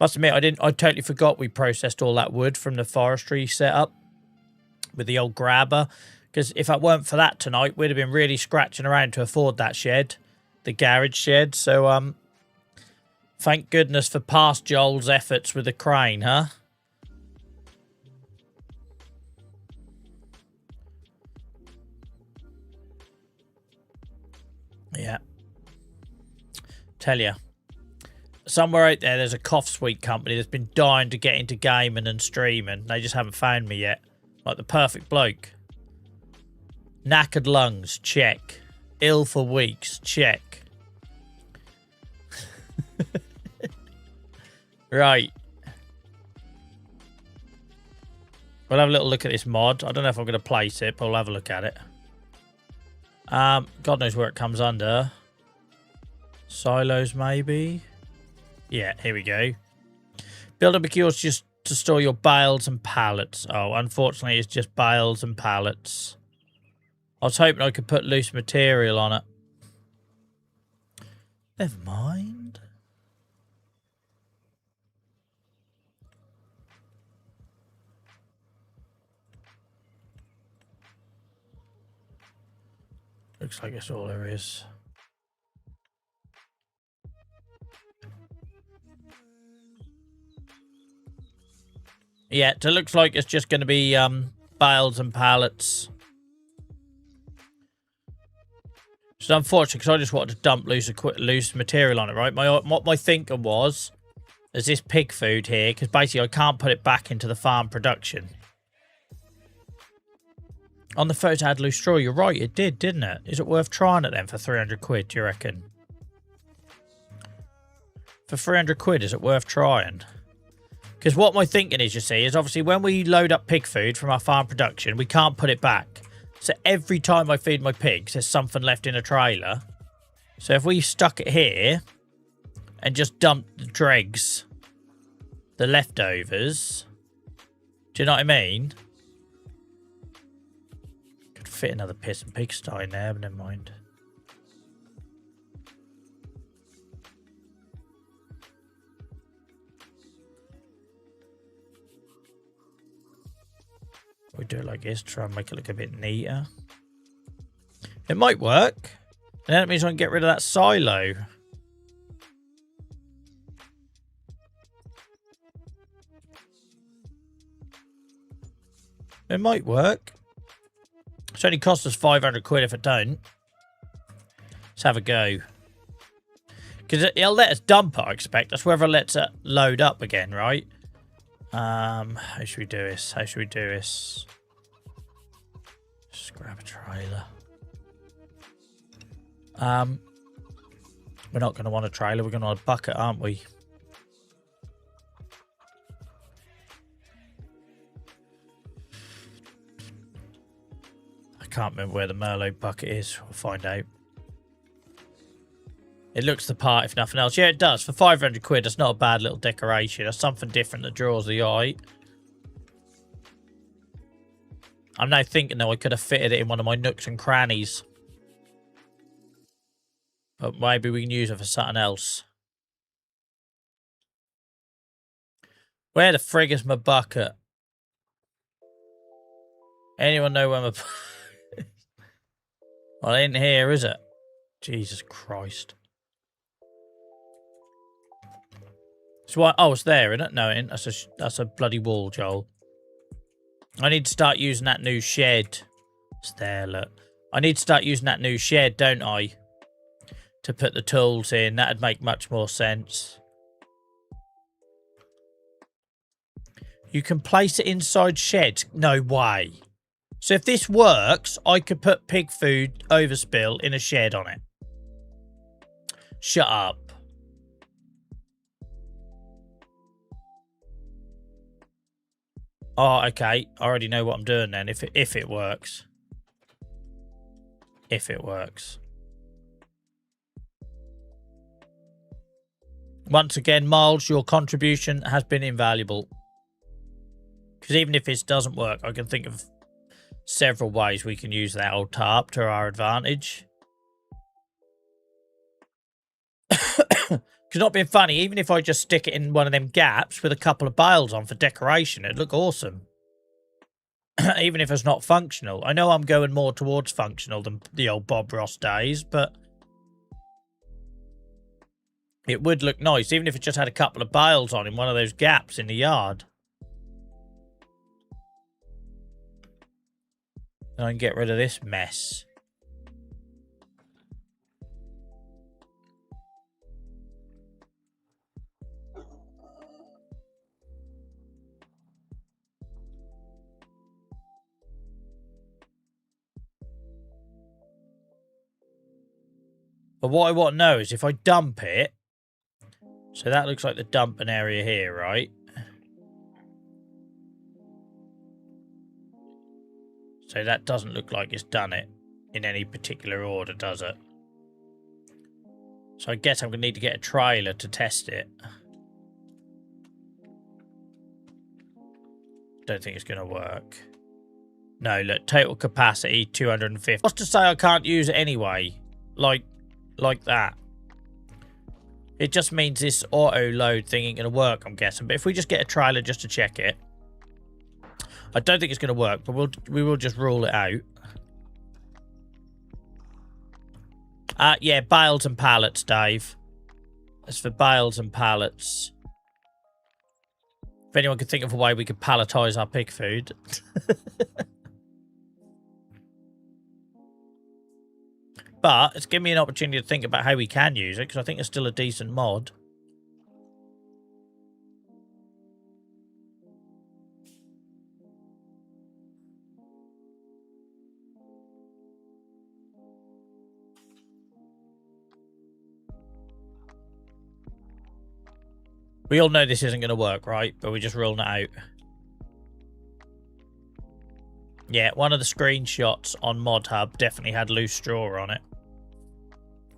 Must admit, I totally forgot we processed all that wood from the forestry setup. with the old grabber. Because if it weren't for that tonight, we'd have been really scratching around to afford that shed, the garage shed. So, thank goodness for past Joel's efforts with the crane, huh? Yeah. Tell you. Somewhere out there's a cough sweet company that's been dying to get into gaming and streaming. They just haven't found me yet. Like the perfect bloke. Knackered lungs, check. Ill for weeks, check. Right. We'll have a little look at this mod. I don't know if I'm going to place it, but we'll have a look at it. God knows where it comes under. Silos, maybe? Yeah, here we go. Build up a kiosk just to store your bales and pallets. Oh, unfortunately, it's just bales and pallets. I was hoping I could put loose material on it. Never mind. Looks like it's all there is. Yeah, so it looks like it's just going to be bales and pallets. It's unfortunate because I just wanted to dump loose material on it, right? What my thinking was, is this pig food here, because basically I can't put it back into the farm production. On the photo had loose straw, you're right, it did, didn't it? Is it worth trying it then for 300 quid, do you reckon? For 300 quid, is it worth trying? Because what my thinking is, you see, is obviously when we load up pig food from our farm production, we can't put it back. So every time I feed my pigs, there's something left in a trailer. So if we stuck it here and just dumped the dregs, the leftovers, do you know what I mean? Could fit another piss and pigsty in there, but never mind. We do it like this, try and make it look a bit neater. It might work. And then it means I can get rid of that silo. It might work. It's only cost us 500 quid if it don't. Let's have a go. Because it'll let us dump it, I expect. That's whether it lets it load up again, right? How should we do this? How should we do this? Just grab a trailer. We're not going to want a trailer. We're going to want a bucket, aren't we? I can't remember where the Merlot bucket is. We'll find out. It looks the part, if nothing else. Yeah, it does. For 500 quid, that's not a bad little decoration. That's something different that draws the eye. I'm now thinking, though, I could have fitted it in one of my nooks and crannies. But maybe we can use it for something else. Where the frig is my bucket? Anyone know where my... Well, in here, is it? Jesus Christ. So what? Oh, it's there, isn't it? No, it ain't. That's a bloody wall, Joel. I need to start using that new shed. It's there, look. I need to start using that new shed, don't I? To put the tools in. That'd make much more sense. You can place it inside sheds. No way. So if this works, I could put pig food overspill in a shed on it. Shut up. Oh, okay. I already know what I'm doing then. If it works. If it works. Once again, Miles, your contribution has been invaluable. Because even if this doesn't work, I can think of several ways we can use that old tarp to our advantage. Because not being funny, even if I just stick it in one of them gaps with a couple of bales on for decoration, it'd look awesome. Even if it's not functional. I know I'm going more towards functional than the old Bob Ross days, but it would look nice, even if it just had a couple of bales on in one of those gaps in the yard. And I can get rid of this mess. But what I want to know is if I dump it, so that looks like the dumping area here, right? So that doesn't look like it's done it in any particular order, does it? So I guess I'm going to need to get a trailer to test it. Don't think it's going to work. No, look, total capacity 250. What's to say I can't use it anyway? Like that. It just means this auto load thing ain't going to work, I'm guessing. But if we just get a trailer just to check it. I don't think it's going to work, but we will just rule it out. Yeah, bales and pallets, Dave. As for bales and pallets. If anyone could think of a way we could palletise our pig food. But it's given me an opportunity to think about how we can use it, because I think it's still a decent mod. We all know this isn't going to work, right? But we're just ruling it out. Yeah, one of the screenshots on Mod Hub definitely had loose straw on it.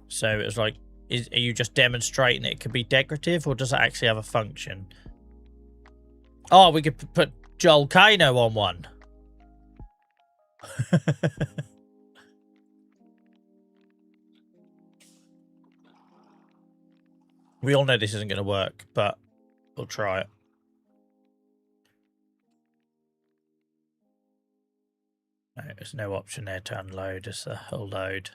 So it was like, are you just demonstrating it could be decorative, or does it actually have a function? Oh, we could put Joel Kano on one. We all know this isn't going to work, but we'll try it. No, there's no option there to unload. It's a whole load.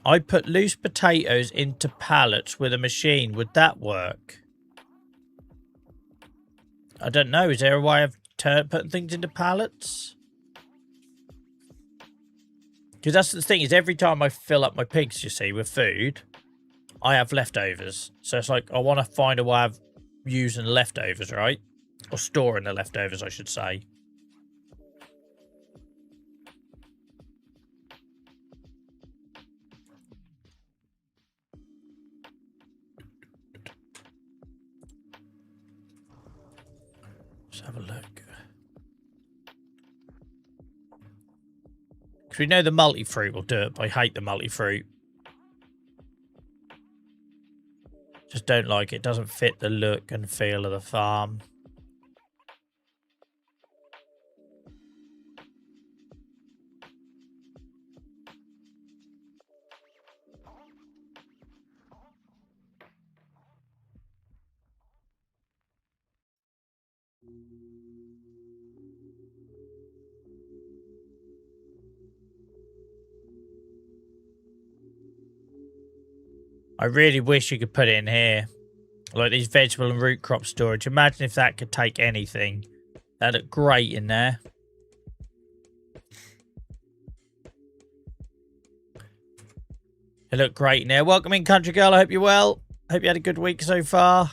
I put loose potatoes into pallets with a machine. Would that work? I don't know. Is there a way of putting things into pallets? Because that's the thing, is every time I fill up my pigs, you see, with food, I have leftovers. So it's like, I want to find a way of using leftovers, right? Or storing the leftovers, I should say. Let's have a look. Because we know the multi-fruit will do it, but I hate the multi-fruit. Just don't like it. It doesn't fit the look and feel of the farm. I really wish you could put it in here. Like these vegetable and root crop storage. Imagine if that could take anything. That'd look great in there. It looked great in there. Welcome in, country girl. I hope you're well. Hope you had a good week so far.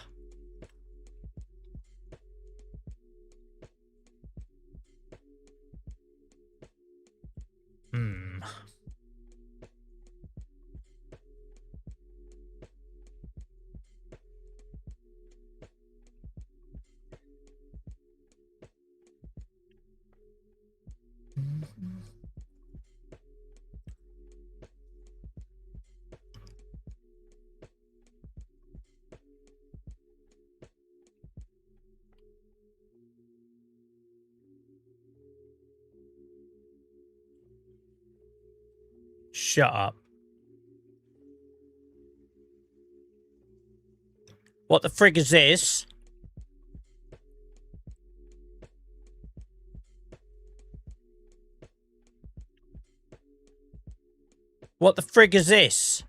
Shut up. What the frig is this? What the frig is this?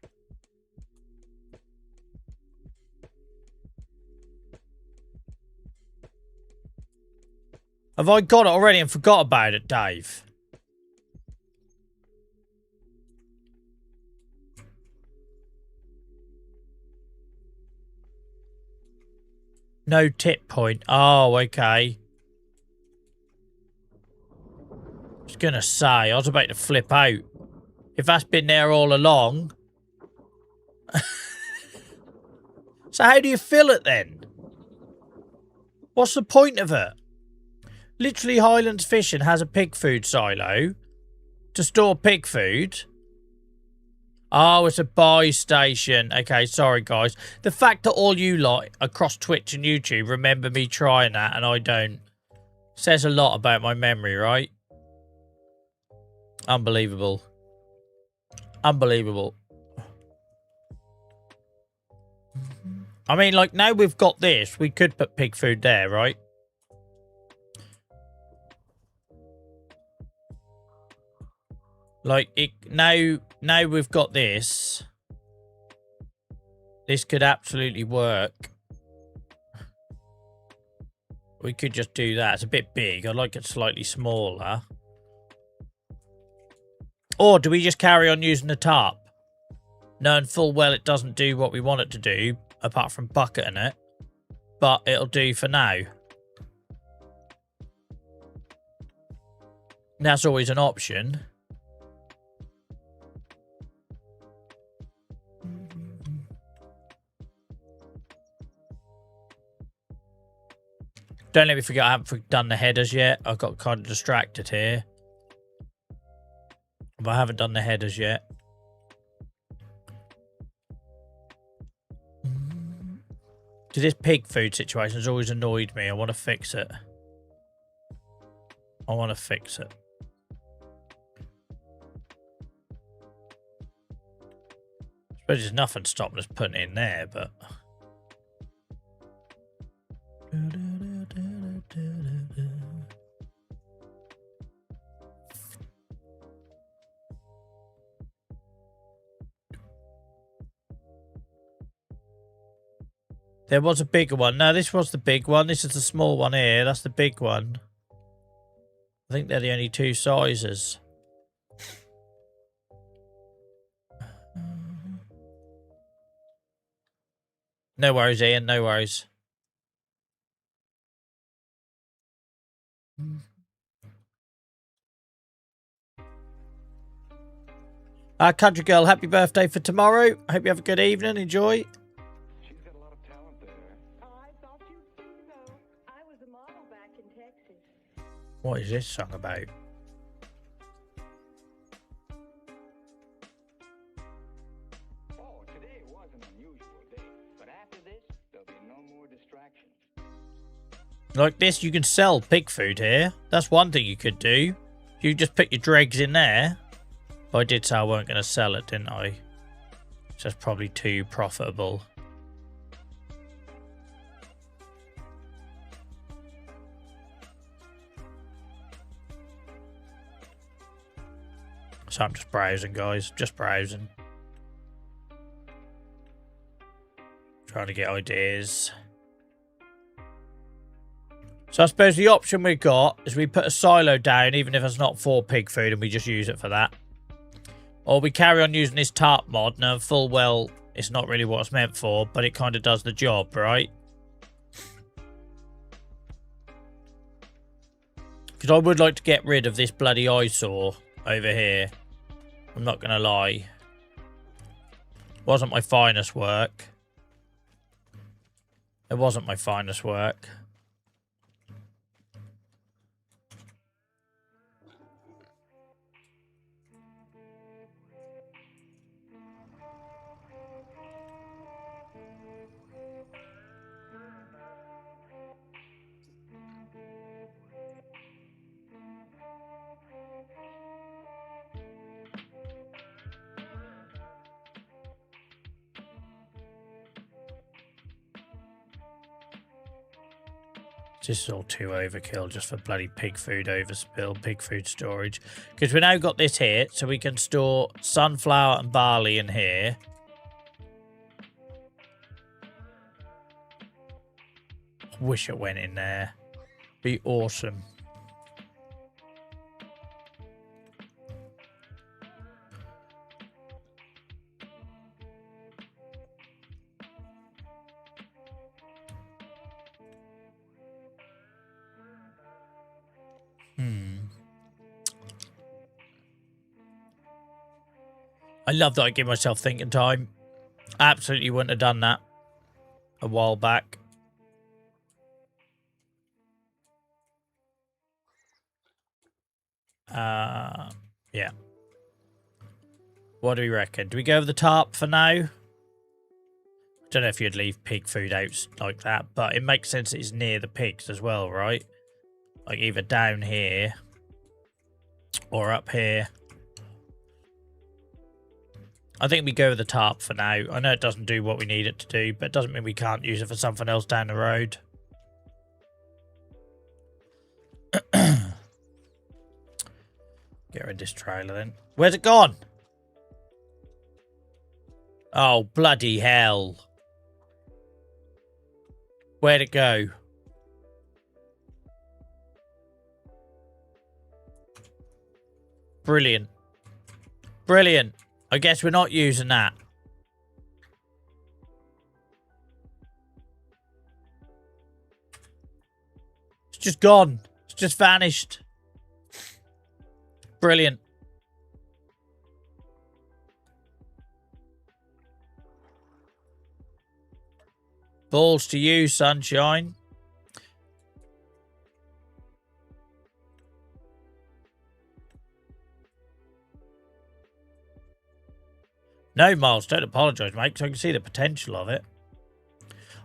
Have I got it already and forgot about it, Dave? No tip point. Oh, okay. I was gonna say, I was about to flip out. If that's been there all along. So how do you fill it then? What's the point of it? Literally, Highlands Fishing has a pig food silo to store pig food. Oh, it's a buy station. Okay, sorry, guys. The fact that all you lot across Twitch and YouTube remember me trying that and I don't says a lot about my memory, right? Unbelievable. Unbelievable. I mean, like, now we've got this, we could put pig food there, right? Like, now we've got this. This could absolutely work. We could just do that. It's a bit big. I'd like it slightly smaller. Or do we just carry on using the tarp? Knowing full well it doesn't do what we want it to do, apart from bucketing it. But it'll do for now. That's always an option. Don't let me forget I haven't done the headers yet. I got kind of distracted here. But I haven't done the headers yet. Because this pig food situation has always annoyed me. I want to fix it. I want to fix it. I suppose there's nothing stopping us putting it in there, but... There was a bigger one. No, this was the big one. This is the small one here. That's the big one. I think they're the only two sizes. No worries, Ian. No worries. Country Girl, happy birthday for tomorrow. I hope you have a good evening. Enjoy. She's got a lot of talent there. Oh, I thought you'd think so. I was a model back in Texas. What is this song about? Oh, today was an unusual day. But after this, there'll be no more distractions. Like this, you can sell pig food here. That's one thing you could do. You just put your dregs in there. But I did say I weren't going to sell it, didn't I? So that's probably too profitable. So I'm just browsing, guys. Just browsing. Trying to get ideas. So I suppose the option we got is we put a silo down, even if it's not for pig food, and we just use it for that. Or we carry on using this tarp mod, now full well it's not really what it's meant for, but it kind of does the job, right? Because I would like to get rid of this bloody eyesore over here. I'm not going to lie. Wasn't my finest work. It wasn't my finest work. This is all too overkill just for bloody pig food overspill, pig food storage. Because we now got this here, so we can store sunflower and barley in here. Wish it went in there. Be awesome. I love that I give myself thinking time. Absolutely wouldn't have done that a while back. Yeah. What do we reckon? Do we go with the tarp for now? Don't know if you'd leave pig food out like that, but it makes sense it's near the pigs as well, right? Like either down here or up here. I think we go with the tarp for now. I know it doesn't do what we need it to do, but it doesn't mean we can't use it for something else down the road. Get rid of this trailer then. Where's it gone? Oh, bloody hell. Where'd it go? Brilliant. Brilliant. I guess we're not using that. It's just gone. It's just vanished. Brilliant. Balls to you, sunshine. No, Miles, don't apologise, mate, because I can see the potential of it.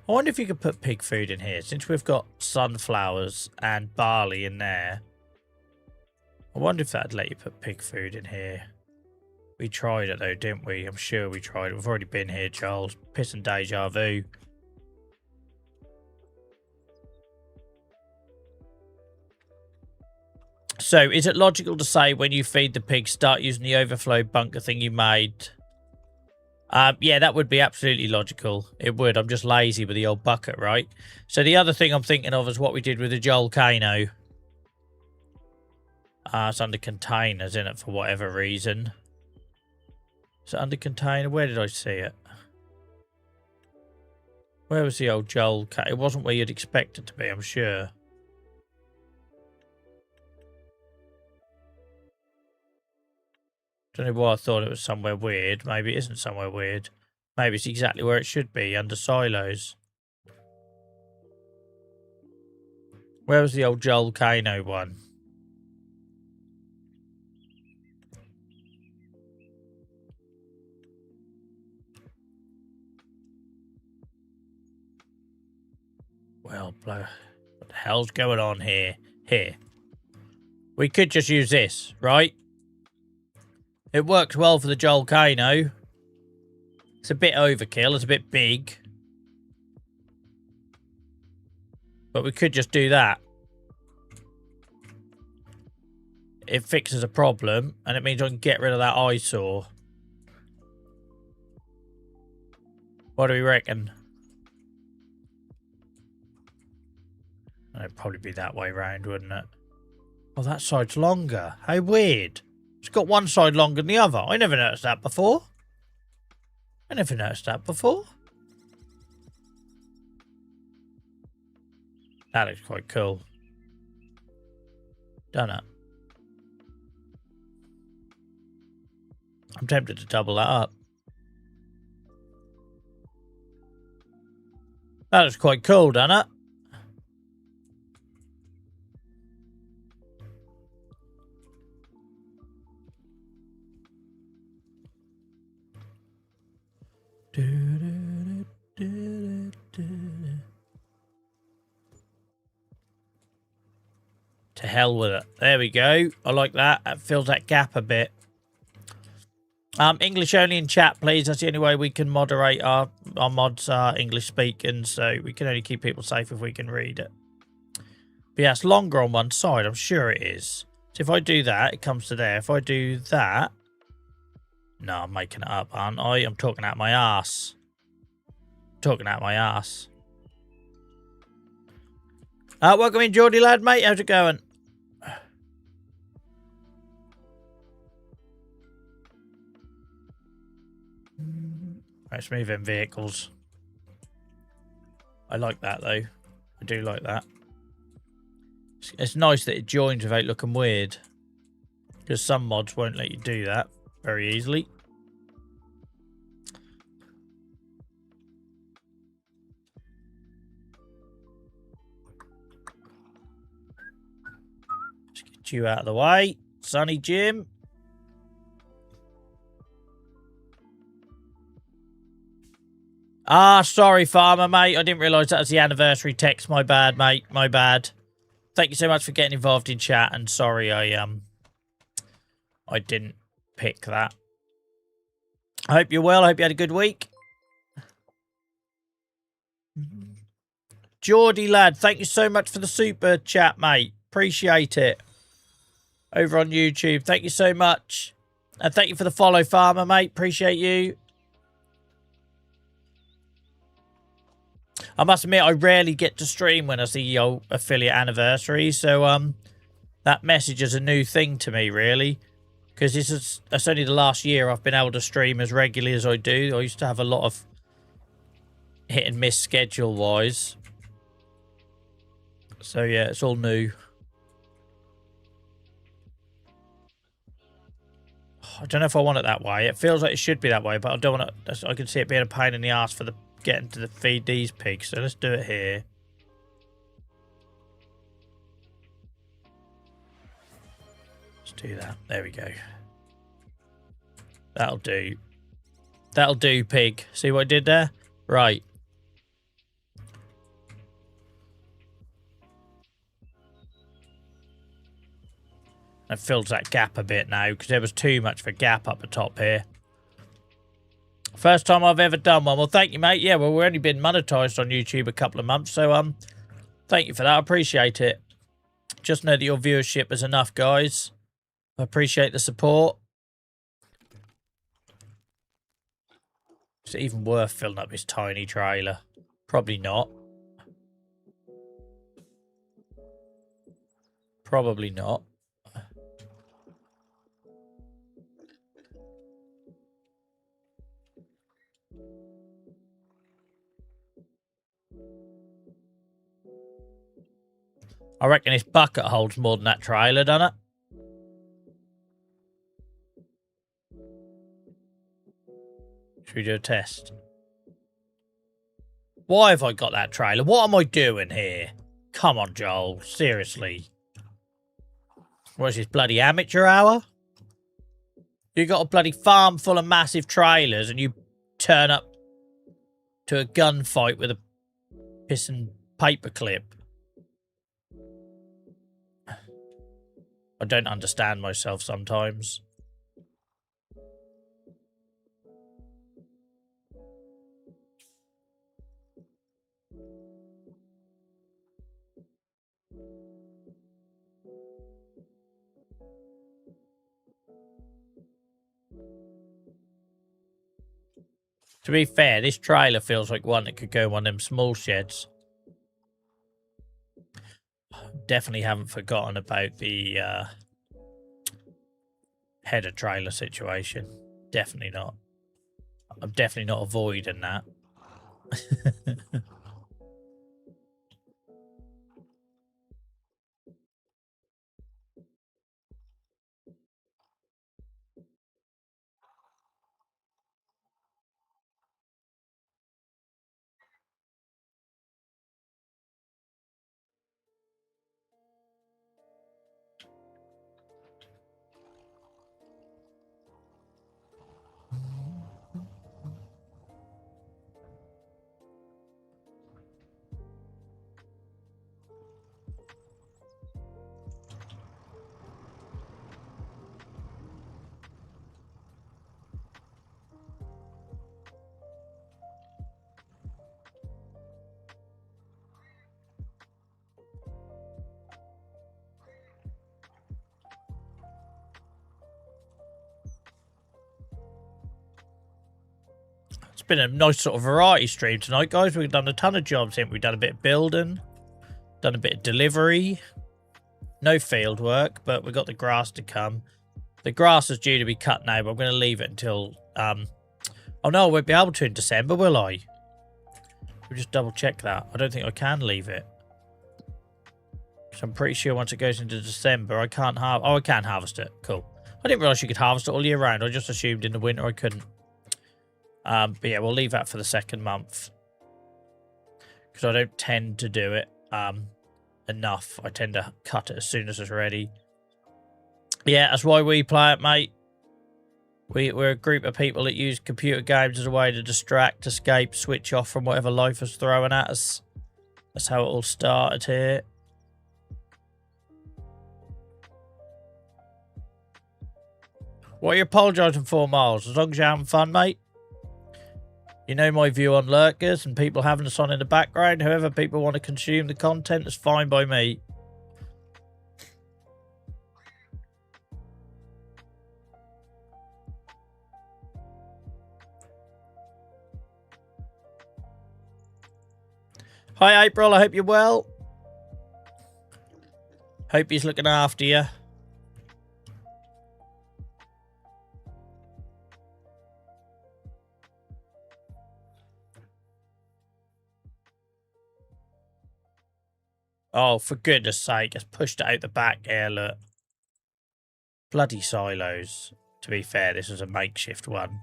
I wonder if you could put pig food in here, since we've got sunflowers and barley in there. I wonder if that'd let you put pig food in here. We tried it, though, didn't we? I'm sure we tried it. We've already been here, Charles. Piss and deja vu. So, is it logical to say when you feed the pigs, start using the overflow bunker thing you made? Yeah, that would be absolutely logical. It would. I'm just lazy with the old bucket, right? So the other thing I'm thinking of is what we did with the volcano. It's under containers, isn't it, for whatever reason. Is it under container? Where did I see it? Where was the old Joel? It wasn't where you'd expect it to be, I'm sure. Don't know why I thought it was somewhere weird. Maybe it isn't somewhere weird. Maybe it's exactly where it should be, under silos. Where was the old Joel Kano one? Well, what the hell's going on here? Here. We could just use this, right? It works well for the Joel Kano. It's a bit overkill. It's a bit big. But we could just do that. It fixes a problem, and it means I can get rid of that eyesore. What do we reckon? It'd probably be that way round, wouldn't it? Oh, that side's longer. How weird. It's got one side longer than the other. I never noticed that before. That looks quite cool. Done it. I'm tempted to double that up. That looks quite cool, doesn't it? To hell with it. There we go. I like that. That fills that gap a bit. English only in chat, please. That's the only way we can moderate. Our mods are English speaking, so we can only keep people safe if we can read it. But yeah, it's longer on one side. I'm sure it is. So if I do that, it comes to there. If I do that... No, I'm making it up, aren't I? I'm talking out my ass. Talking out my ass. Welcome in, Geordie lad, mate. How's it going? Let's move in vehicles. I like that, though. I do like that. It's nice that it joins without looking weird. Because some mods won't let you do that very easily. Let's get you out of the way. Sonny Jim. Ah, sorry, Farmer, mate. I didn't realise that was the anniversary text. My bad, mate. My bad. Thank you so much for getting involved in chat. And sorry, I didn't pick that. I hope you're well. I hope you had a good week. Geordie lad, thank you so much for the super chat, mate. Appreciate it. Over on YouTube. Thank you so much. And thank you for the follow, Farmer, mate. Appreciate you. I must admit, I rarely get to stream when I see your affiliate anniversary. So, that message is a new thing to me, really. Because it's only the last year I've been able to stream as regularly as I do. I used to have a lot of hit and miss schedule-wise. So, yeah, it's all new. I don't know if I want it that way. It feels like it should be that way, but I don't want to... I can see it being a pain in the ass for the getting to feed these pigs. So let's do it here. Let's do that. There we go. That'll do. That'll do, pig. See what I did there? Right. It fills that gap a bit now because there was too much of a gap up the top here. First time I've ever done one. Well, thank you, mate. Yeah, well, we've only been monetized on YouTube a couple of months, so thank you for that. I appreciate it. Just know that your viewership is enough, guys. I appreciate the support. Is it even worth filling up this tiny trailer? Probably not. Probably not. I reckon this bucket holds more than that trailer, doesn't it? Should we do a test? Why have I got that trailer? What am I doing here? Come on, Joel. Seriously. What is this, bloody amateur hour? You got a bloody farm full of massive trailers and you turn up to a gunfight with a pissing paperclip. I don't understand myself sometimes. To be fair, this trailer feels like one that could go in one of them small sheds. Definitely haven't forgotten about the header trailer situation. Definitely not. I'm definitely not avoiding that. been a nice sort of variety stream tonight, guys. We've done a ton of jobs here. We've done a bit of building, done a bit of delivery. No field work, but we've got the grass to come. The grass is due to be cut now, but I'm going to leave it until... oh, no, I won't be able to in December, will I? We'll just double check that. I don't think I can leave it. So I'm pretty sure once it goes into December, I can't have... Oh, I can harvest it. Cool. I didn't realise you could harvest it all year round. I just assumed in the winter I couldn't. But yeah, we'll leave that for the second month. Because I don't tend to do it enough. I tend to cut it as soon as it's ready. Yeah, that's why we play it, mate. We're a group of people that use computer games as a way to distract, escape, switch off from whatever life is throwing at us. That's how it all started here. What are you apologising for, Miles? As long as you're having fun, mate. You know my view on lurkers and people having us on in the background. However people want to consume the content is fine by me. Hi, April. I hope you're well. Hope he's looking after you. Oh, for goodness sake, it's pushed it out the back here, look. Bloody silos. To be fair, this was a makeshift one.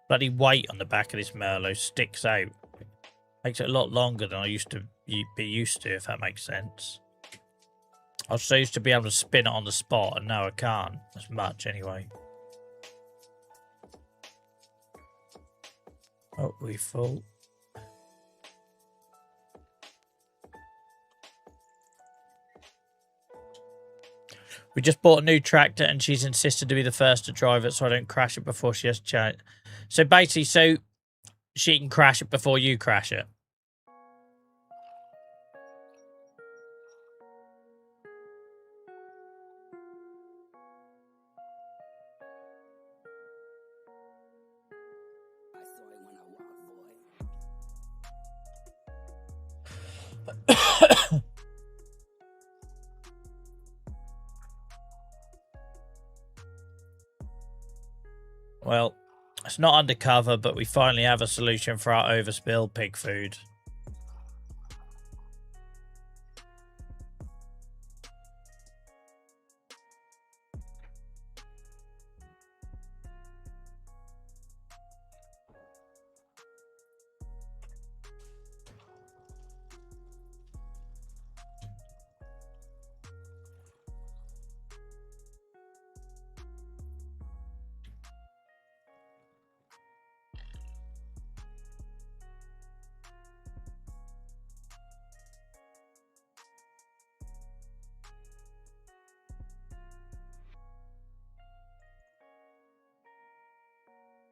Bloody weight on the back of this Merlot sticks out. Makes it a lot longer than I used to be used to, if that makes sense. I was so used to be able to spin it on the spot, and now I can't as much anyway. Oh, we full. We just bought a new tractor and she's insisted to be the first to drive it so I don't crash it before she has to chat. So basically, so she can crash it before you crash it. Well, it's not undercover, but we finally have a solution for our overspilled pig food.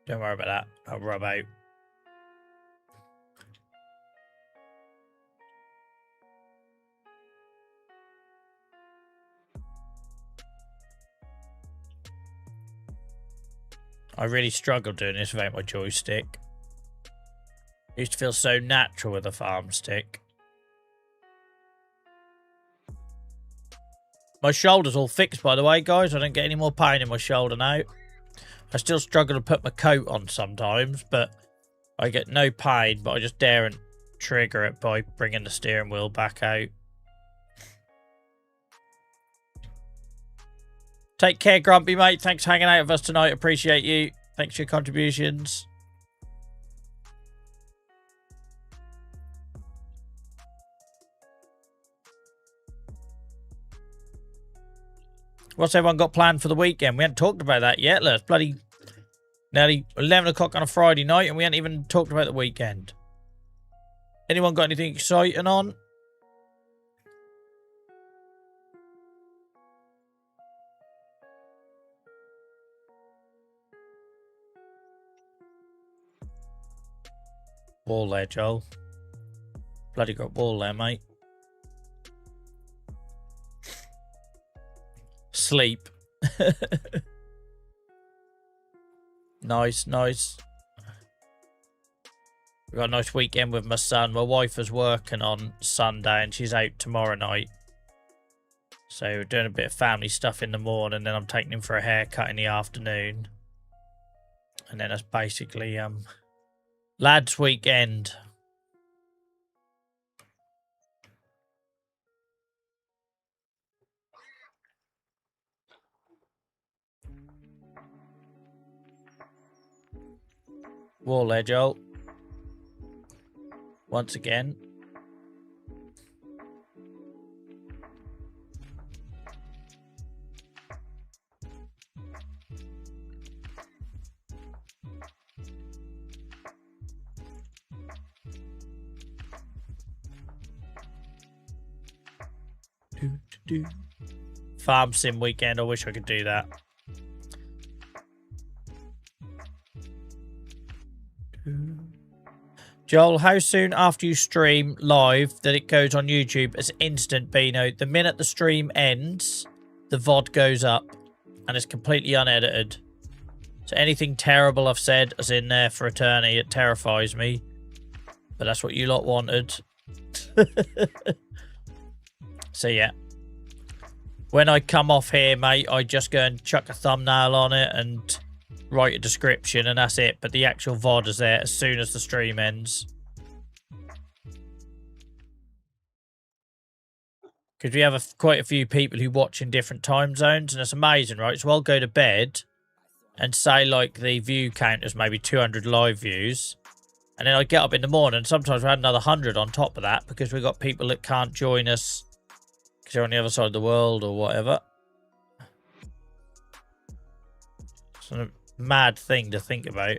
Don't worry about that. I'll rub out. I really struggled doing this without my joystick. It used to feel so natural with a farm stick. My shoulder's all fixed, by the way, guys. I don't get any more pain in my shoulder now. I still struggle to put my coat on sometimes, but I get no pain, but I just daren't trigger it by bringing the steering wheel back out. Take care, Grumpy, mate. Thanks for hanging out with us tonight. Appreciate you. Thanks for your contributions. What's everyone got planned for the weekend? We haven't talked about that yet. Look, it's bloody nearly 11 o'clock on a Friday night and we haven't even talked about the weekend. Anyone got anything exciting on? Wall there, Joel. Bloody got wall there, mate. Sleep. Nice, nice. We got a nice weekend with my son. My wife is working on Sunday and she's out tomorrow night. So we're doing a bit of family stuff in the morning, then I'm taking him for a haircut in the afternoon. And then that's basically lads' weekend. Wall there, Joel. Once again. Farm sim weekend. I wish I could do that. Joel, how soon after you stream live that it goes on YouTube as instant Beano? The minute the stream ends, the VOD goes up and it's completely unedited. So anything terrible I've said is in there for eternity. It terrifies me. But that's what you lot wanted. So yeah. When I come off here, mate, I just go and chuck a thumbnail on it and write a description and that's it. But the actual VOD is there as soon as the stream ends. Because we have quite a few people who watch in different time zones and it's amazing, right? So I'll go to bed and say like the view count is maybe 200 live views. And then I get up in the morning and sometimes we had another 100 on top of that because we've got people that can't join us because they're on the other side of the world or whatever. It's a mad thing to think about.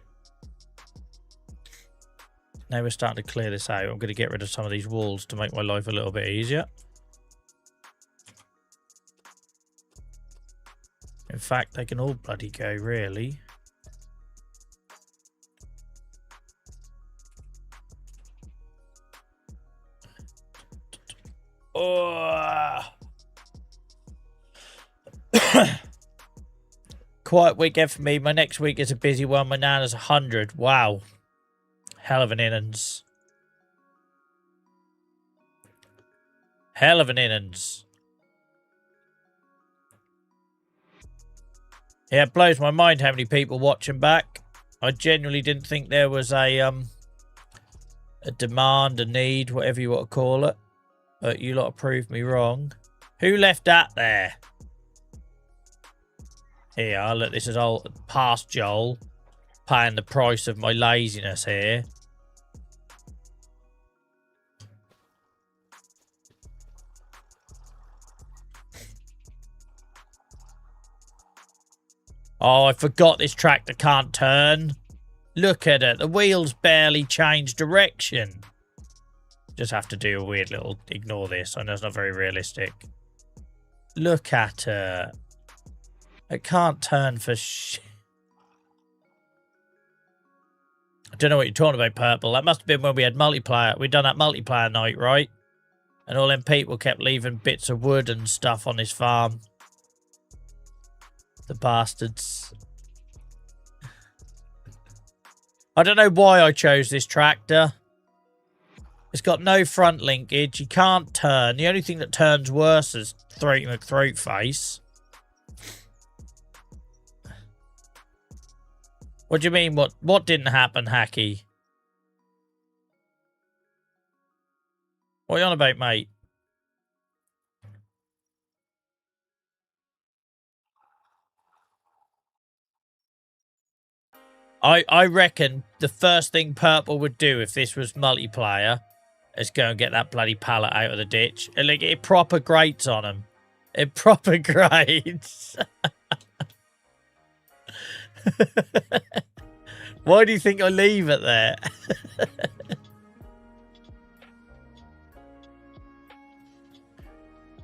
Now we're starting to clear this out. I'm going to get rid of some of these walls to make my life a little bit easier. In fact, they can all bloody go, really. Oh. Quiet weekend for me. My next week is a busy one. My nana's 100. Wow. Hell of an innings. Hell of an innings. Yeah, it blows my mind how many people watching back. I genuinely didn't think there was a demand, a need, whatever you want to call it. But you lot have proved me wrong. Who left that there? Here, look, this is old past Joel. Paying the price of my laziness here. Oh, I forgot this tractor can't turn. Look at it. The wheels barely change direction. Just have to do a weird little... Ignore this. I know it's not very realistic. Look at her. It can't turn for shit. I don't know what you're talking about, Purple. That must have been when we had multiplayer. We'd done that multiplayer night, right? And all them people kept leaving bits of wood and stuff on his farm. The bastards. I don't know why I chose this tractor. It's got no front linkage. You can't turn. The only thing that turns worse is Throat McThroatface. What do you mean? What didn't happen, Hacky? What are you on about, mate? I reckon the first thing Purple would do if this was multiplayer is go and get that bloody pallet out of the ditch. And like, it proper grates on him. in proper grades. Why do you think I leave it there?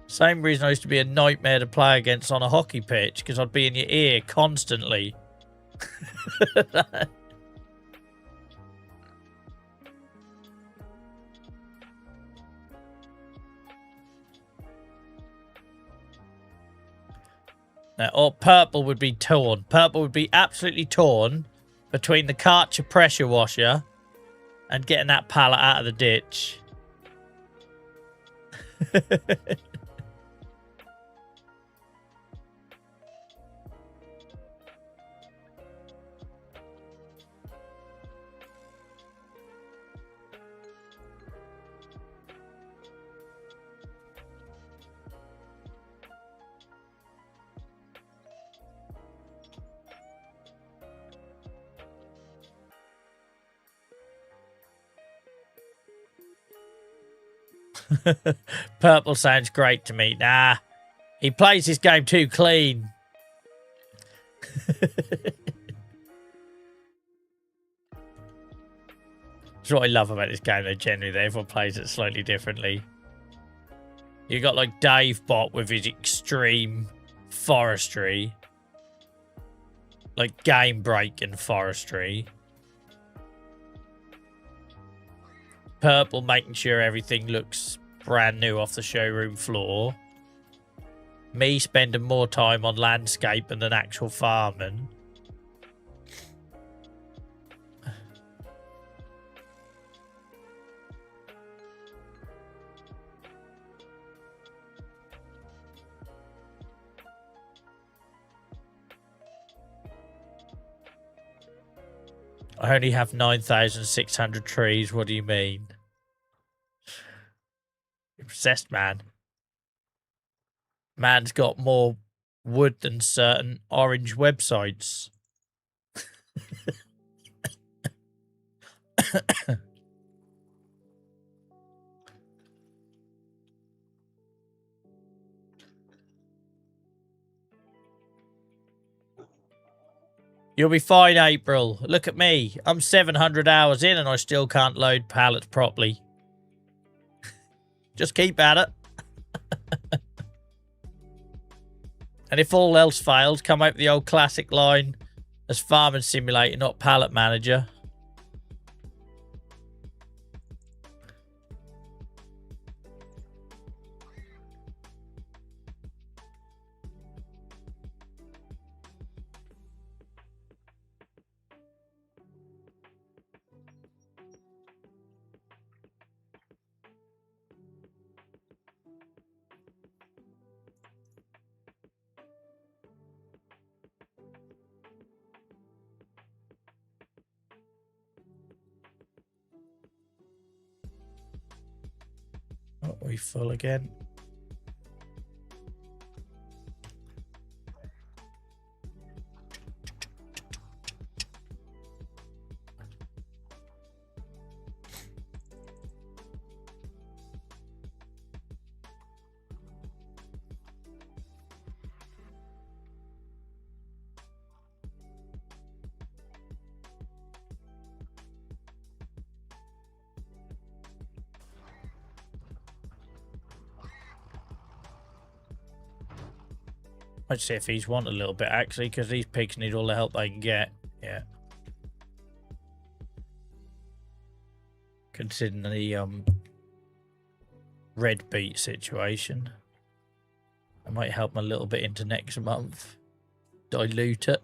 Same reason I used to be a nightmare to play against on a hockey pitch, because I'd be in your ear constantly. Now, or purple would be torn. Purple would be absolutely torn between the Karcher pressure washer and getting that pallet out of the ditch. Purple sounds great to me. Nah, he plays his game too clean. That's what I love about this game, though, generally. Everyone plays it slightly differently. You got, like, Dave Bot with his extreme forestry. Like, game-breaking forestry. Purple making sure everything looks brand new off the showroom floor. Me spending more time on landscaping than actual farming. I only have 9,600 trees. What do you mean? You're obsessed, man. Man's got more wood than certain orange websites. You'll be fine, April. Look at me. I'm 700 hours in and I still can't load pallets properly. Just keep at it. And if all else fails, come out with the old classic line as Farming Simulator, not Pallet Manager. Oh, we full again. I'd see if he's want a little bit, actually, because these pigs need all the help they can get. Yeah. Considering the red beet situation. I might help them a little bit into next month. Dilute it.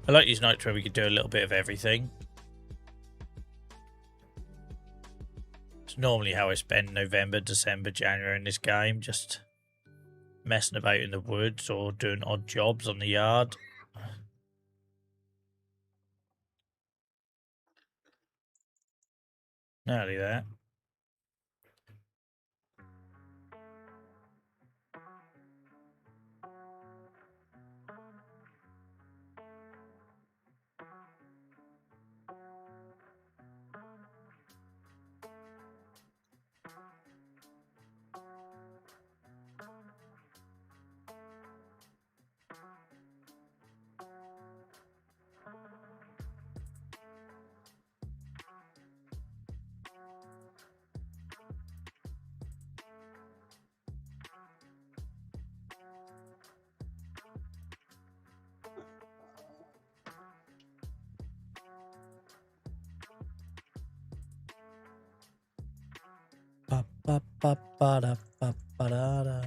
I like these nights where we could do a little bit of everything. It's normally how I spend November, December, January in this game. Just messing about in the woods or doing odd jobs on the yard. Nearly there. Ba-ba-ba-ba-da-ba-ba-da-da.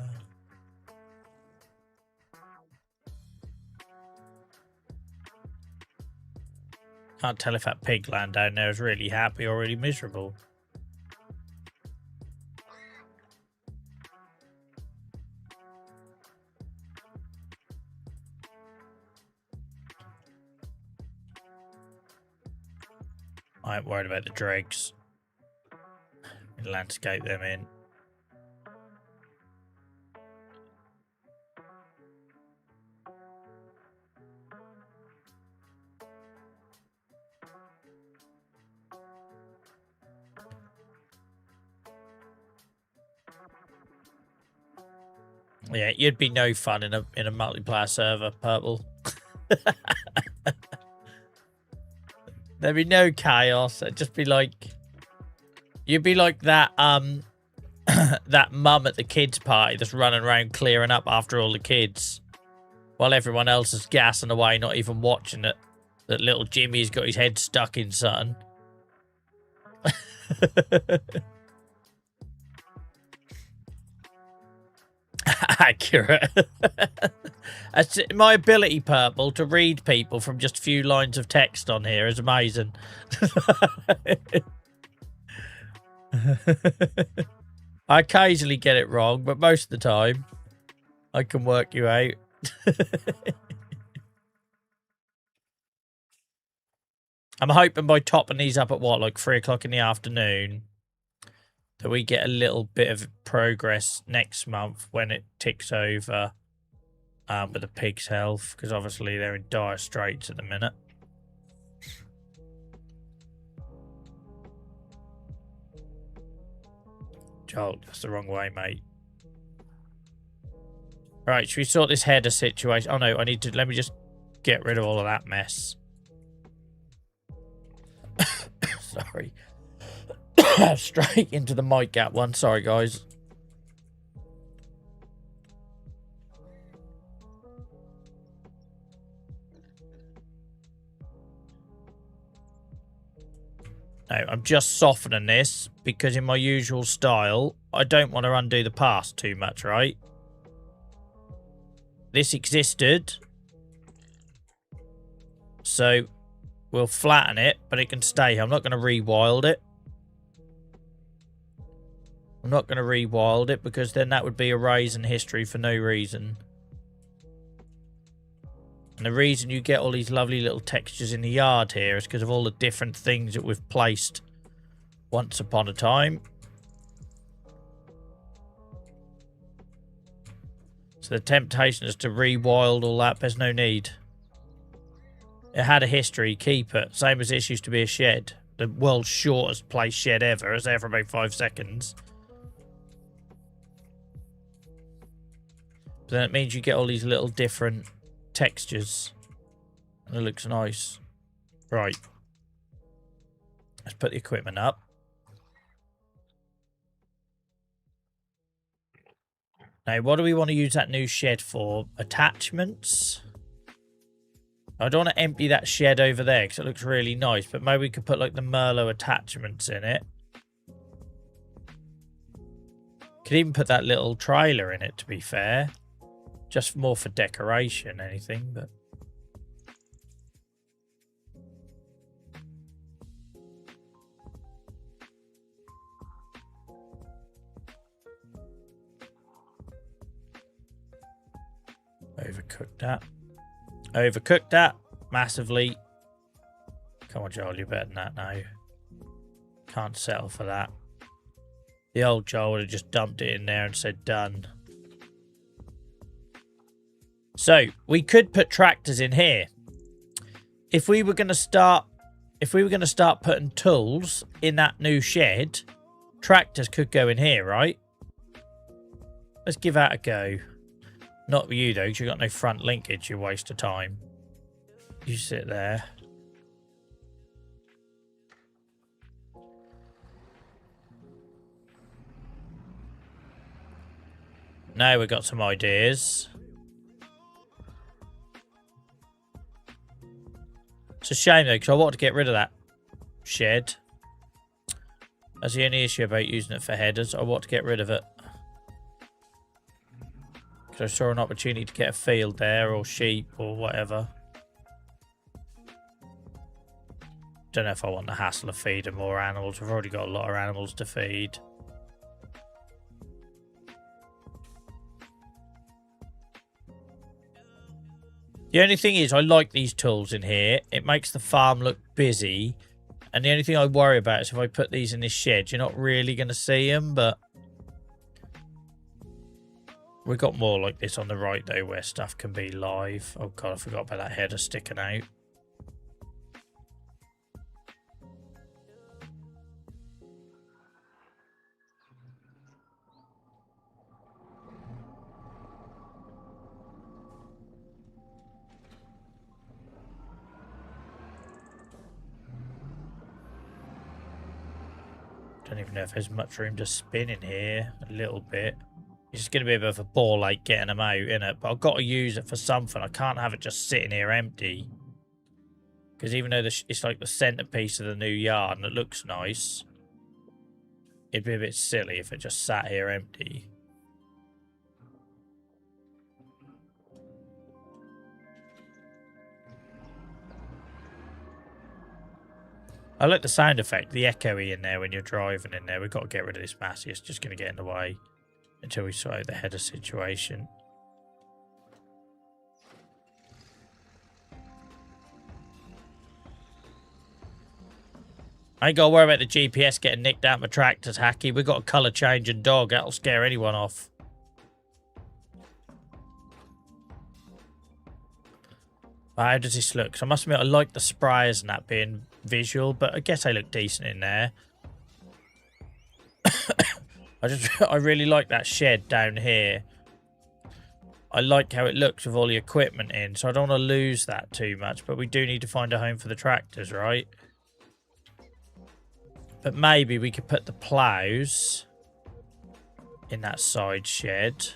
Can't tell if that pig land down there is really happy or really miserable. I ain't worried about the dregs. Landscape them in. Yeah, you'd be no fun in a multiplayer server, Purple. There'd be no chaos. It'd just be like, you'd be like that that mum at the kids' party that's running around clearing up after all the kids, while everyone else is gassing away, not even watching it. That little Jimmy's got his head stuck in something. Accurate. That's my ability, Purple, to read people from just a few lines of text on here is amazing. I occasionally get it wrong, but most of the time I can work you out. I'm hoping by topping these up at what, like 3 o'clock in the afternoon, that we get a little bit of progress next month when it ticks over with the pig's health, because obviously they're in dire straits at the minute. Joel, that's the wrong way, mate. Right, should we sort this header situation? Oh no, I need to, let me just get rid of all of that mess. Sorry. Straight into the mic gap one. Sorry, guys. No, I'm just softening this because in my usual style, I don't want to undo the past too much, right? This existed. So we'll flatten it, but it can stay. I'm not going to rewild it. I'm not going to rewild it because then that would be erasing history for no reason. And the reason you get all these lovely little textures in the yard here is because of all the different things that we've placed once upon a time. So the temptation is to rewild all that. There's no need. It had a history, keep it. Same as this used to be a shed. The world's shortest place shed ever. It's there for about 5 seconds. But then it means you get all these little different textures. And it looks nice. Right. Let's put the equipment up. Now, what do we want to use that new shed for? Attachments? I don't want to empty that shed over there because it looks really nice, but maybe we could put like the Merlot attachments in it. Could even put that little trailer in it, to be fair. Just more for decoration, anything, but... Overcooked that. Overcooked that massively. Come on, Joel, you're better than that now. Can't settle for that. The old Joel would have just dumped it in there and said done. So we could put tractors in here. If we were going to start putting tools in that new shed, tractors could go in here, right? Let's give that a go. Not with you though, because you've got no front linkage. You waste of time. You sit there. Now we've got some ideas. It's a shame though, because I want to get rid of that shed. That's the only issue about using it for headers. I want to get rid of it. Because I saw an opportunity to get a field there, or sheep, or whatever. Don't know if I want the hassle of feeding more animals. We've already got a lot of animals to feed. The only thing is, I like these tools in here. It makes the farm look busy. And the only thing I worry about is if I put these in this shed, you're not really going to see them, but we've got more like this on the right, though, where stuff can be live. Oh, God, I forgot about that header sticking out. Don't even know if there's much room to spin in here. A little bit. It's just going to be a bit of a ball like getting them out, innit? But I've got to use it for something. I can't have it just sitting here empty. Because even though it's like the centerpiece of the new yard and it looks nice, it'd be a bit silly if it just sat here empty. I like the sound effect, the echoey in there when you're driving in there. We've got to get rid of this massy. It's just going to get in the way until we sort out the header situation. I ain't got to worry about the GPS getting nicked out my tractors, Hacky. We've got a colour changing dog. That'll scare anyone off. How does this look? 'Cause I must admit, I like the sprayers and that being visual, but I guess they look decent in there. I really like that shed down here. I like how it looks with all the equipment in, so I don't want to lose that too much, but we do need to find a home for the tractors, right? But maybe we could put the plows in that side shed.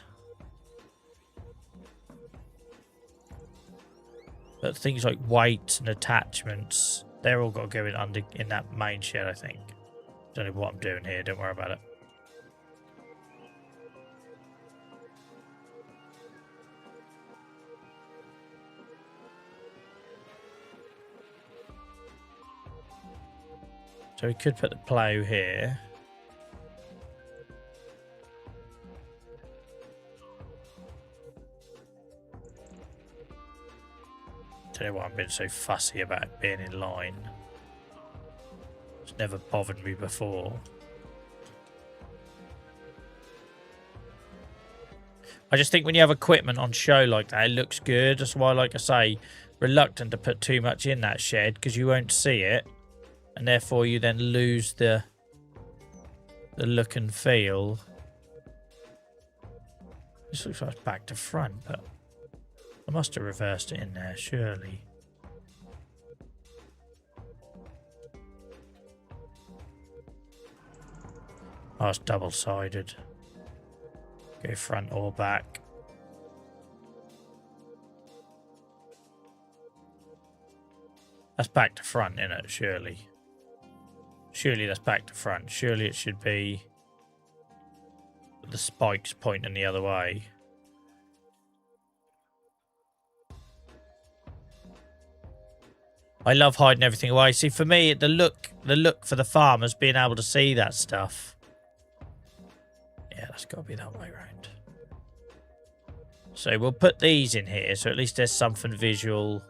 But things like weights and attachments, they're all got to go in that main shed, I think. Don't know what I'm doing here, don't worry about it. So we could put the plough here. Don't know why I'm being so fussy about it being in line. It's never bothered me before. I just think when you have equipment on show like that, it looks good. That's why, like I say, reluctant to put too much in that shed because you won't see it. And therefore you then lose the look and feel. This looks like it's back to front, but I must have reversed it in there, surely. Oh, it's double-sided. Go front or back. That's back to front, isn't it? Surely. Surely that's back to front. Surely it should be the spikes pointing the other way. I love hiding everything away. See, for me, the look for the farmers being able to see that stuff. Yeah, that's got to be that way round. So we'll put these in here, so at least there's something visual.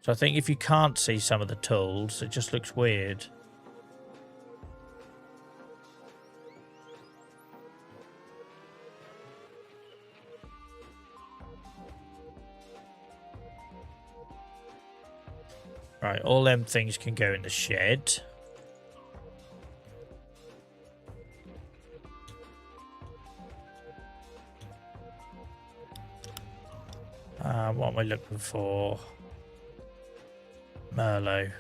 So I think if you can't see some of the tools, it just looks weird. Right, all them things can go in the shed. What am I looking for? Merlot.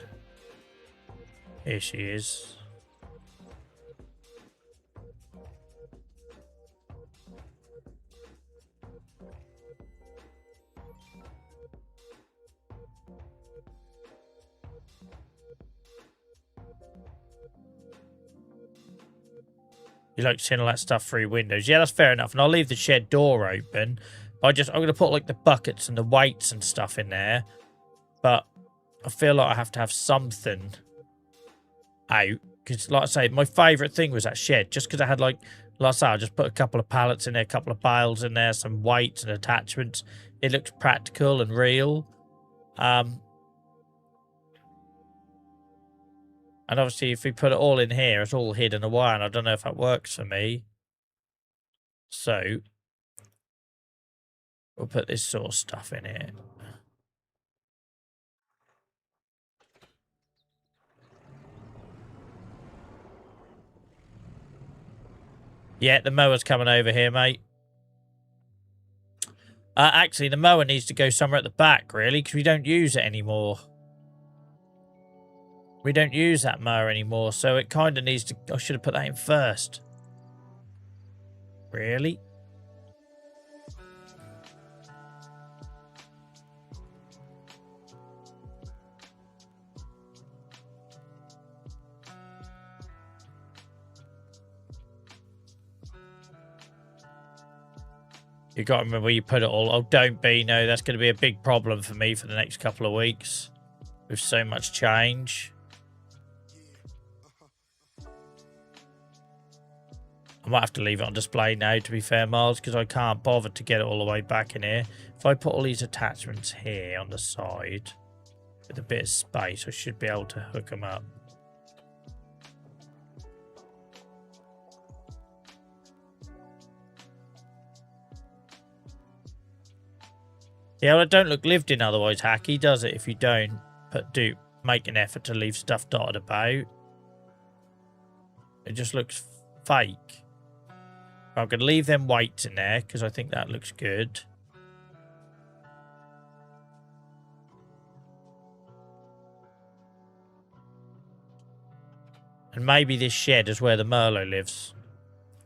Here she is. You like seeing all that stuff through windows. Yeah, that's fair enough. And I'll leave the shed door open. I'm going to put like the buckets and the weights and stuff in there. But I feel like I have to have something out. Because like I say, my favourite thing was that shed. Just because I had like I say, I just put a couple of pallets in there, a couple of bales in there, some weights and attachments. It looks practical and real. And obviously, if we put it all in here, it's all hidden away, and I don't know if that works for me. So, we'll put this sort of stuff in here. Yeah, the mower's coming over here, mate. Actually, the mower needs to go somewhere at the back, really, because we don't use it anymore. We don't use that mower anymore, so it kind of needs to... I should have put that in first. Really? You got to remember where you put it all. Oh, don't be. No, that's going to be a big problem for me for the next couple of weeks. With so much change. I might have to leave it on display now, to be fair, Miles, because I can't bother to get it all the way back in here. If I put all these attachments here on the side, with a bit of space, I should be able to hook them up. Yeah, well, it don't look lived in otherwise, Hacky, does it, if you don't make an effort to leave stuff dotted about. It just looks fake. I'm going to leave them weights in there, because I think that looks good. And maybe this shed is where the Merlot lives.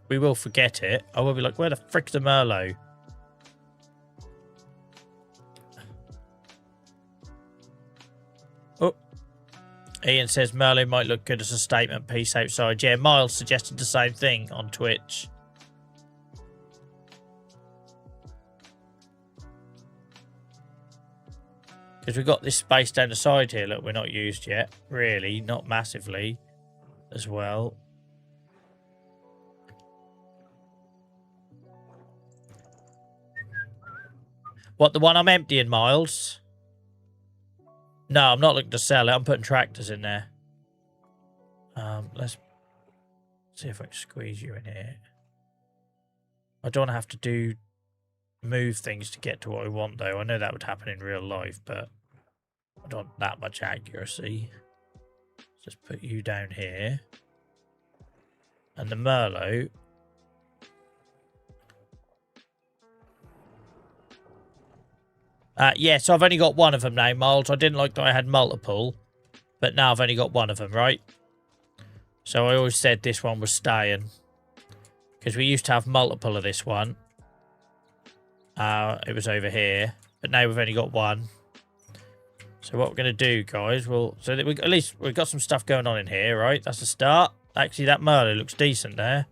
We will forget it. I will be like, where the frick's the Merlot? Oh. Ian says Merlot might look good as a statement piece outside. Yeah, Miles suggested the same thing on Twitch. Because we've got this space down the side here. Look, we're not used yet. Really, not massively as well. What, the one I'm emptying, Miles? No, I'm not looking to sell it. I'm putting tractors in there. Let's see if I can squeeze you in here. I don't have to move things to get to what I want, though. I know that would happen in real life, but I don't want that much accuracy. Just put you down here. And the Merlot. Yeah, so I've only got one of them now, Miles. I didn't like that I had multiple. But now I've only got one of them, right? So I always said this one was staying. Because we used to have multiple of this one. It was over here. But now we've only got one. So what we're going to do, guys, so that at least we've got some stuff going on in here, right? That's a start. Actually, that Merlot looks decent there.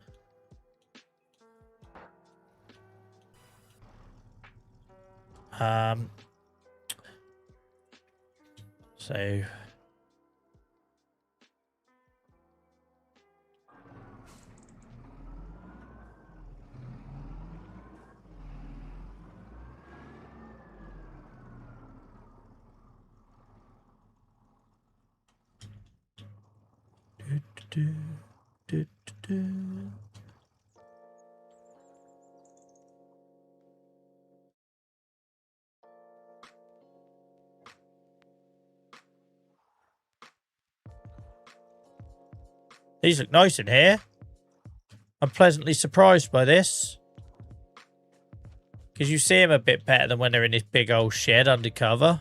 So These look nice in here. I'm pleasantly surprised by this. Because you see them a bit better than when they're in this big old shed undercover.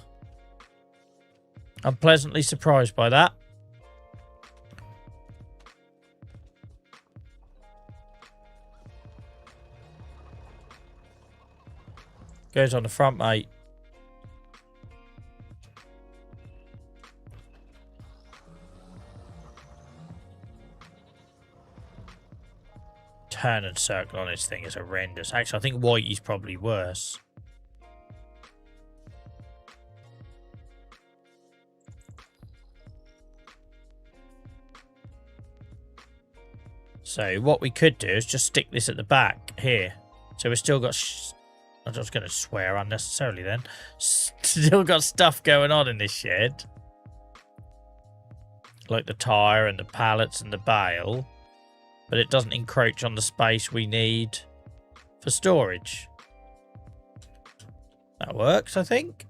I'm pleasantly surprised by that. Goes on the front, mate. Turn and circle on this thing is horrendous. Actually, I think white is probably worse. So what we could do is just stick this at the back here. So we've still got... I'm just going to swear unnecessarily then. Still got stuff going on in this shed. Like the tyre and the pallets and the bale. But it doesn't encroach on the space we need for storage. That works, I think.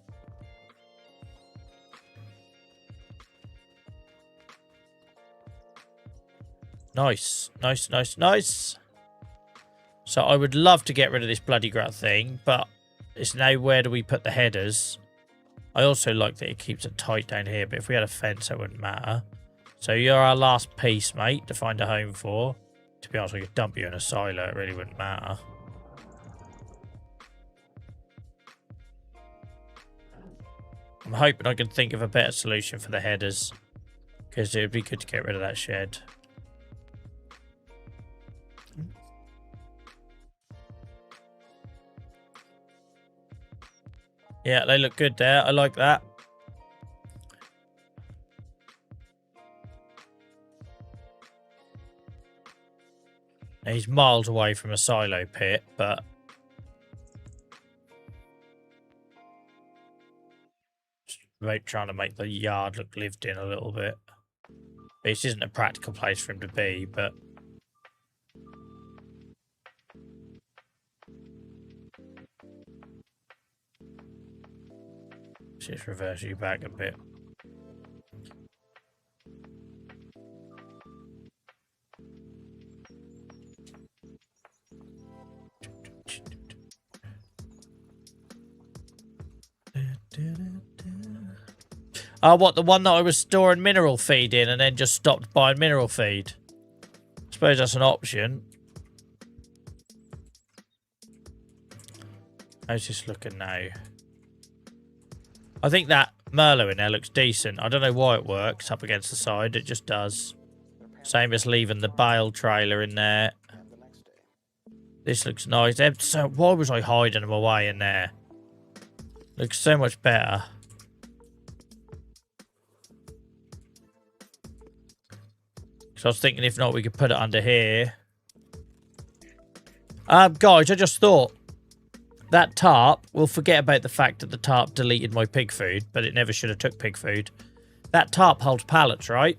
Nice. Nice, nice, nice. So I would love to get rid of this bloody grut thing, but it's now where do we put the headers? I also like that it keeps it tight down here, but if we had a fence, that wouldn't matter. So you're our last piece, mate, to find a home for. To be honest, we could dump you in a silo. It really wouldn't matter. I'm hoping I can think of a better solution for the headers. Because it would be good to get rid of that shed. Yeah, they look good there. I like that. Now, he's miles away from a silo pit, but... just about trying to make the yard look lived in a little bit. This isn't a practical place for him to be, but... let's just reverse you back a bit. Oh, what? The one that I was storing mineral feed in and then just stopped buying mineral feed? I suppose that's an option. How's this looking now? I think that Merlot in there looks decent. I don't know why it works up against the side. It just does. Same as leaving the bale trailer in there. This looks nice. So why was I hiding them away in there? Looks so much better. So I was thinking if not, we could put it under here. Guys, I just thought. That tarp, we'll forget about the fact that the tarp deleted my pig food, but it never should have took pig food. That tarp holds pallets, right?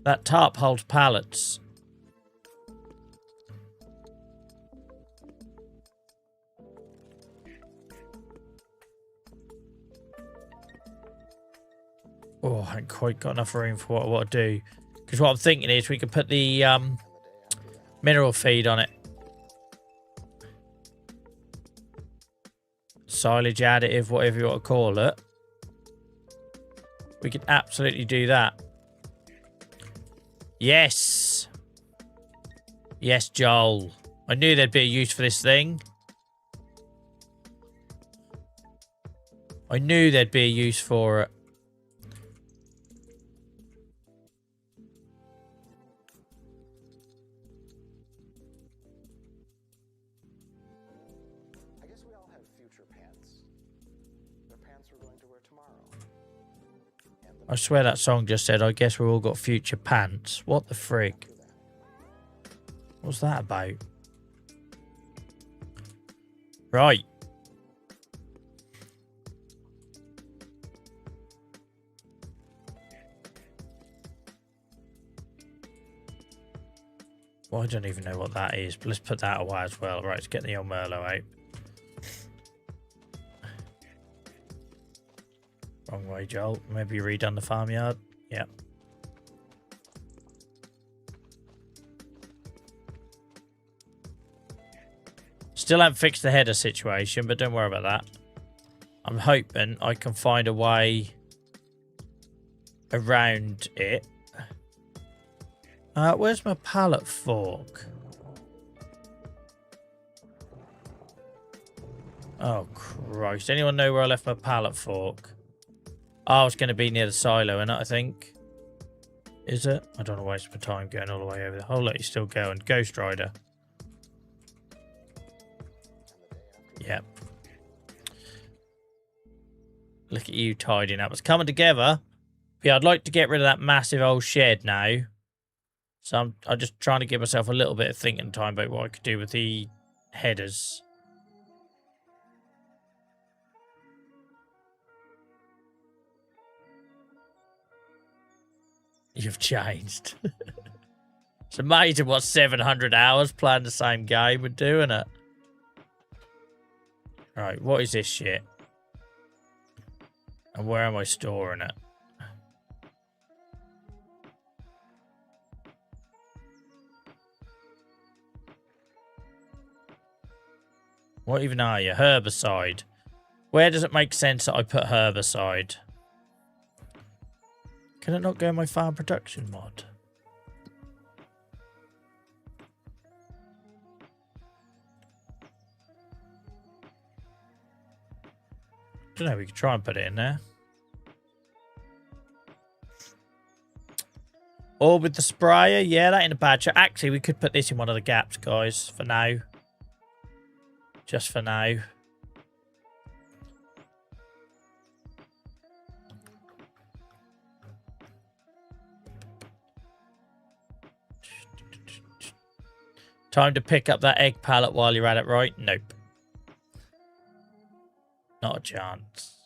That tarp holds pallets. Oh, I haven't quite got enough room for what I want to do. Because what I'm thinking is we could put the mineral feed on it. Silage additive, whatever you want to call it. We could absolutely do that. Yes. Yes, Joel. I knew there'd be a use for this thing. I knew there'd be a use for it. I swear that song just said, I guess we've all got future pants. What the frig? What's that about? Right. Well, I don't even know what that is, but let's put that away as well. Right, let's get the old Merlot out. Wrong way, Joel. Maybe you redone the farmyard? Yep. Still haven't fixed the header situation, but don't worry about that. I'm hoping I can find a way around it. Where's my pallet fork? Oh, Christ. Anyone know where I left my pallet fork? Oh, it's going to be near the silo, innit, I think. Is it? I don't want to waste my time going all the way over there. I'll let you still go. And Ghost Rider. Yep. Look at you tidying up. It's coming together. Yeah, I'd like to get rid of that massive old shed now. So I'm just trying to give myself a little bit of thinking time about what I could do with the headers. You've changed. It's amazing what 700 hours playing the same game would do, isn't it? Right, what is this shit? And where am I storing it? What even are you? Herbicide. Where does it make sense that I put herbicide? Can it not go in my farm production mod? I don't know, we could try and put it in there. Or with the sprayer, yeah, that ain't a bad shot. Actually, we could put this in one of the gaps, guys, for now. Just for now. Time to pick up that egg pallet while you're at it, right? Nope. Not a chance.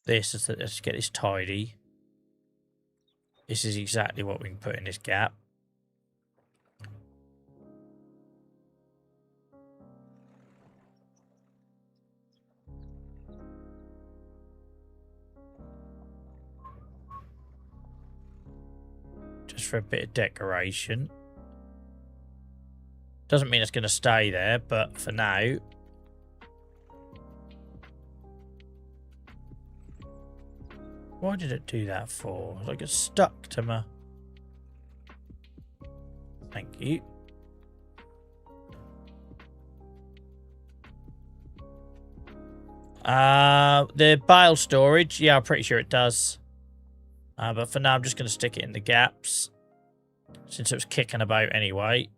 This is let's get this tidy. This is exactly what we can put in this gap. Just for a bit of decoration. Doesn't mean it's going to stay there, but for now. Why did it do that for? Like it's stuck to my... Thank you. The bale storage. Yeah, I'm pretty sure it does. But for now, I'm just going to stick it in the gaps. Since it was kicking about anyway.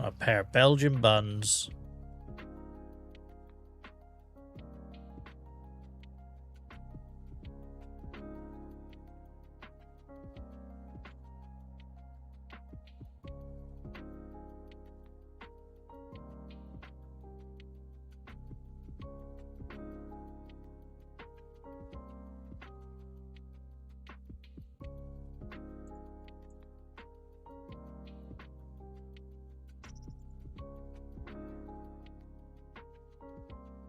A pair of Belgian buns.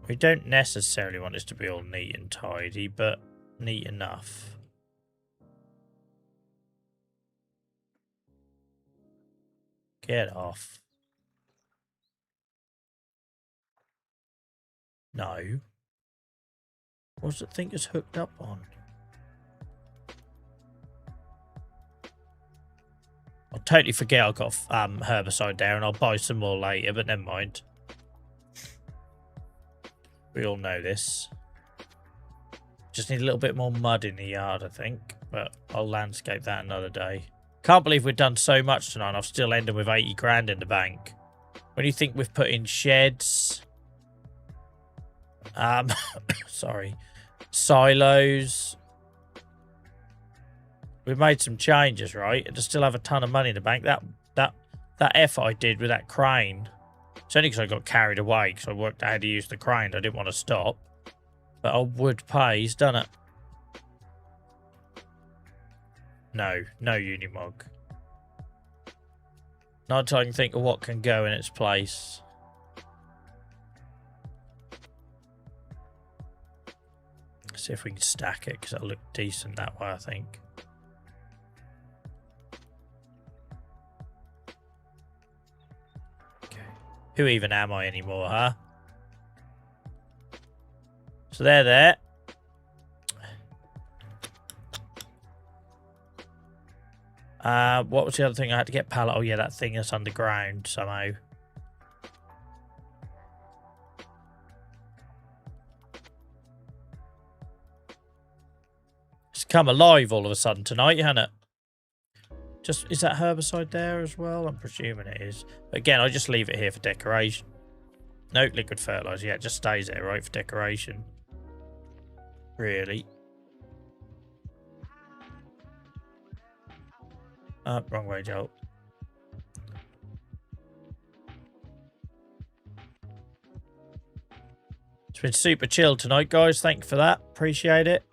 We don't necessarily want this to be all neat and tidy, but neat enough. Get off. No. What does it think it's hooked up on? I'll totally forget I've got herbicide there and I'll buy some more later, but never mind. We all know this. Just need a little bit more mud in the yard, I think. But I'll landscape that another day. Can't believe we've done so much tonight. I've still ended with 80 grand in the bank. When you think we've put in sheds, sorry, silos, we've made some changes, right? And to still have a ton of money in the bank. That effort I did with that crane, it's only because I got carried away because I worked out how to use the crane. I didn't want to stop, but I would pay. He's done it. No Unimog. Not until I can think of what can go in its place. See if we can stack it, because it'll look decent that way, I think. Okay. Who even am I anymore, huh? So they're there. What was the other thing I had to get? Pallet. Oh yeah, that thing that's underground somehow. It's come alive all of a sudden tonight, hasn't it? Just, is that herbicide there as well? I'm presuming it is. But again, I just leave it here for decoration. No liquid fertilizer. Yeah, it just stays there, right, for decoration. Really. Wrong way, Joel. It's been super chill tonight, guys. Thank you for that. Appreciate it.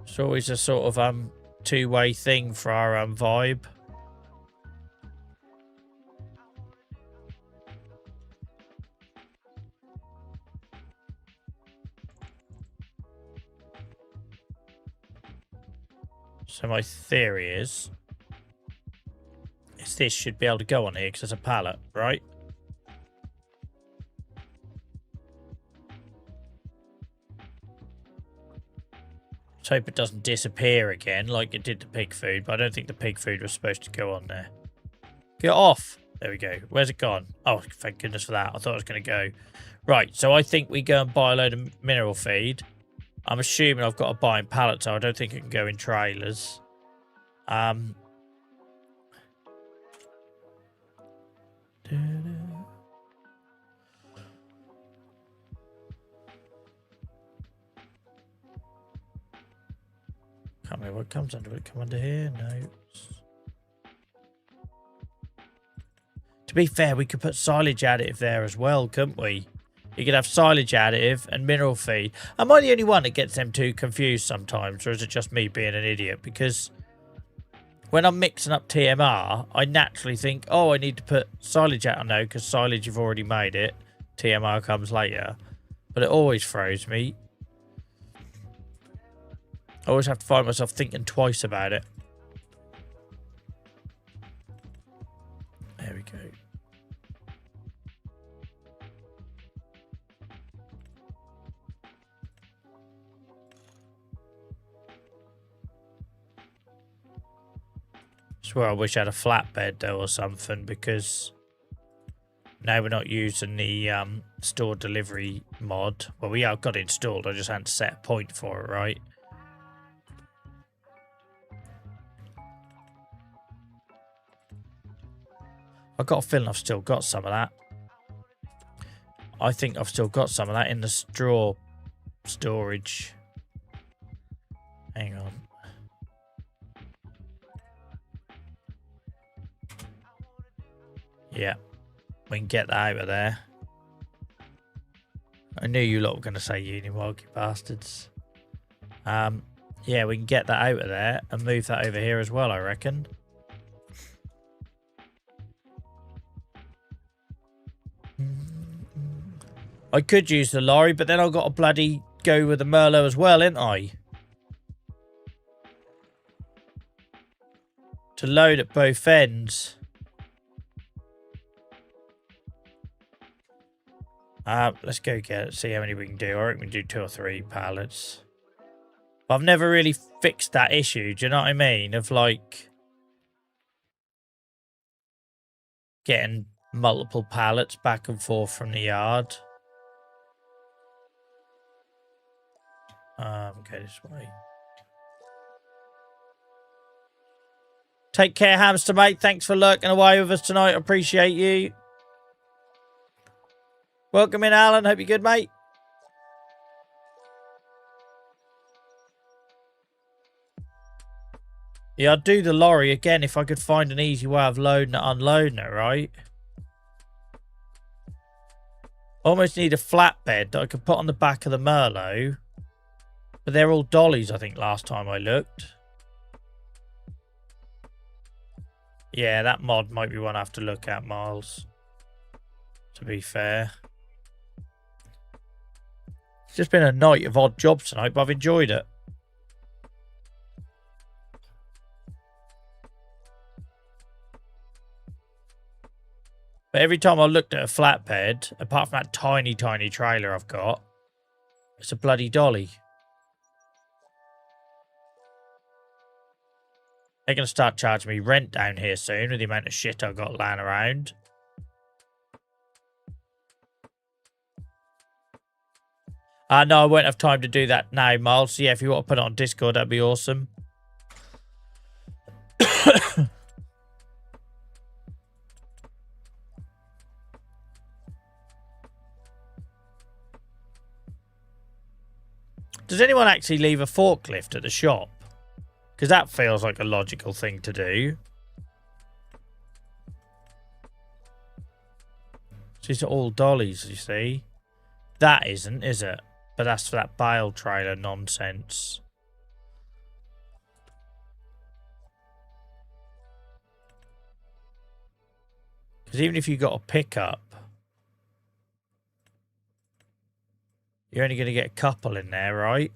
It's always a sort of two-way thing for our vibe. So my theory is this should be able to go on here because there's a pallet, right? Let's hope it doesn't disappear again like it did the pig food, but I don't think the pig food was supposed to go on there. Get off! There we go. Where's it gone? Oh, thank goodness for that. I thought it was going to go. Right, so I think we go and buy a load of mineral feed. I'm assuming I've got to buy in pallets, so I don't think it can go in trailers. Can't remember what comes under it. Come under here? No. To be fair, we could put silage additive there as well, couldn't we? You could have silage additive and mineral feed. Am I the only one that gets them two confused sometimes, or is it just me being an idiot? Because when I'm mixing up TMR, I naturally think, oh, I need to put silage out. I know, because silage, you've already made it. TMR comes later. But it always throws me. I always have to find myself thinking twice about it. There we go. Swear I wish I had a flatbed though or something, because now we're not using the store delivery mod. Well, we have got it installed. I just hadn't set a point for it, right? I've got a feeling I've still got some of that. I think I've still got some of that in the straw storage. Hang on. Yeah, we can get that out of there. I knew you lot were going to say Unimog, you bastards. Yeah, we can get that out of there and move that over here as well, I reckon. I could use the lorry, but then I've got to bloody go with the Merlot as well, ain't I? To load at both ends. Let's go get it, see how many we can do. I reckon we can do 2 or 3 pallets. But I've never really fixed that issue, do you know what I mean? Of like getting multiple pallets back and forth from the yard. Okay, this way. Take care, hamster mate. Thanks for lurking away with us tonight. Appreciate you. Welcome in, Alan. Hope you're good, mate. Yeah, I'd do the lorry again if I could find an easy way of loading it, unloading it, right? Almost need a flatbed that I could put on the back of the Merlot. But they're all dollies, I think, last time I looked. Yeah, that mod might be one I have to look at, Miles. To be fair. It's just been a night of odd jobs tonight, but I've enjoyed it. But every time I looked at a flatbed, apart from that tiny, tiny trailer I've got, it's a bloody dolly. They're going to start charging me rent down here soon with the amount of shit I've got lying around. No, I won't have time to do that now, Miles. So yeah, if you want to put it on Discord, that'd be awesome. Does anyone actually leave a forklift at the shop? Because that feels like a logical thing to do. These are all dollies, you see. That isn't, is it? But that's for that bale trailer nonsense. Because even if you got a pickup, you're only going to get a couple in there, right?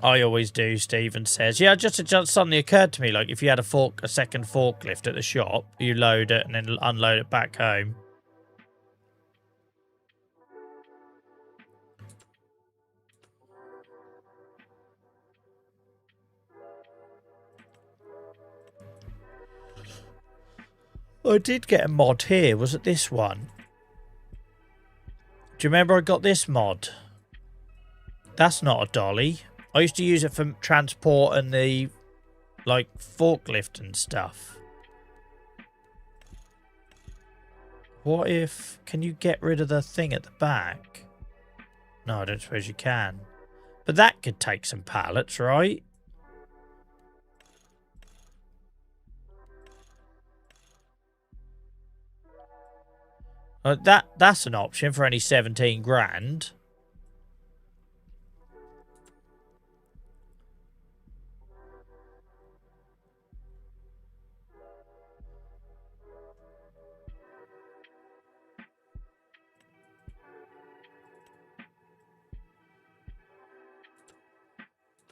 I always do, Stephen says. Yeah, just suddenly occurred to me, like, if you had a second forklift at the shop, you load it and then unload it back home. I did get a mod here. Was it this one? Do you remember I got this mod? That's not a dolly. I used to use it for transport and the, like, forklift and stuff. What if... Can you get rid of the thing at the back? No, I don't suppose you can. But that could take some pallets, right? That's an option for only 17 grand.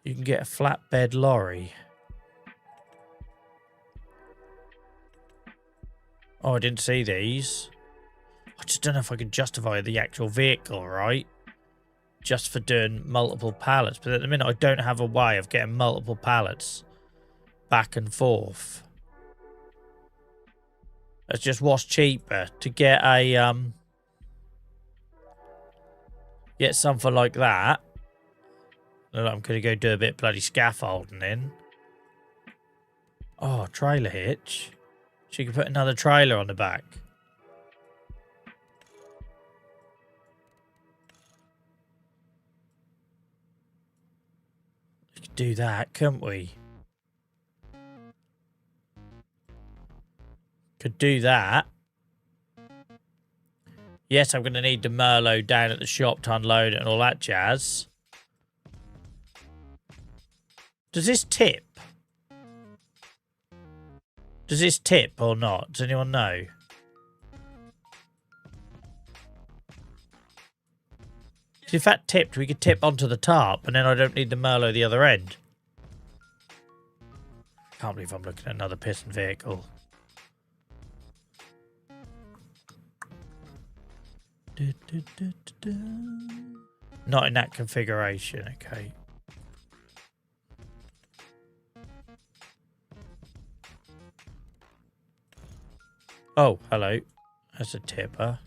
You can get a flatbed lorry. Oh, I didn't see these. I just don't know if I can justify the actual vehicle, right? Just for doing multiple pallets. But at the minute, I don't have a way of getting multiple pallets back and forth. It's just what's cheaper to get a, get something like that. I'm going to go do a bit of bloody scaffolding in. Oh, trailer hitch. So you can put another trailer on the back. We could do that, couldn't we? Could do that. Yes, I'm going to need the Merlot down at the shop to unload it and all that jazz. Does this tip? Does this tip or not? Does anyone know? If that tipped, we could tip onto the top and then I don't need the Merlot the other end. Can't believe I'm looking at another piston vehicle. Not in that configuration, okay. Oh, hello. That's a tipper.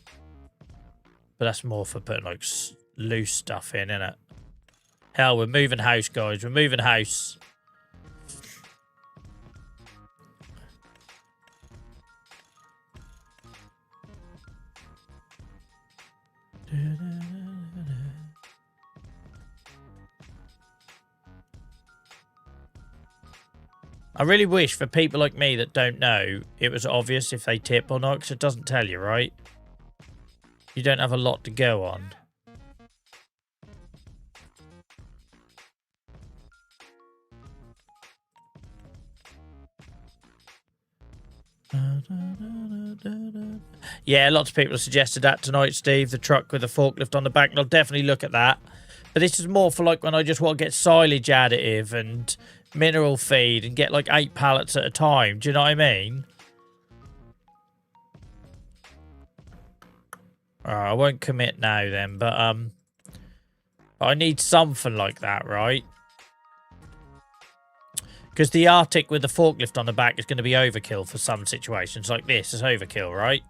But that's more for putting like loose stuff in, innit? Hell, we're moving house, guys. We're moving house. I really wish for people like me that don't know, it was obvious if they tip or not, because it doesn't tell you, right? You don't have a lot to go on. Yeah, lots of people have suggested that tonight, Steve. The truck with the forklift on the back. And I'll definitely look at that. But this is more for like when I just want to get silage additive and mineral feed and get like 8 pallets at a time. Do you know what I mean? I won't commit now then, but I need something like that, right? Because the Arctic with the forklift on the back is going to be overkill for some situations. Like this is overkill, right?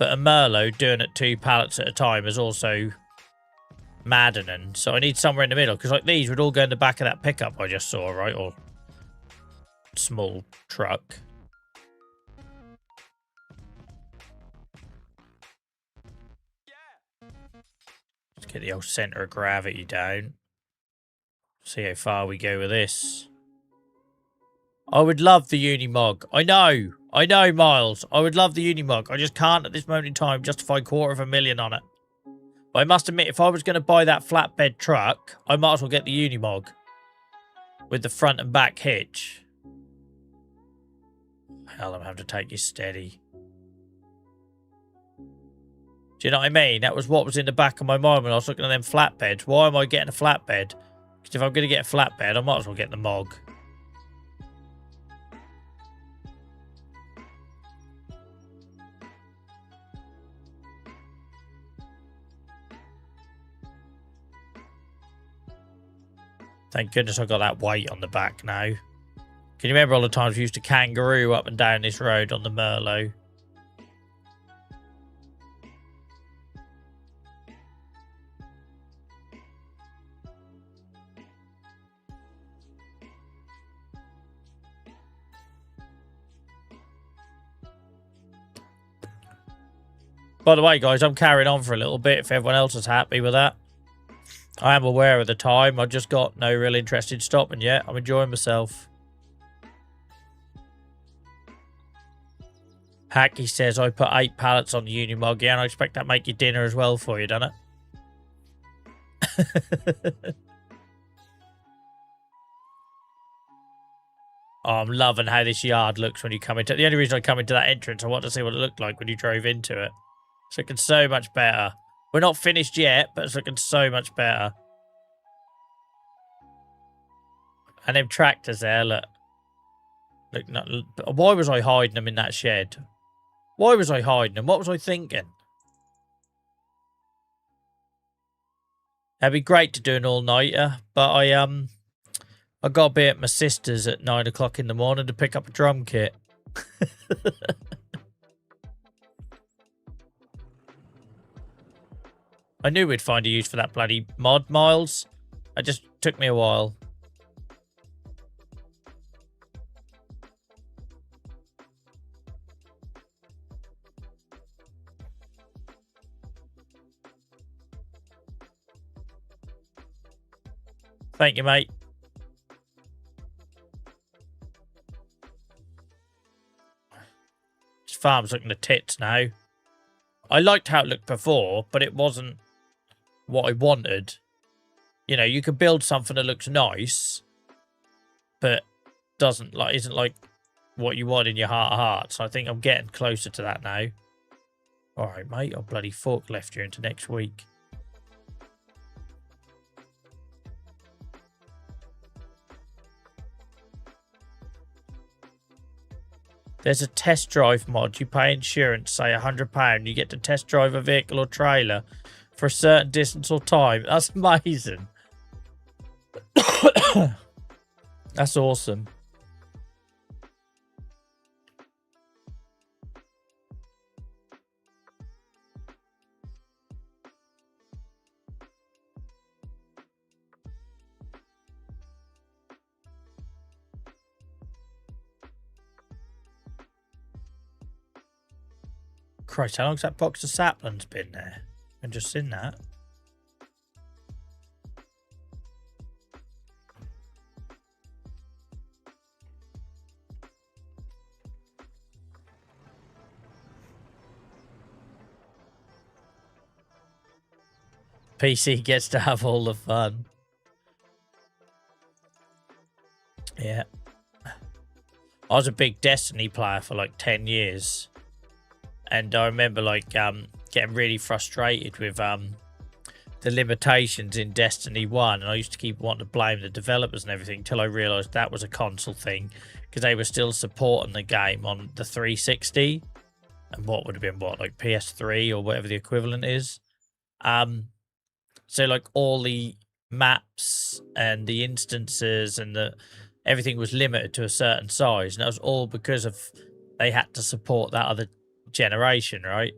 But a Merlot doing it 2 pallets at a time is also maddening. So I need somewhere in the middle. Because like these would all go in the back of that pickup I just saw, right? Or small truck. Let's get the old centre of gravity down. See how far we go with this. I would love the Unimog. I know, Miles. I would love the Unimog. I just can't at this moment in time justify $250,000 on it. But I must admit, if I was going to buy that flatbed truck, I might as well get the Unimog. With the front and back hitch. Hell, I'm having to take you steady. Do you know what I mean? That was what was in the back of my mind when I was looking at them flatbeds. Why am I getting a flatbed? Because if I'm going to get a flatbed, I might as well get the Mog. Thank goodness I got that weight on the back now. Can you remember all the times we used to kangaroo up and down this road on the Merlot? By the way, guys, I'm carrying on for a little bit if everyone else is happy with that. I am aware of the time. I've just got no real interest in stopping yet. I'm enjoying myself. Hacky says, I put 8 pallets on the Unimog. Yeah, and I expect that make your dinner as well for you, doesn't it? Oh, I'm loving how this yard looks when you come into it. The only reason I come into that entrance, I want to see what it looked like when you drove into it. It's looking so much better. We're not finished yet, but it's looking so much better. And them tractors there, look. Look, not, why was I hiding them in that shed? Why was I hiding them? What was I thinking? That'd be great to do an all-nighter, but I got to be at my sister's at 9 o'clock in the morning to pick up a drum kit. I knew we'd find a use for that bloody mod, Miles. It just took me a while. Thank you, mate. This farm's looking at tits now. I liked how it looked before, but it wasn't what I wanted. You know, you could build something that looks nice, but isn't like what you want in your heart of hearts. I think I'm getting closer to that now. All right, mate. I'll bloody fork left you into next week. There's a test drive mod. You pay insurance, say £100. You get to test drive a vehicle or trailer for a certain distance or time. That's amazing. That's awesome. Christ, how long's that box of saplings been there? I've just seen that. PC gets to have all the fun. Yeah. I was a big Destiny player for like 10 years. And I remember like getting really frustrated with the limitations in Destiny 1. And I used to keep wanting to blame the developers and everything until I realised that was a console thing. Because they were still supporting the game on the 360. And what would have been what, like PS3 or whatever the equivalent is. So like all the maps and the instances and everything was limited to a certain size, and that was all because of they had to support that other generation, right?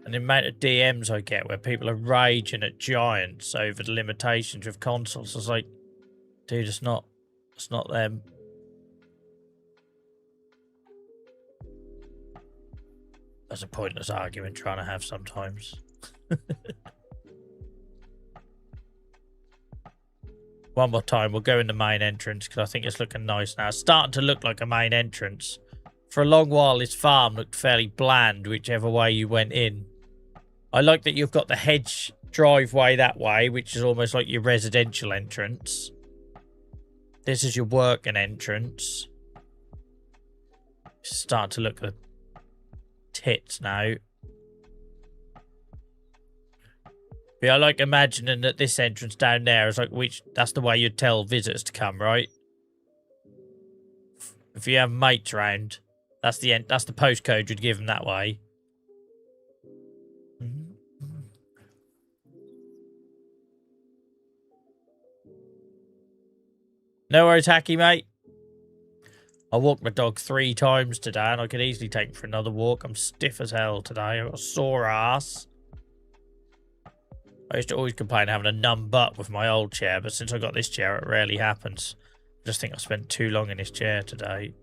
And the amount of DMs I get where people are raging at giants over the limitations with consoles, I was like, dude, it's not them. That's a pointless argument trying to have sometimes. One more time, we'll go in the main entrance because I think it's looking nice now. It's starting to look like a main entrance. For a long while, this farm looked fairly bland, whichever way you went in. I like that you've got the hedge driveway that way, which is almost like your residential entrance. This is your working entrance. It's starting to look the tits now. Yeah, I like imagining that this entrance down there is like that's the way you'd tell visitors to come, right? If you have mates round, that's the postcode you'd give them that way. No worries, Hacky, mate. I walked my dog 3 times today, and I could easily take him for another walk. I'm stiff as hell today. I've got a sore ass. I used to always complain having a numb butt with my old chair, but since I got this chair, it rarely happens. I just think I spent too long in this chair today.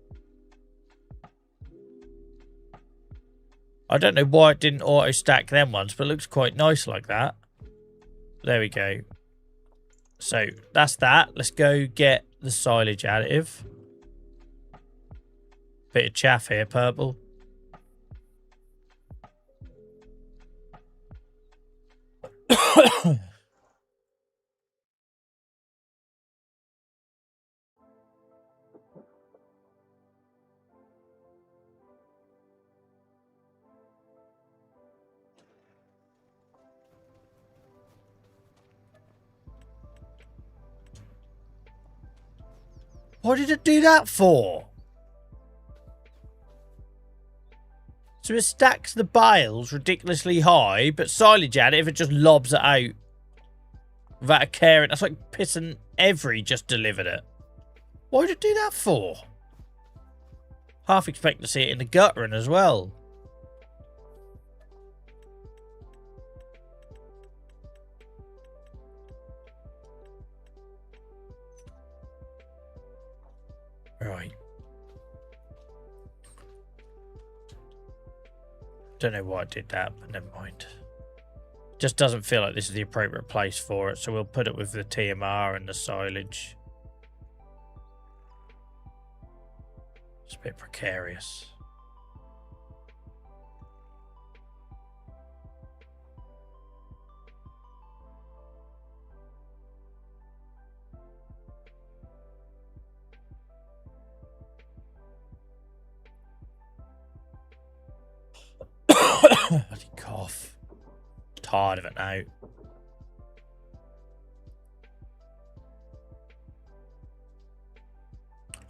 I don't know why it didn't auto-stack them ones, but it looks quite nice like that. There we go. So, that's that. Let's go get the silage additive. Bit of chaff here, purple. What did it do that for? So it stacks the bales ridiculously high, but silage additive, it just lobs it out. Without a care. That's like pissing every just delivered it. Why did it do that for? Half expect to see it in the guttering as well. Right. Don't know why I did that, but never mind. Just doesn't feel like this is the appropriate place for it, so we'll put it with the TMR and the silage. It's a bit precarious. Bloody cough. Tired of it now.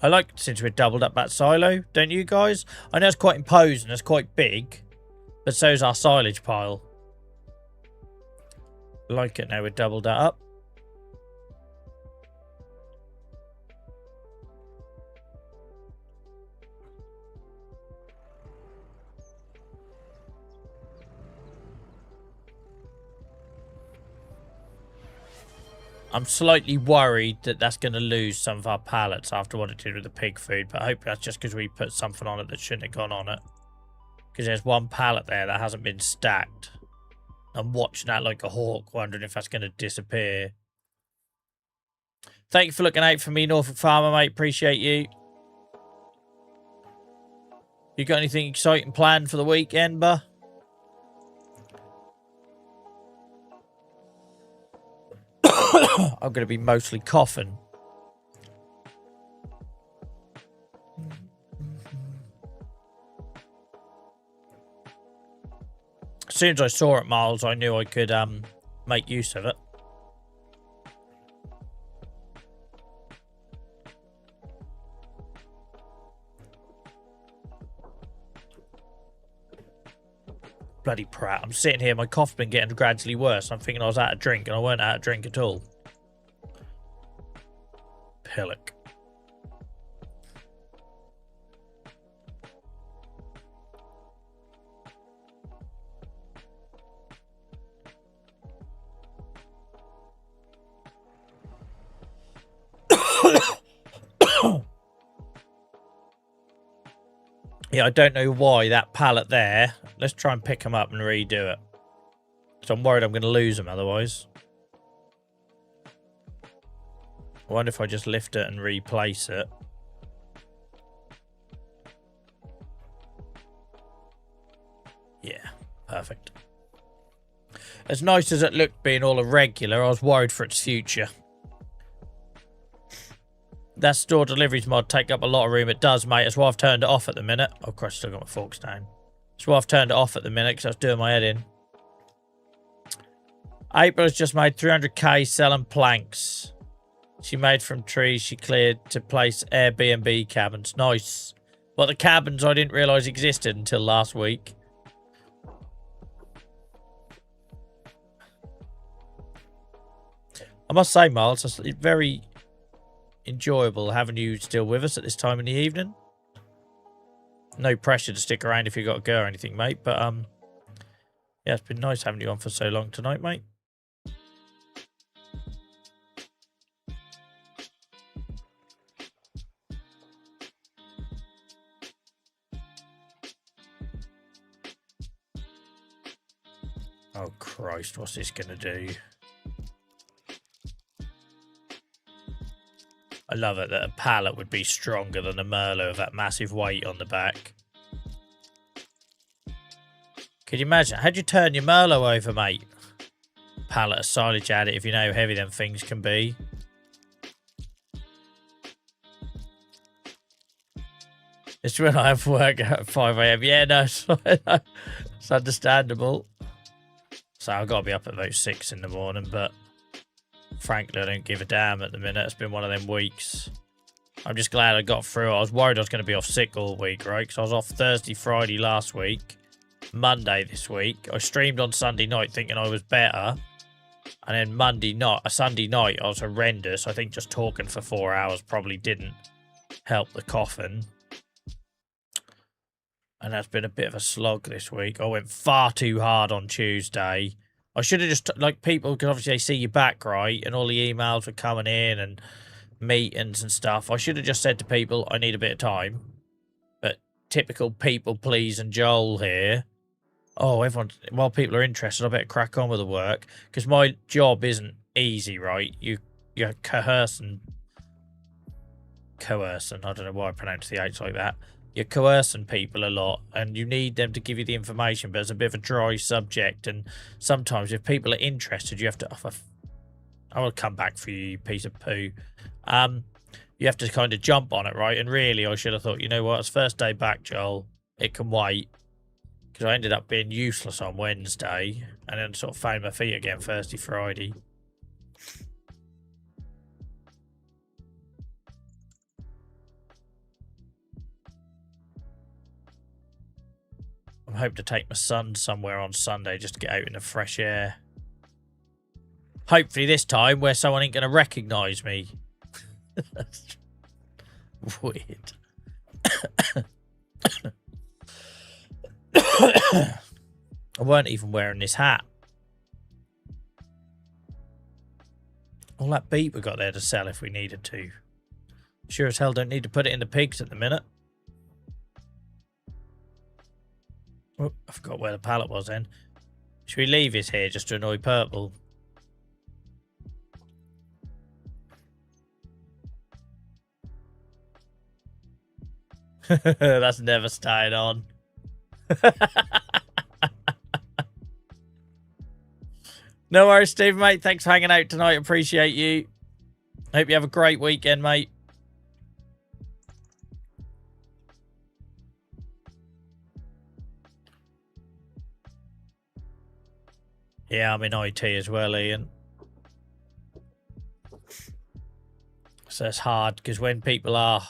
I like since we've doubled up that silo, don't you guys? I know it's quite imposing, it's quite big, but so's our silage pile. I like it now we've doubled that up. I'm slightly worried that that's going to lose some of our pallets after what it did with the pig food, but I hope that's just because we put something on it that shouldn't have gone on it. Because there's one pallet there that hasn't been stacked. I'm watching that like a hawk, wondering if that's going to disappear. Thank you for looking out for me, Norfolk Farmer, mate. Appreciate you. You got anything exciting planned for the weekend, bud? I'm going to be mostly coughing. As soon as I saw it, Miles, I knew I could make use of it. Bloody prat. I'm sitting here, my cough's been getting gradually worse. I'm thinking I was out of drink, and I weren't out of drink at all. Pillock. Yeah, I don't know why that pallet there. Let's try and pick them up and redo it. So I'm worried I'm going to lose them otherwise. I wonder if I just lift it and replace it. Yeah, perfect. As nice as it looked being all irregular, I was worried for its future. That store deliveries mod take up a lot of room. It does, mate. That's why I've turned it off at the minute. Oh, Christ, still got my forks down. That's why I've turned it off at the minute, because I was doing my head in. April has just made 300k selling planks. She made from trees she cleared to place Airbnb cabins. Nice. Well, the cabins I didn't realise existed until last week. I must say, Miles, it's very enjoyable having you still with us at this time in the evening. No pressure to stick around if you've got to go or anything, mate. But, yeah, it's been nice having you on for so long tonight, mate. Oh, Christ, what's this going to do? I love it that a pallet would be stronger than a Merlot with that massive weight on the back. Could you imagine? How'd you turn your Merlot over, mate? Pallet of silage at it if you know how heavy them things can be. It's when I have work at 5 AM. Yeah, no, it's understandable. So I've got to be up at about 6 in the morning, but frankly, I don't give a damn at the minute. It's been one of them weeks. I'm just glad I got through it. I was worried I was going to be off sick all week, right? Because I was off Thursday, Friday last week. Monday this week. I streamed on Sunday night thinking I was better. And then Sunday night, I was horrendous. I think just talking for 4 hours probably didn't help the coughing. And that's been a bit of a slog this week. I went far too hard on Tuesday. I should have just, like, people, because obviously they see you back, right? And all the emails were coming in and meetings and stuff. I should have just said to people, I need a bit of time. But typical people please and Joel here. Oh, everyone, while people are interested, I better crack on with the work. Because my job isn't easy, right? You're coercing, I don't know why I pronounce the H like that. You're coercing people a lot and you need them to give you the information, but it's a bit of a dry subject. And sometimes if people are interested, you have to offer. I will come back for you, you piece of poo. You have to kind of jump on it, right? And really, I should have thought, you know what? It's first day back, Joel. It can wait. Because I ended up being useless on Wednesday and then sort of found my feet again Thursday, Friday. I'm hoping to take my son somewhere on Sunday just to get out in the fresh air. Hopefully this time where someone ain't going to recognise me. That's weird. I weren't even wearing this hat. Oh, All that beet we got there to sell if we needed to. Sure as hell don't need to put it in the pigs at the minute. Oh, I forgot where the pallet was then. Should we leave his here just to annoy Purple? That's never staying on. No worries, Steve, mate. Thanks for hanging out tonight. Appreciate you. Hope you have a great weekend, mate. Yeah, I'm in IT as well, Ian. So it's hard because when people are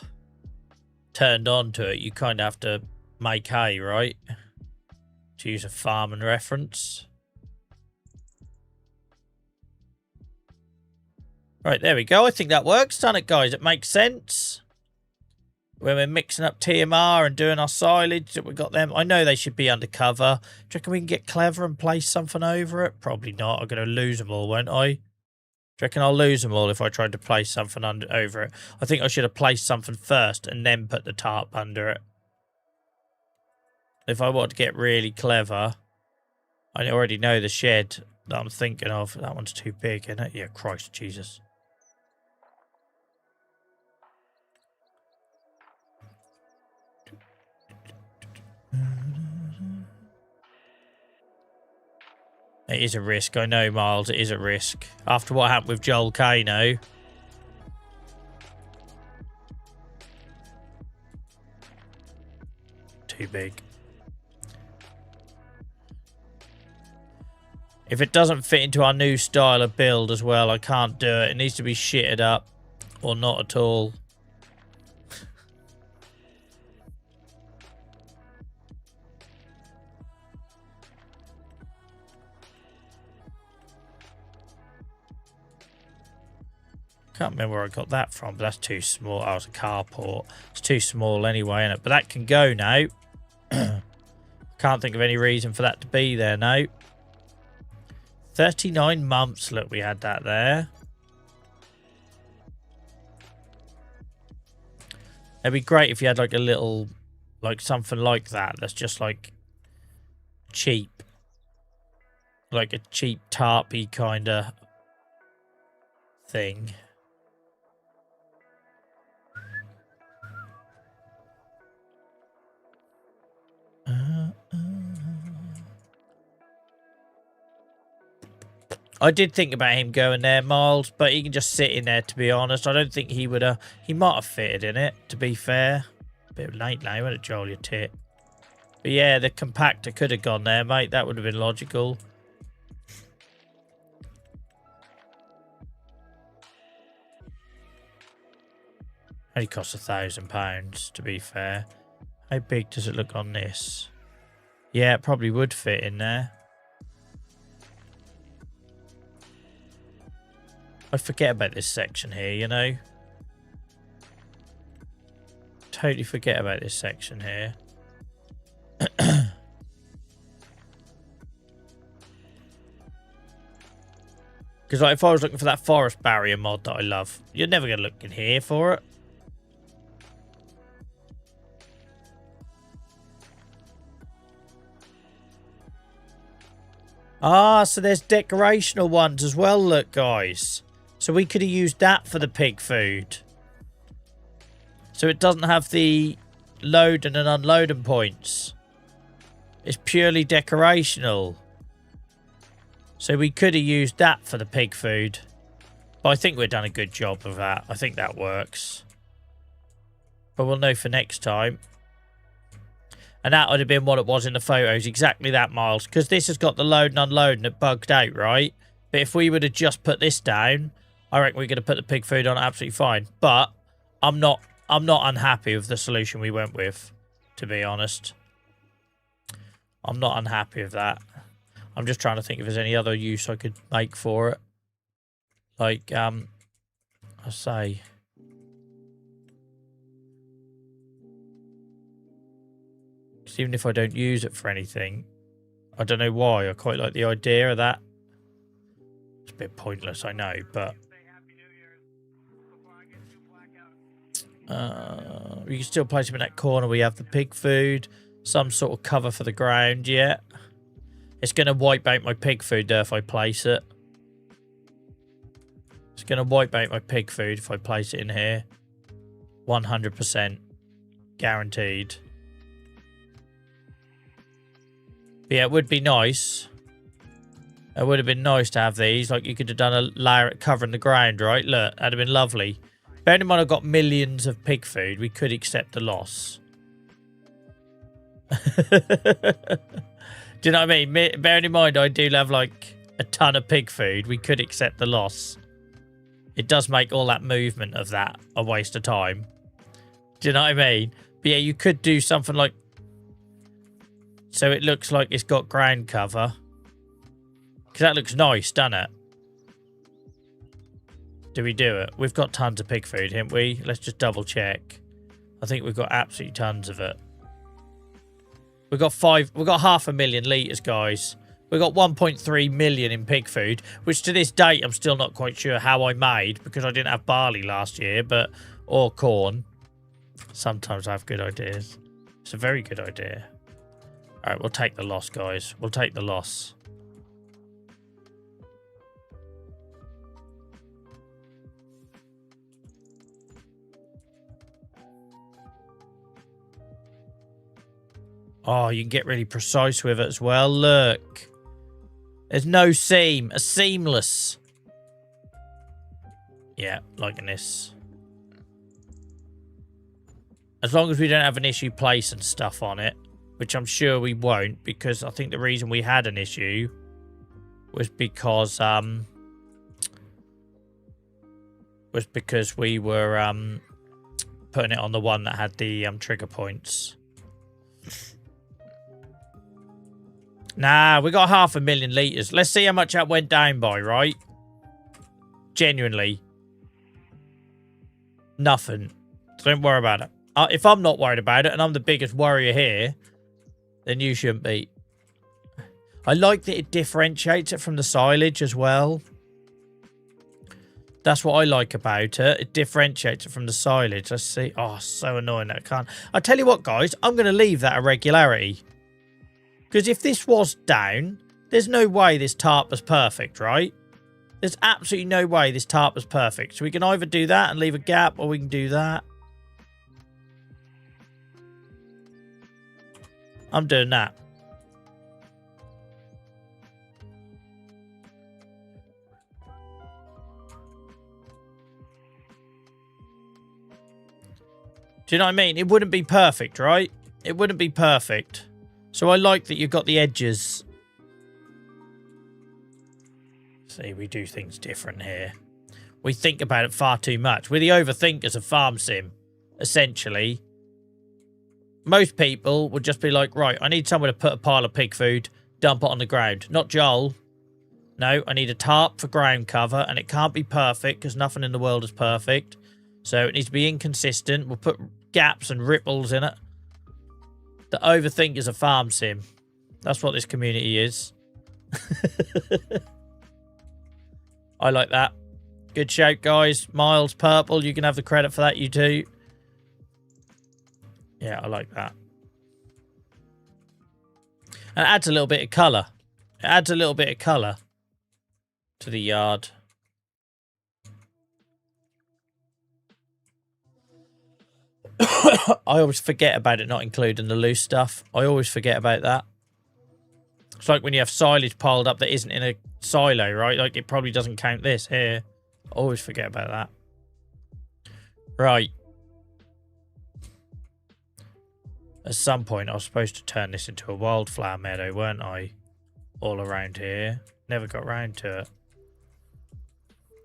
turned on to it, you kind of have to make hay, right? To use a farming reference. Right, there we go. I think that works, doesn't it, guys? It makes sense. When we're mixing up TMR and doing our silage, that we got them. I know they should be undercover. Do you reckon we can get clever and place something over it? Probably not. I'm going to lose them all, won't I? Do you reckon I'll lose them all if I tried to place something over it? I think I should have placed something first and then put the tarp under it. If I want to get really clever, I already know the shed that I'm thinking of. That one's too big, isn't it? Yeah, Christ Jesus. It is a risk. I know, Miles. It is a risk. After what happened with Joel Kano. Too big. If it doesn't fit into our new style of build as well, I can't do it. It needs to be shitted up. Or not at all. Can't remember where I got that from, but that's too small. Oh, it's a carport. It's too small anyway, isn't it? But that can go now. Can't think of any reason for that to be there now. 39 months. Look, we had that there. It'd be great if you had like a little, like something like that. That's just like cheap. Like a cheap tarpy kind of thing. I did think about him going there, Miles, but he can just sit in there, to be honest. I don't think he would have... He might have fitted in it, to be fair. Bit late now, wasn't it, Joel, your tit? But yeah, the compactor could have gone there, mate. That would have been logical. Only costs £1,000, to be fair. How big does it look on this? Yeah, it probably would fit in there. I forget about this section here, you know. Totally forget about this section here. Because like, if I was looking for that forest barrier mod that I love, you're never going to look in here for it. Ah, so there's decorational ones as well, look, guys. So we could have used that for the pig food. So it doesn't have the loading and unloading points. It's purely decorational. So we could have used that for the pig food. But I think we've done a good job of that. I think that works. But we'll know for next time. And that would have been what it was in the photos. Exactly that, Miles. Because this has got the load and unload and it bugged out, right? But if we would have just put this down, I reckon we're going to put the pig food on absolutely fine. But I'm not unhappy with the solution we went with, to be honest. I'm not unhappy with that. I'm just trying to think if there's any other use I could make for it. Like, I say... Because even if I don't use it for anything, I don't know why. I quite like the idea of that. It's a bit pointless, I know, but We can still place them in that corner. We have the pig food. Some sort of cover for the ground, yeah. It's going to wipe out my pig food there if I place it. It's going to wipe out my pig food if I place it in here. 100%. Guaranteed. But yeah, it would be nice. It would have been nice to have these. Like, you could have done a layer covering the ground, right? Look, that'd have been lovely. Bearing in mind I've got millions of pig food, we could accept the loss. Do you know what I mean? Bearing in mind I do have, like, a ton of pig food, we could accept the loss. It does make all that movement of that a waste of time. Do you know what I mean? But yeah, you could do something like... So it looks like it's got ground cover. Because that looks nice, doesn't it? Do we do it? We've got tons of pig food, haven't we? Let's just double check. I think we've got absolutely tons of it. We've got 500,000 litres, guys. We've got 1.3 million in pig food, which to this date I'm still not quite sure how I made because I didn't have barley last year, but or corn. Sometimes I have good ideas. It's a very good idea. All right, we'll take the loss, guys. We'll take the loss. Oh, you can get really precise with it as well. Look. There's no seam. A seamless. Yeah, liking this. As long as we don't have an issue placing stuff on it, which I'm sure we won't, because I think the reason we had an issue was because we were putting it on the one that had the trigger points. Nah, we got 500,000 litres. Let's see how much that went down by, right? Genuinely. Nothing. Don't worry about it. If I'm not worried about it, and I'm the biggest worrier here, then you shouldn't be. I like that it differentiates it from the silage as well. That's what I like about it. It differentiates it from the silage. Let's see. Oh, so annoying that I can't. I tell you what, guys. I'm going to leave that irregularity. Because if this was down, there's no way this tarp was perfect, right? There's absolutely no way this tarp was perfect. So we can either do that and leave a gap, or we can do that. I'm doing that. Do you know what I mean? It wouldn't be perfect, right? It wouldn't be perfect. So I like that you've got the edges. See, we do things different here. We think about it far too much. We're the overthinkers of Farm Sim, essentially. Most people would just be like, right, I need somewhere to put a pile of pig food, dump it on the ground. Not Joel. No, I need a tarp for ground cover, and it can't be perfect because nothing in the world is perfect. So it needs to be inconsistent. We'll put gaps and ripples in it. The overthinkers of Farm Sim. That's what this community is. I like that. Good shape, guys. Miles Purple, you can have the credit for that, you too. Yeah, I like that. And it adds a little bit of colour. It adds a little bit of colour to the yard. I always forget about it not including the loose stuff. I always forget about that. It's like when you have silage piled up that isn't in a silo, right? Like, it probably doesn't count this here. I always forget about that. Right. At some point, I was supposed to turn this into a wildflower meadow, weren't I? All around here. Never got round to it.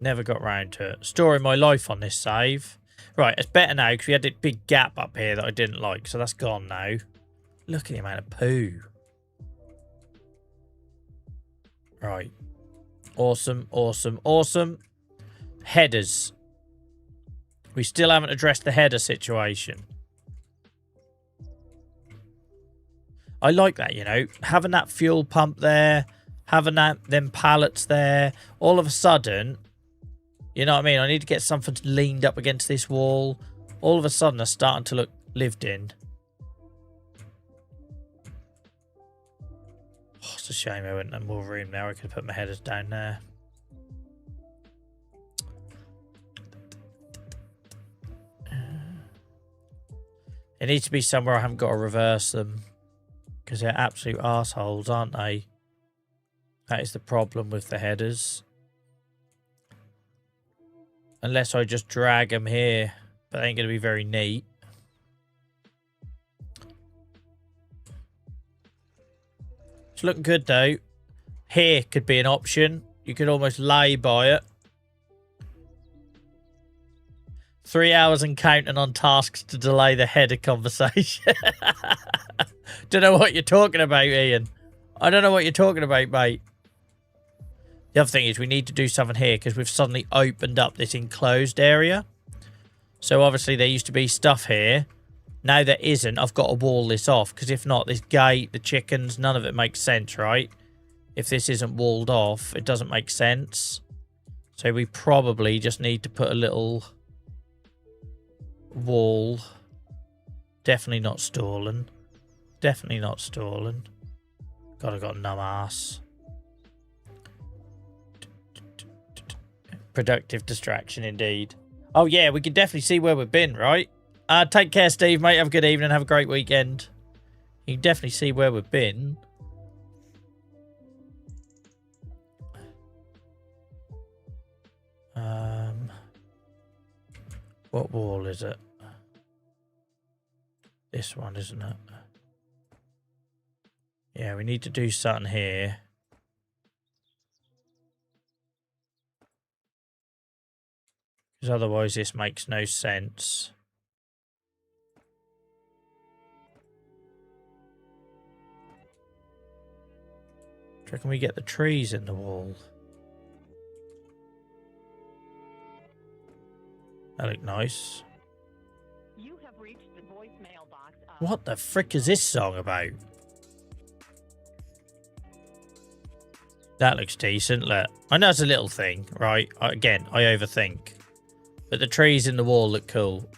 Never got round to it. Storing my life on this save. Right, it's better now because we had a big gap up here that I didn't like. So that's gone now. Look at the amount of poo. Right. Awesome, awesome, awesome. Headers. We still haven't addressed the header situation. I like that, you know. Having that fuel pump there. Having them pallets there. All of a sudden... You know what I mean? I need to get something leaned up against this wall. all of a sudden are starting to look lived in. Oh, it's a shame I went in more room now. I could have put my headers down there. It needs to be somewhere I haven't got to reverse them. Because they're absolute arseholes, aren't they? That is the problem with the headers. Unless I just drag them here. But they ain't going to be very neat. It's looking good though. Here could be an option. You could almost lay by it. 3 hours and counting on tasks to delay the header conversation. Don't know what you're talking about, Ian. I don't know what you're talking about, mate. The other thing is we need to do something here because we've suddenly opened up this enclosed area. So obviously there used to be stuff here. Now there isn't. I've got to wall this off because if not, this gate, the chickens, none of it makes sense, right? If this isn't walled off, it doesn't make sense. So we probably just need to put a little wall. Definitely not stalling. Definitely not stalling. God, I've got a numb ass. Productive distraction indeed. Oh yeah, we can definitely see where we've been, right? Take care, Steve, mate. Have a good evening. Have a great weekend. You can definitely see where we've been. What wall is it? This one, isn't it? Yeah, we need to do something here. Because otherwise this makes no sense. Do you reckon we get the trees in the wall? That look nice. You have reached the voicemail box of... What the frick is this song about? That looks decent. Look, I know it's a little thing, right? Again, I overthink. But the trees in the wall look cool.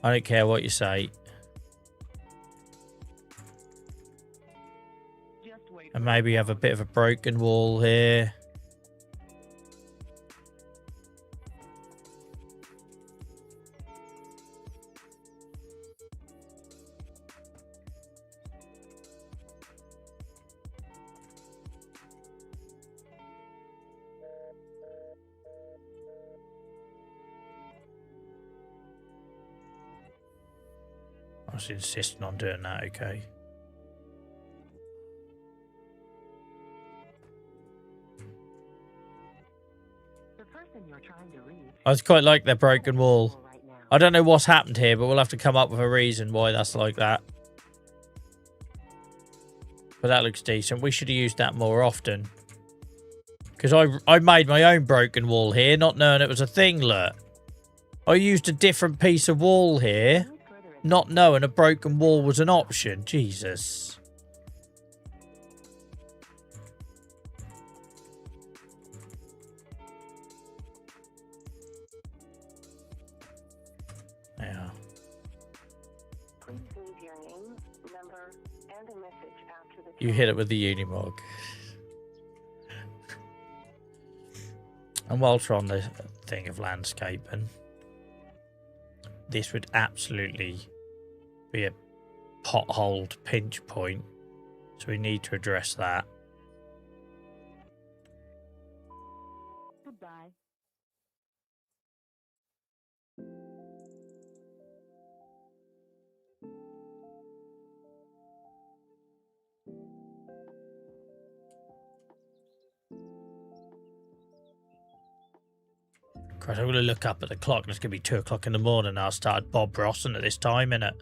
I don't care what you say. Just wait. And maybe have a bit of a broken wall here. I was insisting on doing that, okay. The person you're trying to reach I quite like their broken wall. right now. I don't know what's happened here, but we'll have to come up with a reason why that's like that. But that looks decent. We should have used that more often. Because I made my own broken wall here, not knowing it was a thing, look. I used a different piece of wall here, not knowing a broken wall was an option. Jesus. Yeah. Please leave your name, number, and a message after the You hit it with the Unimog. And whilst we're on the thing of landscaping, this would absolutely be a potholed pinch point. So we need to address that. Goodbye. Christ, I'm going to look up at the clock and it's going to be 2 o'clock in the morning and I'll start Bob Rossing at this time, innit?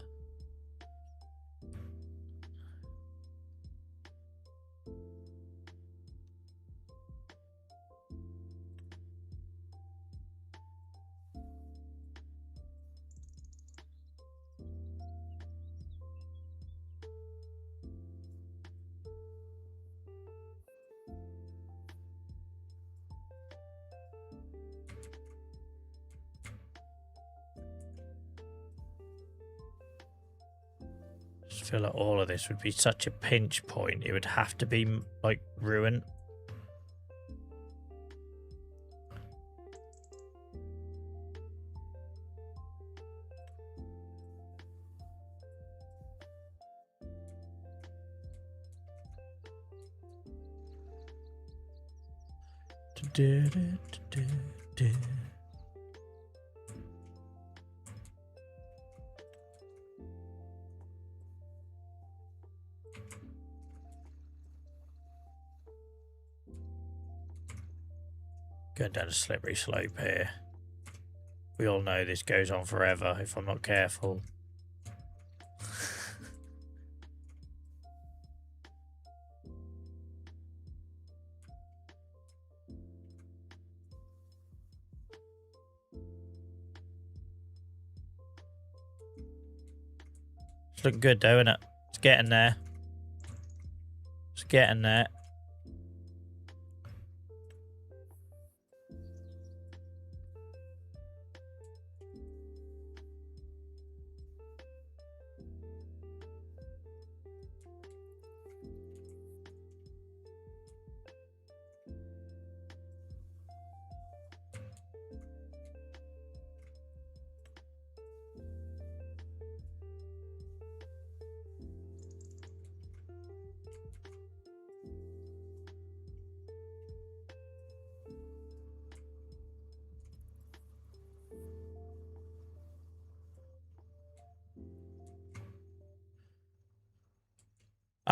feel like all of this would be such a pinch point. It would have to be like ruin. Going down a slippery slope here. We all know this goes on forever if I'm not careful. It's looking good though, isn't it? It's getting there. It's getting there.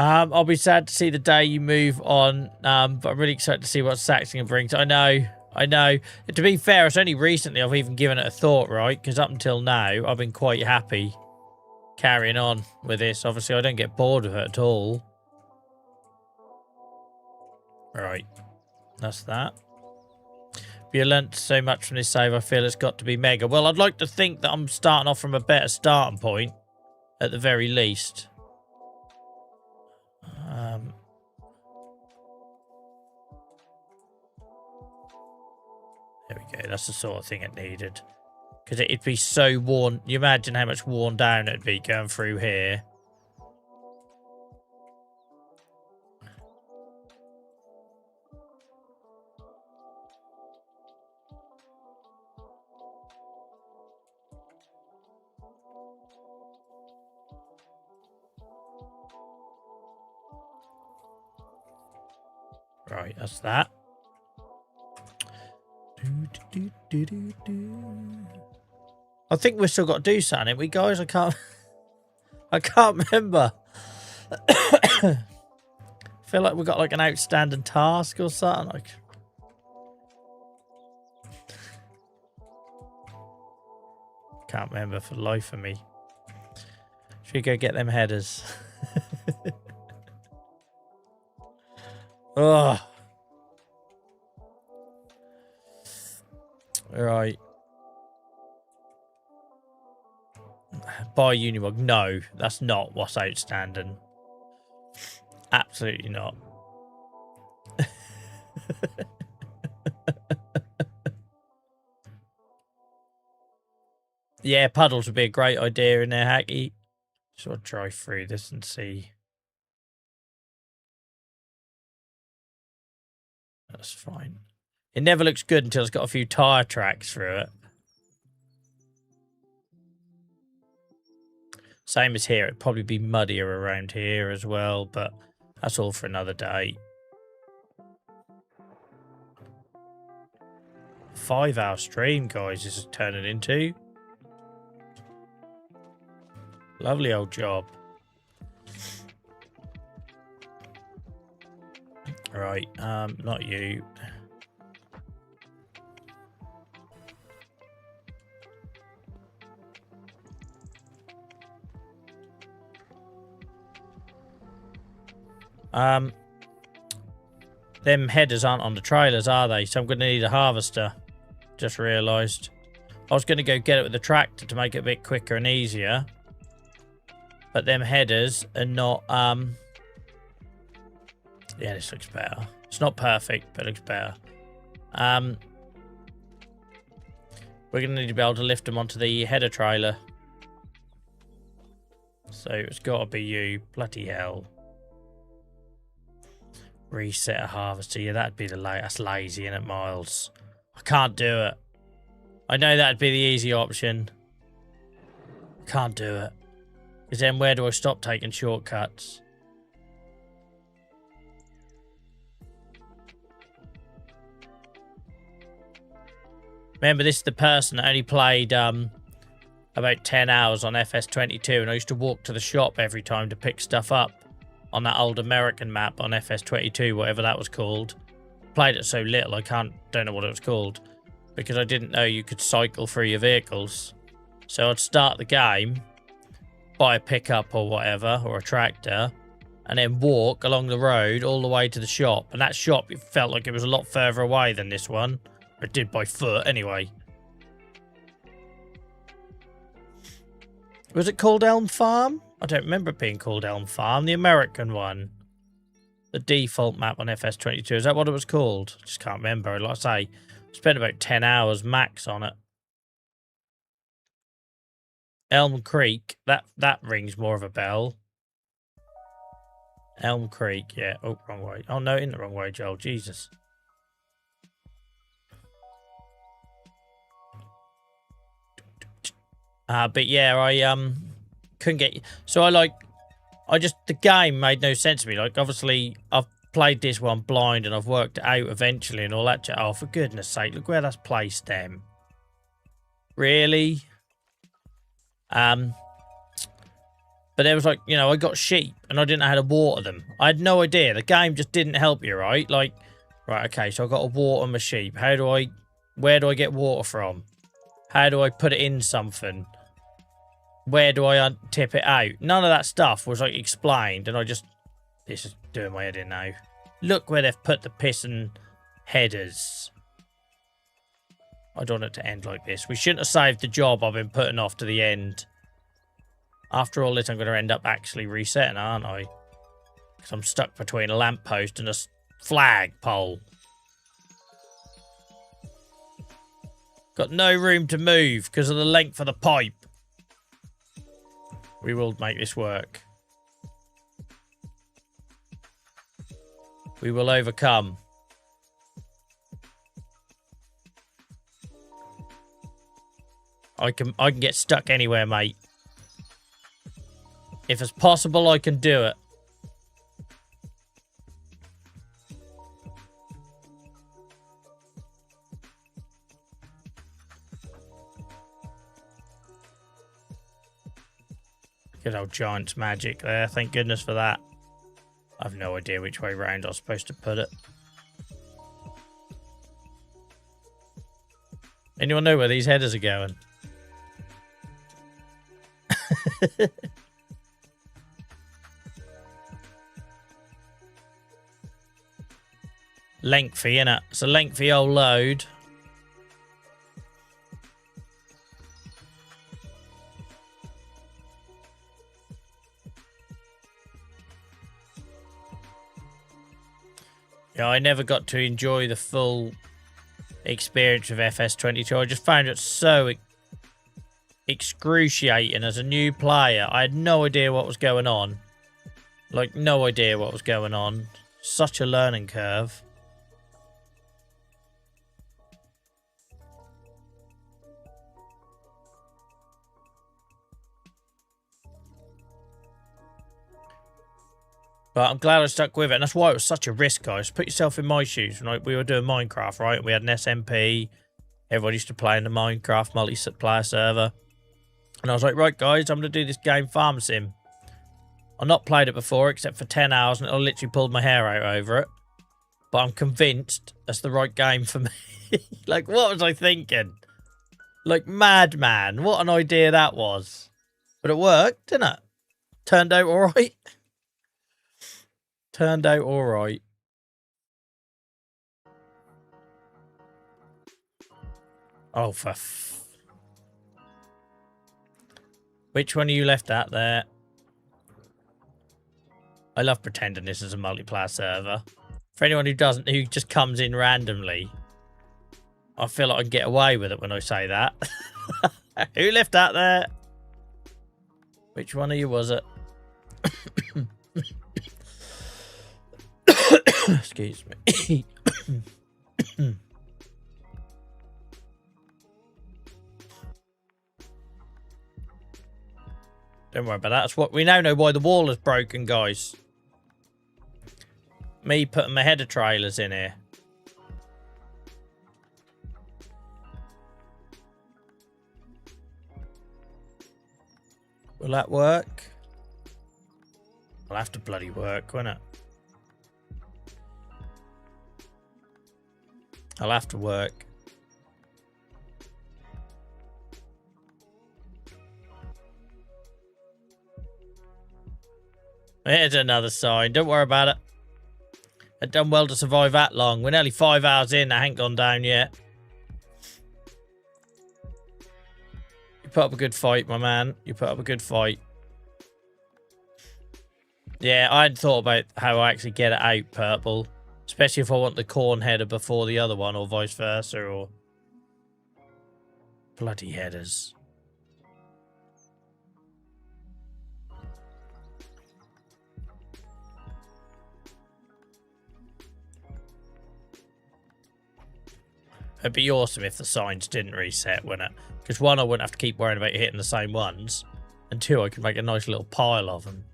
I'll be sad to see the day you move on, but I'm really excited to see what Saxon brings. I know. To be fair, it's only recently I've even given it a thought, right? Because up until now, I've been quite happy carrying on with this. Obviously, I don't get bored of it at all. Right. That's that. But you learnt so much from this save, I feel it's got to be mega. Well, I'd like to think that I'm starting off from a better starting point, at the very least. There we go. That's the sort of thing it needed. Because it'd be so worn. You imagine how much worn down it'd be going through here. Right, that's that. I think we've still got to do something, haven't we, guys? I can't remember. I feel like we've got like an outstanding task or something. Like, can't remember for the life of me. Should we go get them headers? Oh. Right. Buy Unimog. No, that's not what's outstanding. Absolutely not. Yeah, puddles would be a great idea in there, Hacky. Just want to drive through this and see. That's fine. It never looks good until it's got a few tyre tracks through it. Same as here. It'd probably be muddier around here as well, but that's all for another day. 5-hour stream, guys, this is turning into. Lovely old job. Right, not you. Them headers aren't on the trailers, are they? So I'm going to need a harvester. Just realised. I was going to go get it with the tractor to make it a bit quicker and easier. But them headers are not... Yeah, this looks better. It's not perfect, but it looks better. We're going to need to be able to lift them onto the header trailer. So it's got to be you. Bloody hell. Reset a harvester. Yeah, that'd be the that's lazy, innit, Miles? I can't do it. I know that'd be the easy option. Can't do it. Because then where do I stop taking shortcuts? Remember, this is the person that only played about 10 hours on FS22, and I used to walk to the shop every time to pick stuff up on that old American map on FS22, whatever that was called. Played it so little, I don't know what it was called, because I didn't know you could cycle through your vehicles. So I'd start the game, buy a pickup or whatever, or a tractor, and then walk along the road all the way to the shop. And that shop, it felt like it was a lot further away than this one. It did by foot, anyway. Was it called Elm Farm? I don't remember it being called Elm Farm. The American one. The default map on FS22. Is that what it was called? Just can't remember. Like I say, spent about 10 hours max on it. Elm Creek. That rings more of a bell. Elm Creek. Yeah. Oh, wrong way. Oh, no, in the wrong way, Joel. Jesus. But yeah, I couldn't get. So the game made no sense to me. Like, obviously, I've played this one blind and I've worked it out eventually and all that. Oh, for goodness sake, look where that's placed them. Really? But there was like, you know, I got sheep and I didn't know how to water them. I had no idea. The game just didn't help you, right? Like, right, okay, so I've got to water my sheep. Where do I get water from? How do I put it in something? Where do I tip it out? None of that stuff was like explained, and this is doing my head in now. Look where they've put the pissing headers. I don't want it to end like this. We shouldn't have saved the job I've been putting off to the end. After all this, I'm going to end up actually resetting, aren't I? Because I'm stuck between a lamppost and a flag pole. Got no room to move because of the length of the pipe. We will make this work. We will overcome. I can get stuck anywhere, mate. If it's possible, I can do it. Good old Giant's magic there. Thank goodness for that. I've no idea which way round I was supposed to put it. Anyone know where these headers are going? Lengthy, innit? It's a lengthy old load. Yeah, I never got to enjoy the full experience of FS22. I just found it so excruciating as a new player. I had no idea what was going on. Like, no idea what was going on. Such a learning curve. But I'm glad I stuck with it, and that's why it was such a risk, guys. Put yourself in my shoes. Like, we were doing Minecraft, right? We had an SMP. Everybody used to play in the Minecraft multiplayer server. And I was like, right, guys, I'm going to do this game Farm Sim. I've not played it before, except for 10 hours, and I literally pulled my hair out over it. But I'm convinced that's the right game for me. Like, what was I thinking? Like, madman. What an idea that was. But it worked, didn't it? Turned out all right. Turned out all right. Oh, for which one are you left at there? I love pretending this is a multiplayer server. For anyone who just comes in randomly, I feel like I can get away with it when I say that. Who left that there? Which one of you was it? Excuse me. Don't worry about that. That's what we now know why the wall is broken, guys. Me putting my header trailers in here. Will that work? I'll have to bloody work, won't it? I'll have to work. Here's another sign. Don't worry about it. I've done well to survive that long. We're nearly 5 hours in. I ain't gone down yet. You put up a good fight, my man. You put up a good fight. Yeah, I hadn't thought about how I actually get it out, Purple. Especially if I want the corn header before the other one, or vice versa, or... Bloody headers. It'd be awesome if the signs didn't reset, wouldn't it? Because one, I wouldn't have to keep worrying about hitting the same ones. And two, I could make a nice little pile of them.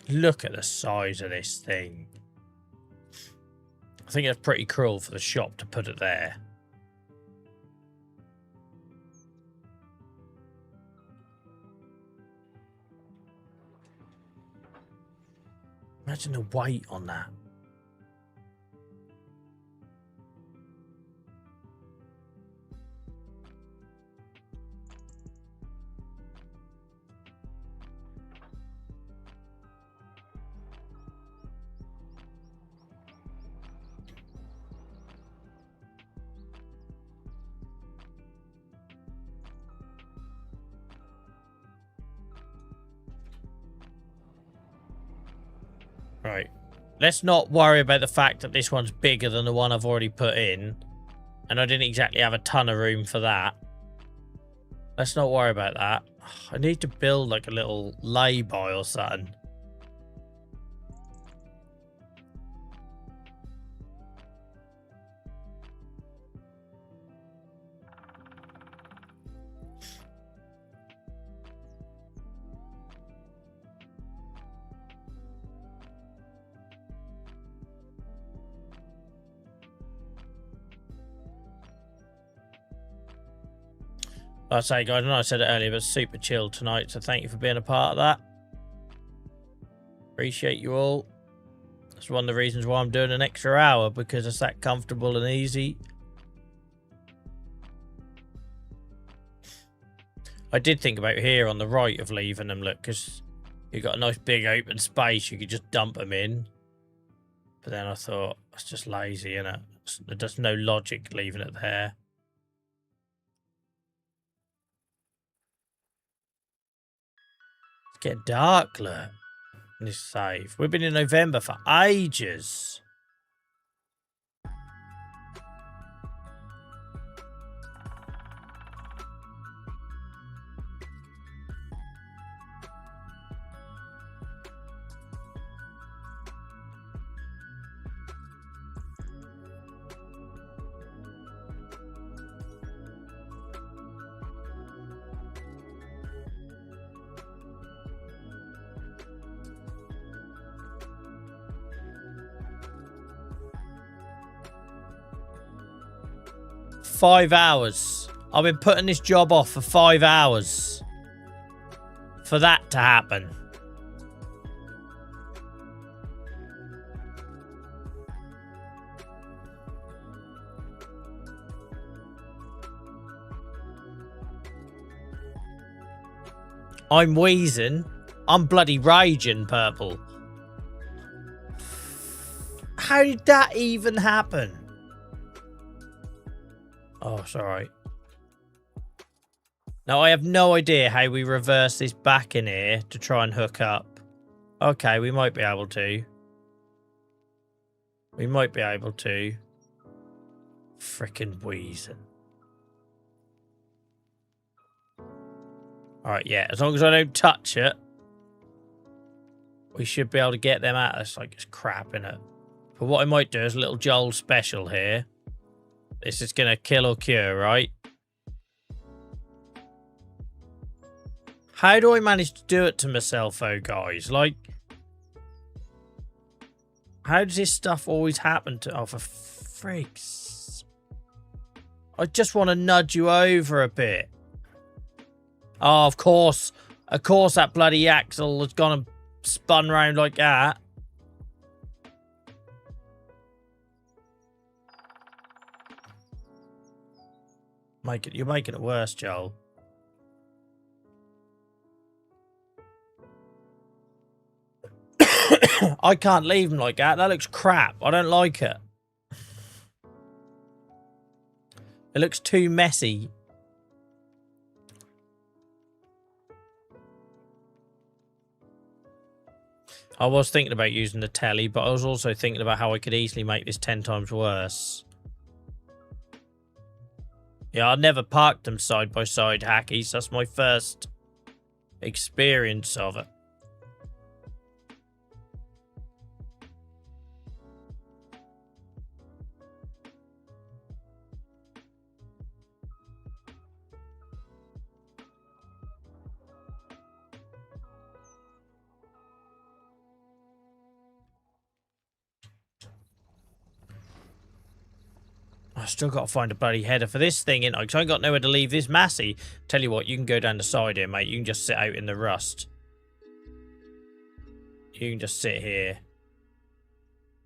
Look at the size of this thing. I think it's pretty cruel for the shop to put it there. Imagine the weight on that. Right. Let's not worry about the fact that this one's bigger than the one I've already put in. And I didn't exactly have a ton of room for that. Let's not worry about that. I need to build like a little lay-by or something. I say, guys, I know I said it earlier, but super chill tonight, so thank you for being a part of that. Appreciate you all. That's one of the reasons why I'm doing an extra hour, because it's that comfortable and easy. I did think about here on the right of leaving them, look, because you've got a nice big open space, you could just dump them in. But then I thought, that's just lazy, innit? There's no logic leaving it there. Get dark, look. This save. We've been in November for ages. $5 hours. I've been putting this job off for 5 hours. For that to happen. I'm wheezing. I'm bloody raging, Purple. How did that even happen? Oh, it's alright. Now, I have no idea how we reverse this back in here to try and hook up. Okay, we might be able to. We might be able to. Frickin' wheezing. Alright, yeah. As long as I don't touch it, we should be able to get them out. It's like it's crap, innit? But what I might do is a little Joel special here. This is going to kill or cure, right? How do I manage to do it to myself, though, guys? Like, how does this stuff always happen to... Oh, for freaks. I just want to nudge you over a bit. Oh, of course. Of course that bloody axle has gone and spun round like that. You're making it worse, Joel. I can't leave them like that. That looks crap. I don't like it. It looks too messy. I was thinking about using the telly, but I was also thinking about how I could easily make this 10 times worse. Yeah, I never parked them side by side, hackies. That's my first experience of it. I still got to find a bloody header for this thing, innit? Because I ain't got nowhere to leave this Massey. Tell you what, you can go down the side here, mate. You can just sit out in the rust. You can just sit here.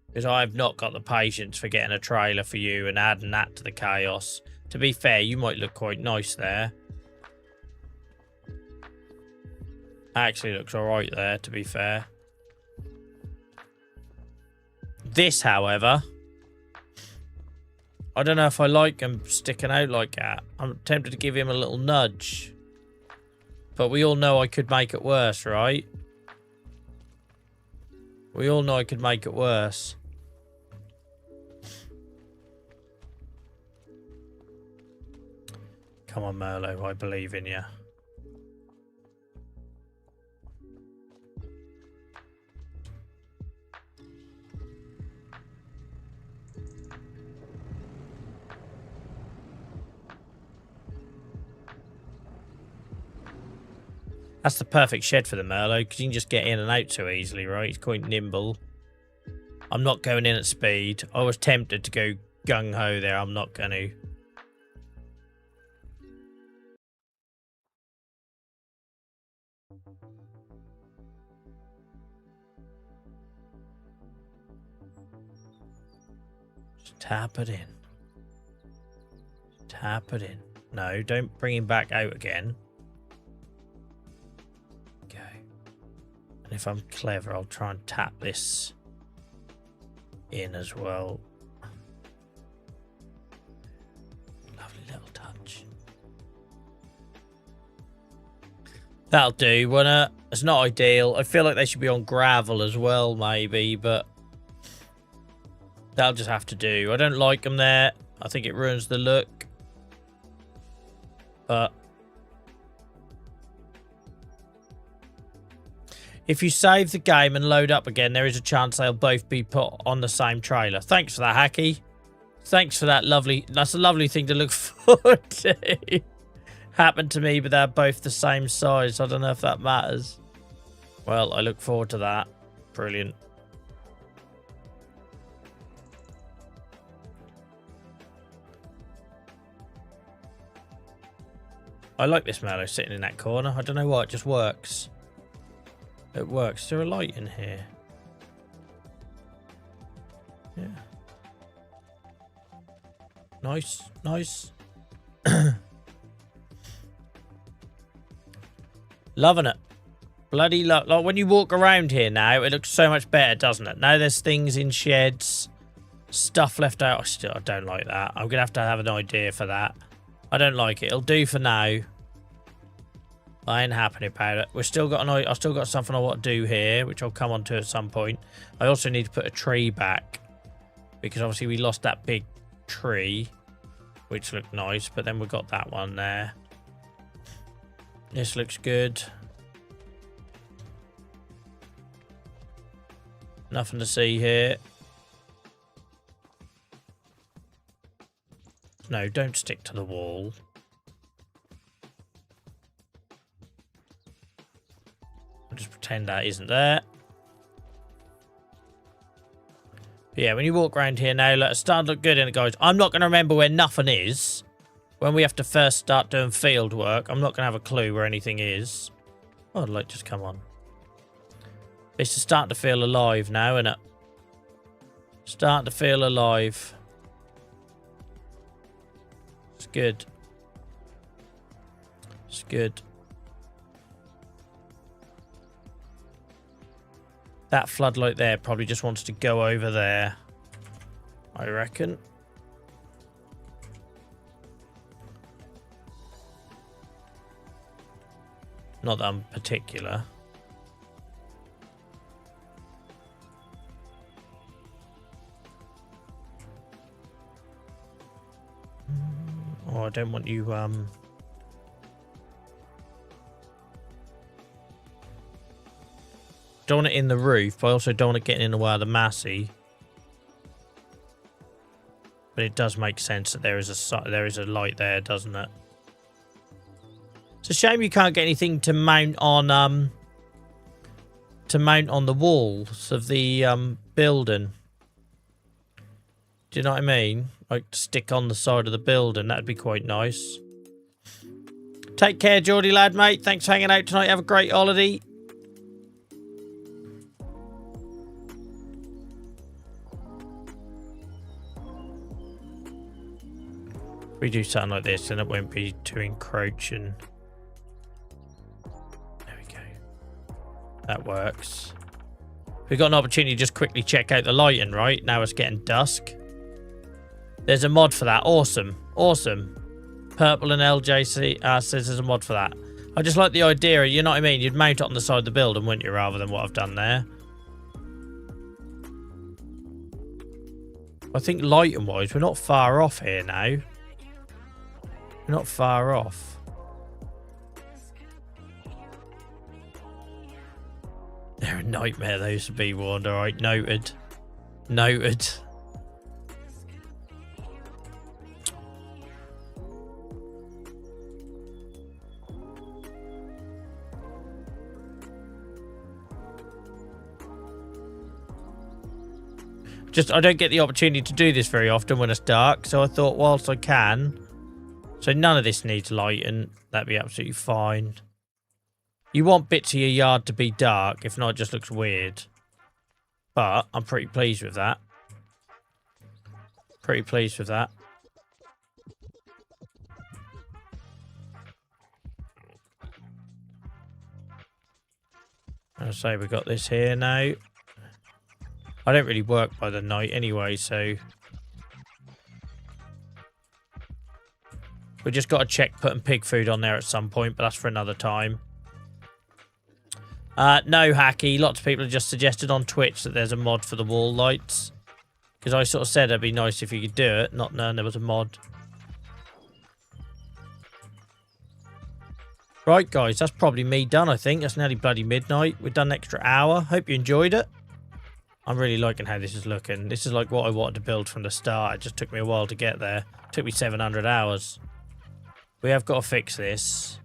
Because I've not got the patience for getting a trailer for you and adding that to the chaos. To be fair, you might look quite nice there. Actually looks alright there, to be fair. This, however... I don't know if I like him sticking out like that. I'm tempted to give him a little nudge. But we all know I could make it worse, right? We all know I could make it worse. Come on, Merlo. I believe in you. That's the perfect shed for the Merlo, because you can just get in and out so easily, right? He's quite nimble. I'm not going in at speed. I was tempted to go gung-ho there. I'm not going to. Just tap it in. Tap it in. No, don't bring him back out again. If I'm clever, I'll try and tap this in as well. Lovely little touch. That'll do, won't it? It's not ideal. I feel like they should be on gravel as well, maybe, but that'll just have to do. I don't like them there. I think it ruins the look. But if you save the game and load up again, there is a chance they'll both be put on the same trailer. Thanks for that, Hacky. Thanks for that lovely... That's a lovely thing to look forward to. Happened to me, but they're both the same size. I don't know if that matters. Well, I look forward to that. Brilliant. I like this Mallow sitting in that corner. I don't know why, it just works. It works. Is there a light in here? Yeah. Nice, nice. Loving it. Bloody love. Like when you walk around here now, it looks so much better, doesn't it? Now there's things in sheds, stuff left out. I don't like that. I'm gonna have to have an idea for that. I don't like it. It'll do for now. I ain't happy about it. I've still got something I want to do here, which I'll come on to at some point. I also need to put a tree back. Because obviously we lost that big tree, which looked nice, but then we got that one there. This looks good. Nothing to see here. No, don't stick to the wall. I'll just pretend that isn't there. But yeah, when you walk around here now, look, it's starting to look good in it, guys. I'm not going to remember where nothing is. When we have to first start doing field work, I'm not going to have a clue where anything is. Oh, the light just come on. This is starting to feel alive now, isn't it? Starting to feel alive. It's good. It's good. That floodlight there probably just wants to go over there, I reckon. Not that I'm particular. Oh, I don't want you, don't want it in the roof, but I also don't want it getting in the way of the massey. But it does make sense that there is a light there, doesn't it? It's a shame you can't get anything to mount on the walls of the building. Do you know what I mean? Like stick on the side of the building. That'd be quite nice. Take care, Geordie lad, mate. Thanks for hanging out tonight. Have a great holiday. If we do something like this, then it won't be too encroaching. There we go. That works. We've got an opportunity to just quickly check out the lighting, right? Now it's getting dusk. There's a mod for that. Awesome. Awesome. Purple and LJC says there's a mod for that. I just like the idea, you know what I mean? You'd mount it on the side of the building, wouldn't you, rather than what I've done there. I think lighting-wise, we're not far off here now. We're not far off. They're a nightmare, those would be warned. Alright, noted. Noted. I don't get the opportunity to do this very often when it's dark, so I thought whilst I can... So none of this needs lighting. That'd be absolutely fine. You want bits of your yard to be dark, if not it just looks weird. But I'm pretty pleased with that. Pretty pleased with that. I'll say we got this here now. I don't really work by the night anyway, so... We just got to check putting pig food on there at some point, but that's for another time. No, Hacky. Lots of people have just suggested on Twitch that there's a mod for the wall lights. Because I sort of said it'd be nice if you could do it, not knowing there was a mod. Right, guys, that's probably me done, I think. That's nearly bloody midnight. We've done an extra hour. Hope you enjoyed it. I'm really liking how this is looking. This is like what I wanted to build from the start. It just took me a while to get there. It took me 700 hours. We have got to fix this.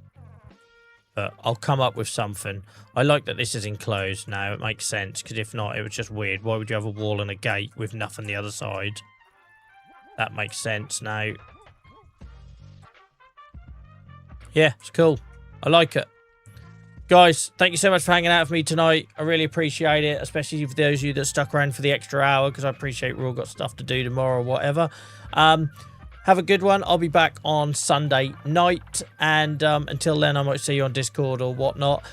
But I'll come up with something. I like that this is enclosed now. It makes sense. Because if not, it was just weird. Why would you have a wall and a gate with nothing the other side? That makes sense now. Yeah, it's cool. I like it. Guys, thank you so much for hanging out with me tonight. I really appreciate it, especially for those of you that stuck around for the extra hour, because I appreciate we've all got stuff to do tomorrow or whatever. Have a good one. I'll be back on Sunday night, and until then, I might see you on Discord or whatnot.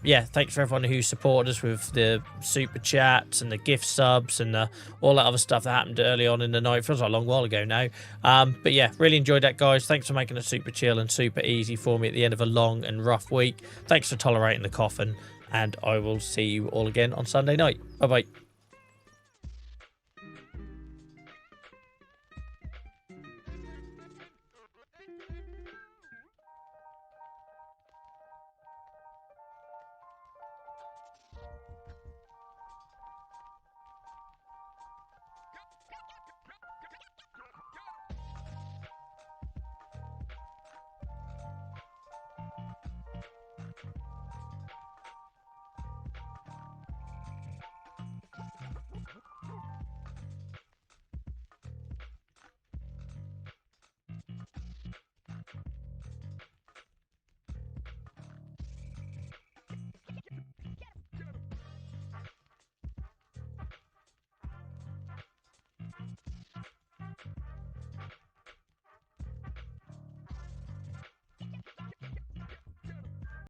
Yeah, thanks for everyone who supported us with the super chats and the gift subs and all that other stuff that happened early on in the night. It feels like a long while ago now. But yeah, really enjoyed that, guys. Thanks for making it super chill and super easy for me at the end of a long and rough week. Thanks for tolerating the coffin, and I will see you all again on Sunday night. Bye-bye.